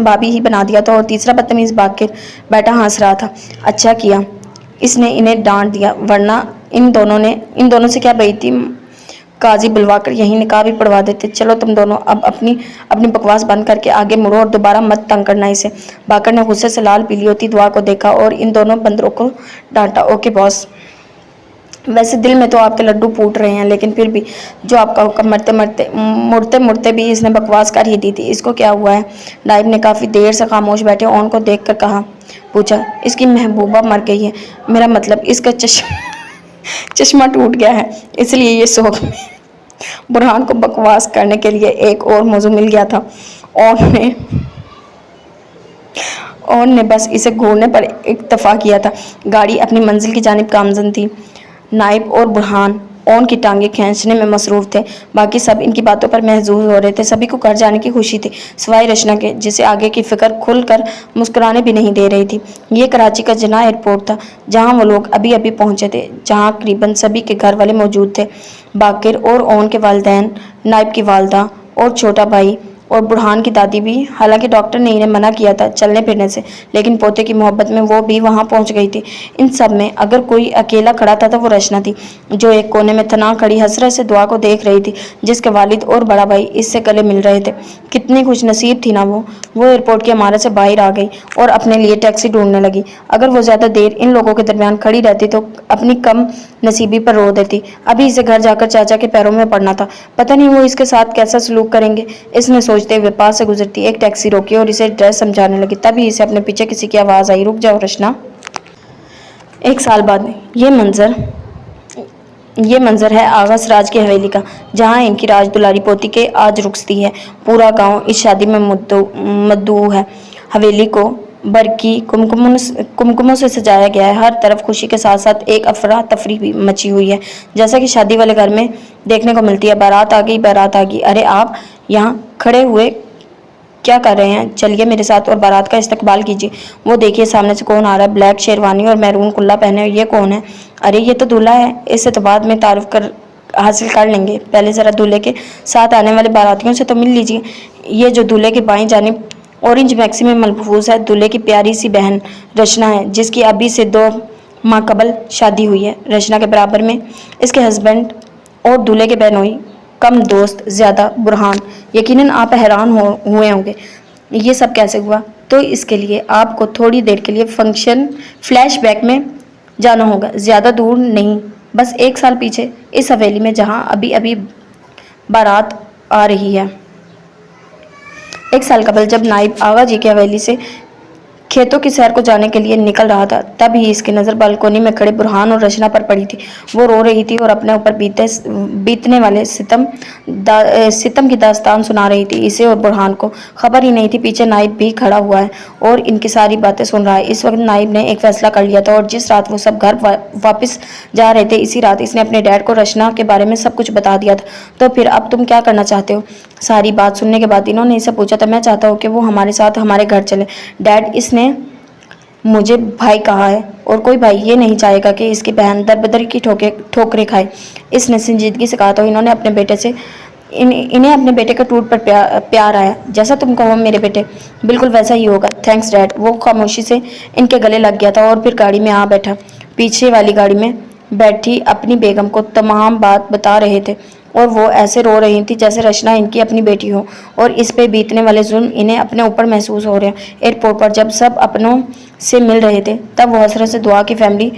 भाभी ही बना दिया था और तीसरा बदतमीज बाकर बैठा हंस रहा था। अच्छा किया इसने इन्हें डांट दिया, वरना इन दोनों से क्या बेइज्जती काजी बुलवाकर यहीं निकाह भी पढ़वा देते। चलो तुम दोनों अब अपनी बकवास बंद करके आगे मुड़ो और दोबारा मत तंग करना इसे। बाकर ने गुस्से से लाल पीली होती दुआ को देखा और इन दोनों बंदरों को डांटा। ओके बॉस, वैसे दिल में तो आपके लड्डू फूट रहे हैं, लेकिन फिर भी जो आपका हुक्म मुड़ते मुड़ते भी इसने बकवास कर ही दी थी। इसको क्या हुआ है? नाइब ने काफ़ी देर से खामोश बैठे ओन को देख कर पूछा, इसकी महबूबा मर गई है। मेरा मतलब इसका चश्मा टूट गया है, इसलिए ये शौक में बुरहान को बकवास करने के लिए एक और मौजू मिल गया था। ओन ने बस इसे घूरने पर इक्तफा किया था। गाड़ी अपनी मंजिल की जानिब गामजन थी। नाइब और बुरहान ओन की टांगे खींचने में मसरूफ थे। बाकी सब इनकी बातों पर महजूज हो रहे थे। सभी को घर जाने की खुशी थी, सिवाय रचना के, जिसे आगे की फिक्र खुल कर मुस्कुराने भी नहीं दे रही थी। ये कराची का जना एयरपोर्ट था, जहां वो लोग अभी अभी पहुंचे थे, जहां करीबन सभी के घर वाले मौजूद थे। बाकिर और ओन के वालिदैन, नाइब की वालदा और छोटा भाई और बुरहान की दादी भी। हालांकि डॉक्टर ने इन्हें मना किया था चलने फिरने से, लेकिन पोते की मोहब्बत में वो भी वहां पहुंच गई थी। इन सब में अगर कोई अकेला खड़ा था तो वो रचना थी, जो एक कोने में तना खड़ी हसरत से दुआ को देख रही थी, जिसके वालिद और बड़ा भाई इससे गले मिल रहे थे। कितनी खुश नसीब थी ना वो एयरपोर्ट की इमारत से बाहर आ गई और अपने लिए टैक्सी ढूंढने लगी। अगर वो ज्यादा देर इन लोगों के दरमियान खड़ी रहती तो अपनी कम नसीबी पर रो देती। अभी इसे घर जाकर चाचा के पैरों में पड़ना था, पता नहीं वो इसके साथ कैसा सलूक करेंगे। इसने सोचते हुए पास से गुजरती एक टैक्सी रोकी और इसे एड्रेस समझाने लगी। तभी इसे अपने पीछे किसी की आवाज़ आई, रुक जाओ रचना। 1 साल बाद ये मंजर है आगा सराज की हवेली का, जहाँ इनकी राज दुलारी पोती के आज रुखसती है। पूरा गांव इस शादी में मद्दू है। हवेली को बरकी कुमकुमों से सजाया गया है। हर तरफ खुशी के साथ साथ एक अफरा तफरी भी मची हुई है, जैसा कि शादी वाले घर में देखने को मिलती है। बारात आ गई। अरे आप यहाँ खड़े हुए क्या कर रहे हैं? चलिए मेरे साथ और बारात का इस्तकबाल कीजिए। वो देखिए सामने से कौन आ रहा है, ब्लैक शेरवानी और मैरून कुल्ला पहने हुए। ये कौन है? अरे ये तो दूल्हा है। इससे तो बाद में तारुफ हासिल कर लेंगे, पहले ज़रा दूल्हे के साथ आने वाले बारातियों से तो मिल लीजिए। ये जो दूल्हे की बाईं जानिब ऑरेंज मैक्सी में मलबूस है, दूल्हे की प्यारी सी बहन रचना है, जिसकी अभी से 2 माह कबल शादी हुई है। रचना के बराबर में इसके हस्बैंड और दूल्हे के बहनोई कम दोस्त ज़्यादा बुरहान। यकीनन आप हैरान हुए होंगे ये सब कैसे हुआ, तो इसके लिए आपको थोड़ी देर के लिए फंक्शन फ्लैशबैक में जाना होगा, ज़्यादा दूर नहीं, बस 1 साल पीछे, इस हवेली में जहाँ अभी अभी बारात आ रही है। 1 साल कबल जब नाइब आगा जी की हवेली से खेतों की सैर को जाने के लिए निकल रहा था, तब ही इसकी नज़र बालकोनी में खड़े बुरहान और रचना पर पड़ी थी। वो रो रही थी और अपने ऊपर बीतने वाले सितम की दास्तान सुना रही थी। इसे और बुरहान को खबर ही नहीं थी पीछे नाइब भी खड़ा हुआ है और इनकी सारी बातें सुन रहा है। इस वक्त नाइब ने एक फैसला कर लिया था और जिस रात वो सब घर वापस जा रहे थे, इसी रात इसने अपने डैड को रचना के बारे में सब कुछ बता दिया था। तो फिर अब तुम क्या करना चाहते हो? सारी बात सुनने के बाद इन्होंने इसे पूछा था। मैं चाहता हूँ कि वो हमारे साथ हमारे घर चले डैड। इसने मुझे भाई कहा है और कोई भाई ये नहीं चाहेगा कि इसकी बहन दर बदर की ठोकरें खाए। इसने संजीदगी से कहा। तो इन्होंने अपने बेटे से इन्हें अपने बेटे के टूट पर प्यार आया। जैसा तुम कहो मेरे बेटे, बिल्कुल वैसा ही होगा। Thanks dad. वो खामोशी से इनके गले लग गया था और फिर गाड़ी में आ बैठा। पीछे वाली गाड़ी में बैठी अपनी बेगम को तमाम बात बता रहे थे और वो ऐसे रो रही थी जैसे रचना इनकी अपनी बेटी हो और इस पे बीतने वाले जुल्म इन्हें अपने ऊपर महसूस हो रहे हैं। एयरपोर्ट पर जब सब अपनों से मिल रहे थे, तब वो हसरत से दुआ की फैमिली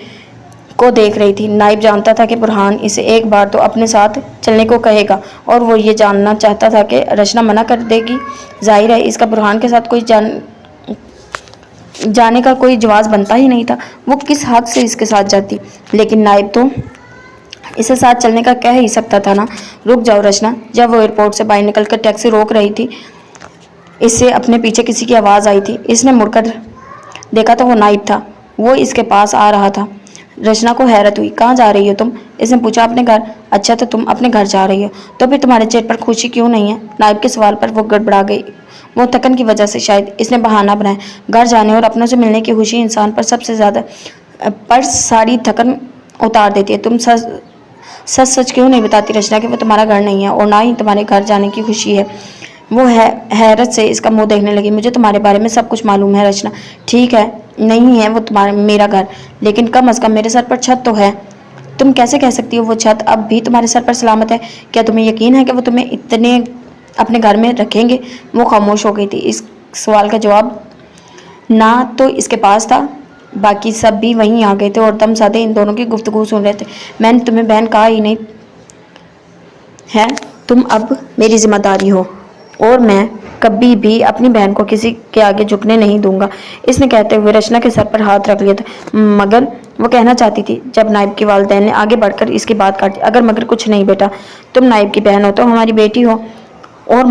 को देख रही थी। नाइब जानता था कि बुरहान इसे एक बार तो अपने साथ चलने को कहेगा और वो ये जानना चाहता था कि रचना मना कर देगी। जाहिर है इसका बुरहान के साथ कोई जाने का कोई जवाब बनता ही नहीं था। वो किस हद से इसके साथ जाती, लेकिन नाइब तो इसे साथ चलने का कह ही सकता था ना। रुक जाओ रचना। जब वो एयरपोर्ट से बाहर निकलकर टैक्सी रोक रही थी, इससे अपने पीछे किसी की आवाज़ आई थी। इसने मुड़कर देखा तो वो नाइब था। वो इसके पास आ रहा था। रचना को हैरत हुई। कहाँ जा रही हो तुम? इसने पूछा। अपने घर। अच्छा, तो तुम अपने घर जा रही हो, तो फिर तुम्हारे चेहरे पर खुशी क्यों नहीं है? नाइब के सवाल पर वो गड़बड़ा गई। वो थकन की वजह से शायद इसने बहाना बनाया। घर जाने और अपनों से मिलने की खुशी इंसान पर सबसे ज़्यादा पर सारी थकन उतार देती है। तुम सच सच क्यों नहीं बताती रचना कि वो तुम्हारा घर नहीं है और ना ही तुम्हारे घर जाने की खुशी है? वो हैरत से इसका मुंह देखने लगी। मुझे तुम्हारे बारे में सब कुछ मालूम है रचना। ठीक है, नहीं है वो मेरा घर, लेकिन कम अज़ कम मेरे सर पर छत तो है। तुम कैसे कह सकती हो वो छत अब भी तुम्हारे सर पर सलामत है? क्या तुम्हें यकीन है कि वो तुम्हें इतने अपने घर में रखेंगे? वो खामोश हो गई थी। इस सवाल का जवाब ना तो इसके पास था। बाकी सब भी वहीं आ गए थे और दम साधे इन दोनों की गुफ्तगू सुन रहे थे। मैंने तुम्हें बहन कहा ही नहीं है, तुम अब मेरी जिम्मेदारी हो और मैं कभी भी अपनी बहन को किसी के आगे झुकने नहीं दूंगा। इसने कहते हुए रचना के सर पर हाथ रख लिया था। मगर वो कहना चाहती थी, जब नाइब के वालिदैन ने आगे बढ़कर इसकी बात काटी। अगर मगर कुछ नहीं बेटा, तुम नाइब की बहन हो तो हमारी बेटी हो और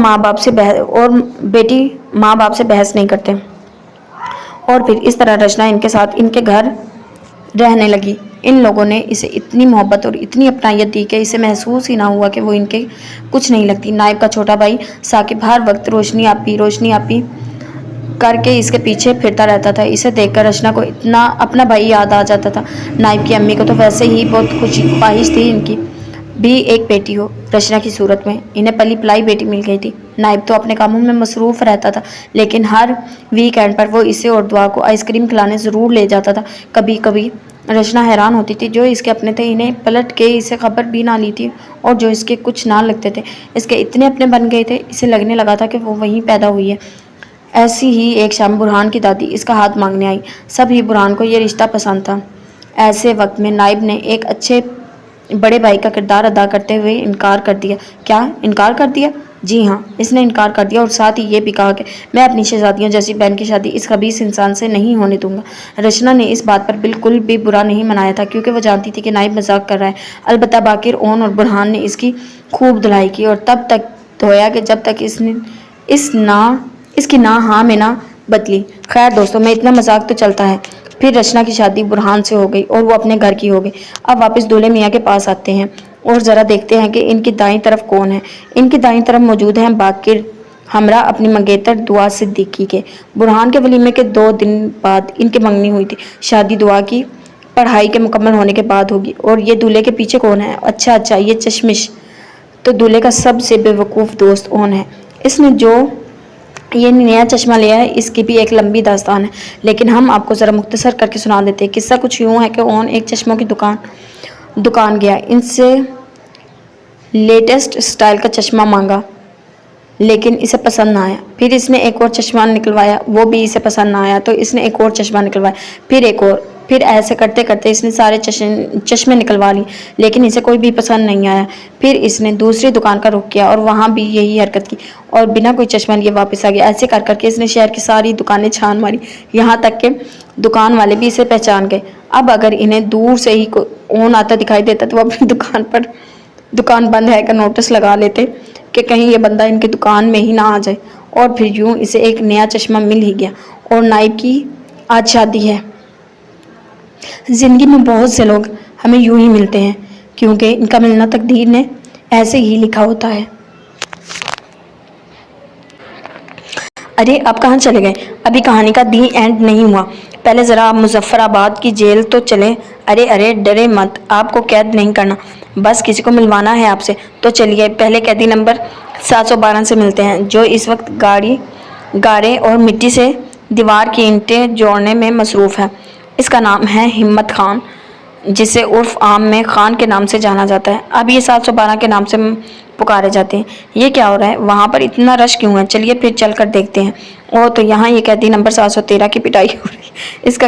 बेटी माँ बाप से बहस नहीं करते। और फिर इस तरह रचना इनके साथ इनके घर रहने लगी। इन लोगों ने इसे इतनी मोहब्बत और इतनी अपनायत दी कि इसे महसूस ही ना हुआ कि वो इनके कुछ नहीं लगती। नाइब का छोटा भाई साकिब हर वक्त रोशनी आपी करके इसके पीछे फिरता रहता था। इसे देखकर रचना को इतना अपना भाई याद आ जाता था। नाइब की अम्मी को तो वैसे ही बहुत ख्वाहिश थी इनकी भी एक बेटी हो। रचना की सूरत में इन्हें पली पलाई बेटी मिल गई थी। नाइब तो अपने कामों में मसरूफ़ रहता था, लेकिन हर वीकेंड पर वो इसे और दुआ को आइसक्रीम खिलाने ज़रूर ले जाता था। कभी कभी रचना हैरान होती थी, जो इसके अपने थे इन्हें पलट के इसे खबर भी ना ली थी और जो इसके कुछ ना लगते थे इसके इतने अपने बन गए थे, इसे लगने लगा था कि वो वहीं पैदा हुई है। ऐसी ही एक शाम बुरहान की दादी इसका हाथ मांगने आई। सब ही बुरहान को ये रिश्ता पसंद था। ऐसे वक्त में नाइब ने एक अच्छे बड़े भाई का किरदार अदा करते हुए इनकार कर दिया। क्या इनकार कर दिया? जी हाँ, इसने इनकार कर दिया और साथ ही ये भी कहा कि मैं अपनी शहजादियों जैसी बहन की शादी इस खबीस इंसान से नहीं होने दूंगा। रचना ने इस बात पर बिल्कुल भी बुरा नहीं मनाया था, क्योंकि वो जानती थी कि नाइब मजाक कर रहा है। अलबत्ता बाकिर, ओन और बुरहान ने इसकी खूब धुलाई की और तब तक धोया कि जब तक इसकी ना हाँ में ना बदली। खैर दोस्तों, में इतना मजाक तो चलता है। फिर रचना की शादी बुरहान से हो गई और वो अपने घर की हो गई। अब वापस दूल्हे मियाँ के पास आते हैं और ज़रा देखते हैं कि इनकी दाईं तरफ कौन है। इनकी दाईं तरफ मौजूद हैं बाकिर हमरा अपनी मंगेतर दुआ सिद्दीकी के। बुरहान के वलीमे के 2 दिन बाद इनकी मंगनी हुई थी। शादी दुआ की पढ़ाई के मुकम्मल होने के बाद होगी। और ये दूल्हे के पीछे कौन है? अच्छा, ये चश्मिश तो दूल्हे का सबसे बेवकूफ़ दोस्त ओन है। इसने जो ये नया चश्मा लिया है, इसकी भी एक लंबी दास्तान है, लेकिन हम आपको ज़रा मुख्तसर करके सुना देते हैं। किस्सा कुछ यूँ है कि ओन एक चश्मों की दुकान गया। इनसे लेटेस्ट स्टाइल का चश्मा मांगा, लेकिन इसे पसंद ना आया। फिर इसने एक और चश्मा निकलवाया, वो भी इसे पसंद ना आया, तो इसने एक और चश्मा निकलवाया, फिर एक और। پھر ایسے کرتے کرتے اس نے سارے چشمے نکلوا لی، لیکن اسے کوئی بھی پسند نہیں آیا۔ پھر اس نے دوسری دکان کا رخ کیا اور وہاں بھی یہی حرکت کی اور بنا کوئی چشمہ لیے واپس آ گیا۔ ایسے کر کر کے اس نے شہر کی ساری دکانیں چھان ماری، یہاں تک کہ دکان والے بھی اسے پہچان گئے۔ اب اگر انہیں دور سے ہی اون آتا دکھائی دیتا تو وہ اپنی دکان بند ہے کا نوٹس لگا لیتے کہ کہیں یہ بندہ ان کی دکان میں ہی نہ آ جائے، اور پھر یوں اسے ایک نیا چشمہ مل ہی گیا۔ اور نائب کی آج شادی ہے۔ زندگی میں بہت سے لوگ ہمیں یوں ہی ملتے ہیں کیونکہ ان کا ملنا تقدیر نے ایسے ہی لکھا ہوتا ہے۔ ارے آپ کہاں چلے گئے؟ ابھی کہانی کا دی اینڈ نہیں ہوا، پہلے ذرا آپ مظفر آباد کی جیل تو چلیں۔ ارے ڈرے مت، آپ کو قید نہیں کرنا، بس کسی کو ملوانا ہے آپ سے تو چلیے پہلے قیدی نمبر 712 سے ملتے ہیں، جو اس وقت گارے اور مٹی سے دیوار کی اینٹیں جوڑنے میں مصروف ہے۔ اس کا نام ہے ہمت خان، جسے عرف عام میں خان کے نام سے جانا جاتا ہے۔ اب یہ 712 کے نام سے پکارے جاتے ہیں۔ یہ کیا ہو رہا ہے؟ وہاں پر اتنا رش کیوں ہے؟ چلیے پھر چل کر دیکھتے ہیں۔ اور تو یہاں یہ قیدی نمبر 713 کی پٹائی ہو رہی ہے۔ اس کا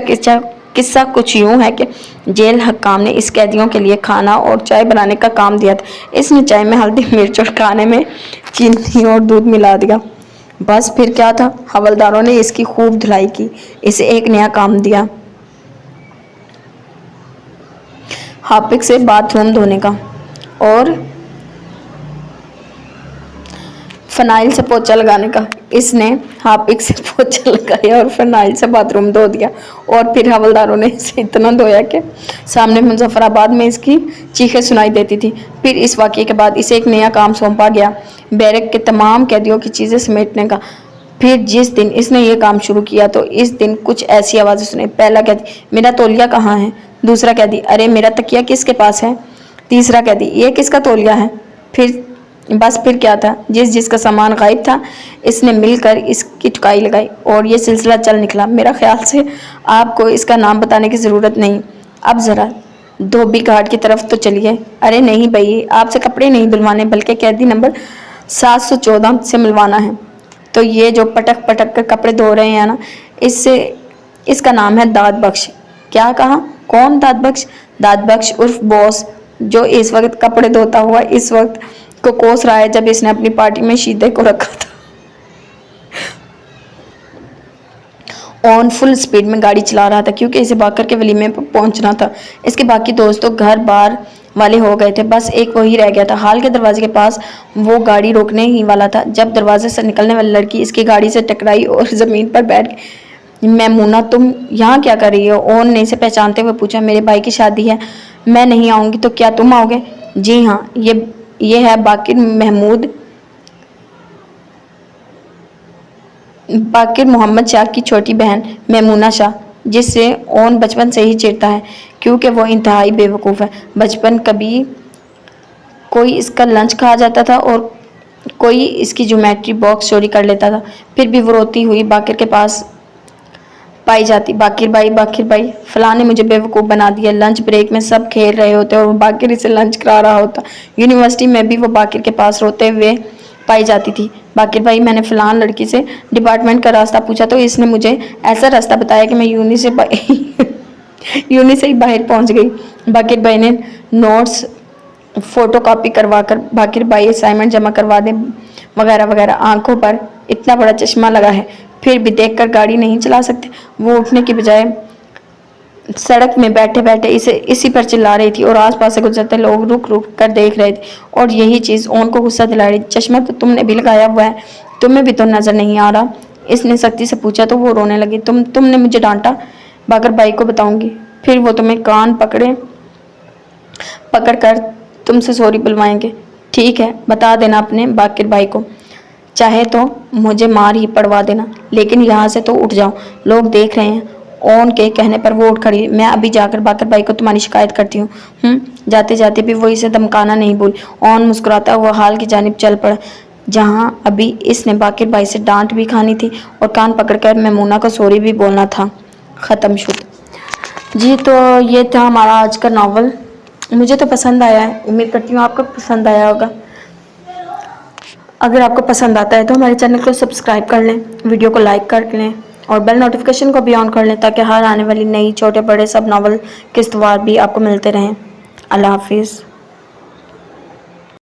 قصہ کچھ یوں ہے کہ جیل حکام نے اس قیدیوں کے لیے کھانا اور چائے بنانے کا کام دیا تھا۔ اس نے چائے میں ہلدی مرچ اور کھانے میں چینی اور دودھ ملا دیا۔ بس پھر کیا تھا، حوالداروں نے اس کی خوب دھلائی کی، اسے ایک نیا کام دیا، ہارپک سے باتھ روم دھونے کا اور فنائل سے پوچھا لگانے کا۔ اس نے ہارپک سے پوچھا لگایا اور فنائل سے باتھ روم دھو دیا، اور پھر حوالداروں نے اسے اتنا دھویا کہ سامنے مظفر آباد میں اس کی چیخیں سنائی دیتی تھی۔ پھر اس واقعے کے بعد اسے ایک نیا کام سونپا گیا، بیرک کے تمام قیدیوں کی چیزیں سمیٹنے کا۔ پھر جس دن اس نے یہ کام شروع کیا تو اس دن کچھ ایسی آوازیں سنیں۔ پہلا قیدی، میرا تولیہ کہاں ہے؟ دوسرا قیدی، ارے میرا تکیہ کس کے پاس ہے؟ تیسرا قیدی، یہ کس کا تولیہ ہے؟ پھر کیا تھا، جس کا سامان غائب تھا اس نے مل کر اس کی ٹھکائی لگائی اور یہ سلسلہ چل نکلا۔ میرا خیال سے آپ کو اس کا نام بتانے کی ضرورت نہیں۔ اب ذرا دھوبی گھاٹ کی طرف تو چلیے۔ ارے نہیں بھائی، آپ سے کپڑے نہیں دھلوانے بلکہ قیدی نمبر 714 سے ملوانا ہے۔ تو یہ جو پٹک پٹک کر کپڑے دھو رہے ہیں نا، اس کا نام ہے داد بخش۔ کیا کہا؟ کون داد بخش؟ داد بخش عرف باس، جو اس وقت کپڑے دھوتا ہوا اس وقت کو کوس رہا ہے جب اس نے اپنی پارٹی میں شیدے کو رکھا تھا۔ آن فل سپیڈ میں گاڑی چلا رہا تھا کیونکہ اسے بھاگ کر کے ولیمے پر پہنچنا تھا۔ اس کے باقی دوست تو گھر بار والے ہو گئے تھے، بس ایک وہی رہ گیا تھا۔ ہال کے دروازے کے پاس وہ گاڑی روکنے ہی والا تھا جب دروازے سے نکلنے والی لڑکی اس کی گاڑی سے ٹکرائی اور زمین پر بیٹھ گئی۔ میمونہ، تم یہاں کیا کر رہی ہو؟ اون نے اسے پہچانتے ہوئے پوچھا۔ میرے بھائی کی شادی ہے، میں نہیں آؤں گی تو کیا تم آؤ گے؟ جی ہاں، یہ ہے باقر محمد شاہ کی چھوٹی بہن میمونہ شاہ، جس سے اون بچپن سے ہی چڑھتا ہے کیونکہ وہ انتہائی بے وقوف ہے۔ بچپن کبھی کوئی اس کا لنچ کھا جاتا تھا اور کوئی اس کی جیومیٹری باکس چوری کر لیتا تھا، پھر بھی وہ روتی ہوئی باقر کے پاس پائی جاتی۔ باقر بھائی، فلاں نے مجھے بے وقوف بنا دیا۔ لنچ بریک میں سب کھیل رہے ہوتے اور باقر اسے لنچ کرا رہا ہوتا۔ یونیورسٹی میں بھی وہ باقر کے پاس روتے ہوئے پائی جاتی تھی۔ باقر بھائی، میں نے فلاں لڑکی سے ڈپارٹمنٹ کا راستہ پوچھا تو اس نے مجھے ایسا راستہ بتایا کہ میں یونی سے ہی باہر پہنچ گئی۔ باقر بھائی نے نوٹس فوٹو کاپی کروا کر باقر بھائی اسائنمنٹ جمع کروا دیں وغیرہ وغیرہ۔ آنکھوں پر اتنا بڑا چشمہ لگا ہے پھر بھی دیکھ کر گاڑی نہیں چلا سکتے۔ وہ اٹھنے کی بجائے سڑک میں بیٹھے بیٹھے اسی پر چلا رہی تھی اور آس پاس سے گزرتے لوگ رک رک کر دیکھ رہے تھے، اور یہی چیز اون کو غصہ دلا رہی۔ چشمہ تو تم نے بھی لگایا ہوا ہے، تمہیں بھی تو نظر نہیں آ رہا؟ اس نے سختی سے پوچھا تو وہ رونے لگی۔ تم نے مجھے ڈانٹا، باقر بھائی کو بتاؤں گی، پھر وہ تمہیں کان پکڑ کر تم سے سوری بلوائیں گے۔ ٹھیک ہے، بتا دینا اپنے باقر بھائی کو، چاہے تو مجھے مار ہی پڑوا دینا، لیکن یہاں سے تو اٹھ جاؤ، لوگ دیکھ رہے ہیں۔ اون کے کہنے پر وہ اٹھ کھڑی۔ میں ابھی جا کر باقر بھائی کو تمہاری شکایت کرتی ہوں۔ جاتے جاتے بھی وہ اسے دمکانا نہیں بھولی۔ اون مسکراتا ہوا ہال کی جانب چل پڑا جہاں ابھی اس نے باقر بھائی سے ڈانٹ بھی کھانی تھی اور کان پکڑ کر میمونہ کو سوری بھی بولنا تھا۔ ختم شد۔ جی تو یہ تھا ہمارا آج کا ناول۔ مجھے تو پسند آیا ہے، امید کرتی ہوں آپ کو پسند آیا ہوگا۔ اگر آپ کو پسند آتا ہے تو ہمارے چینل کو سبسکرائب کر لیں، ویڈیو کو لائک کر لیں اور بیل نوٹیفیکیشن کو بھی آن کر لیں تاکہ ہر آنے والی نئی چھوٹے بڑے سب ناول قسط وار بھی آپ کو ملتے رہیں۔ اللہ حافظ۔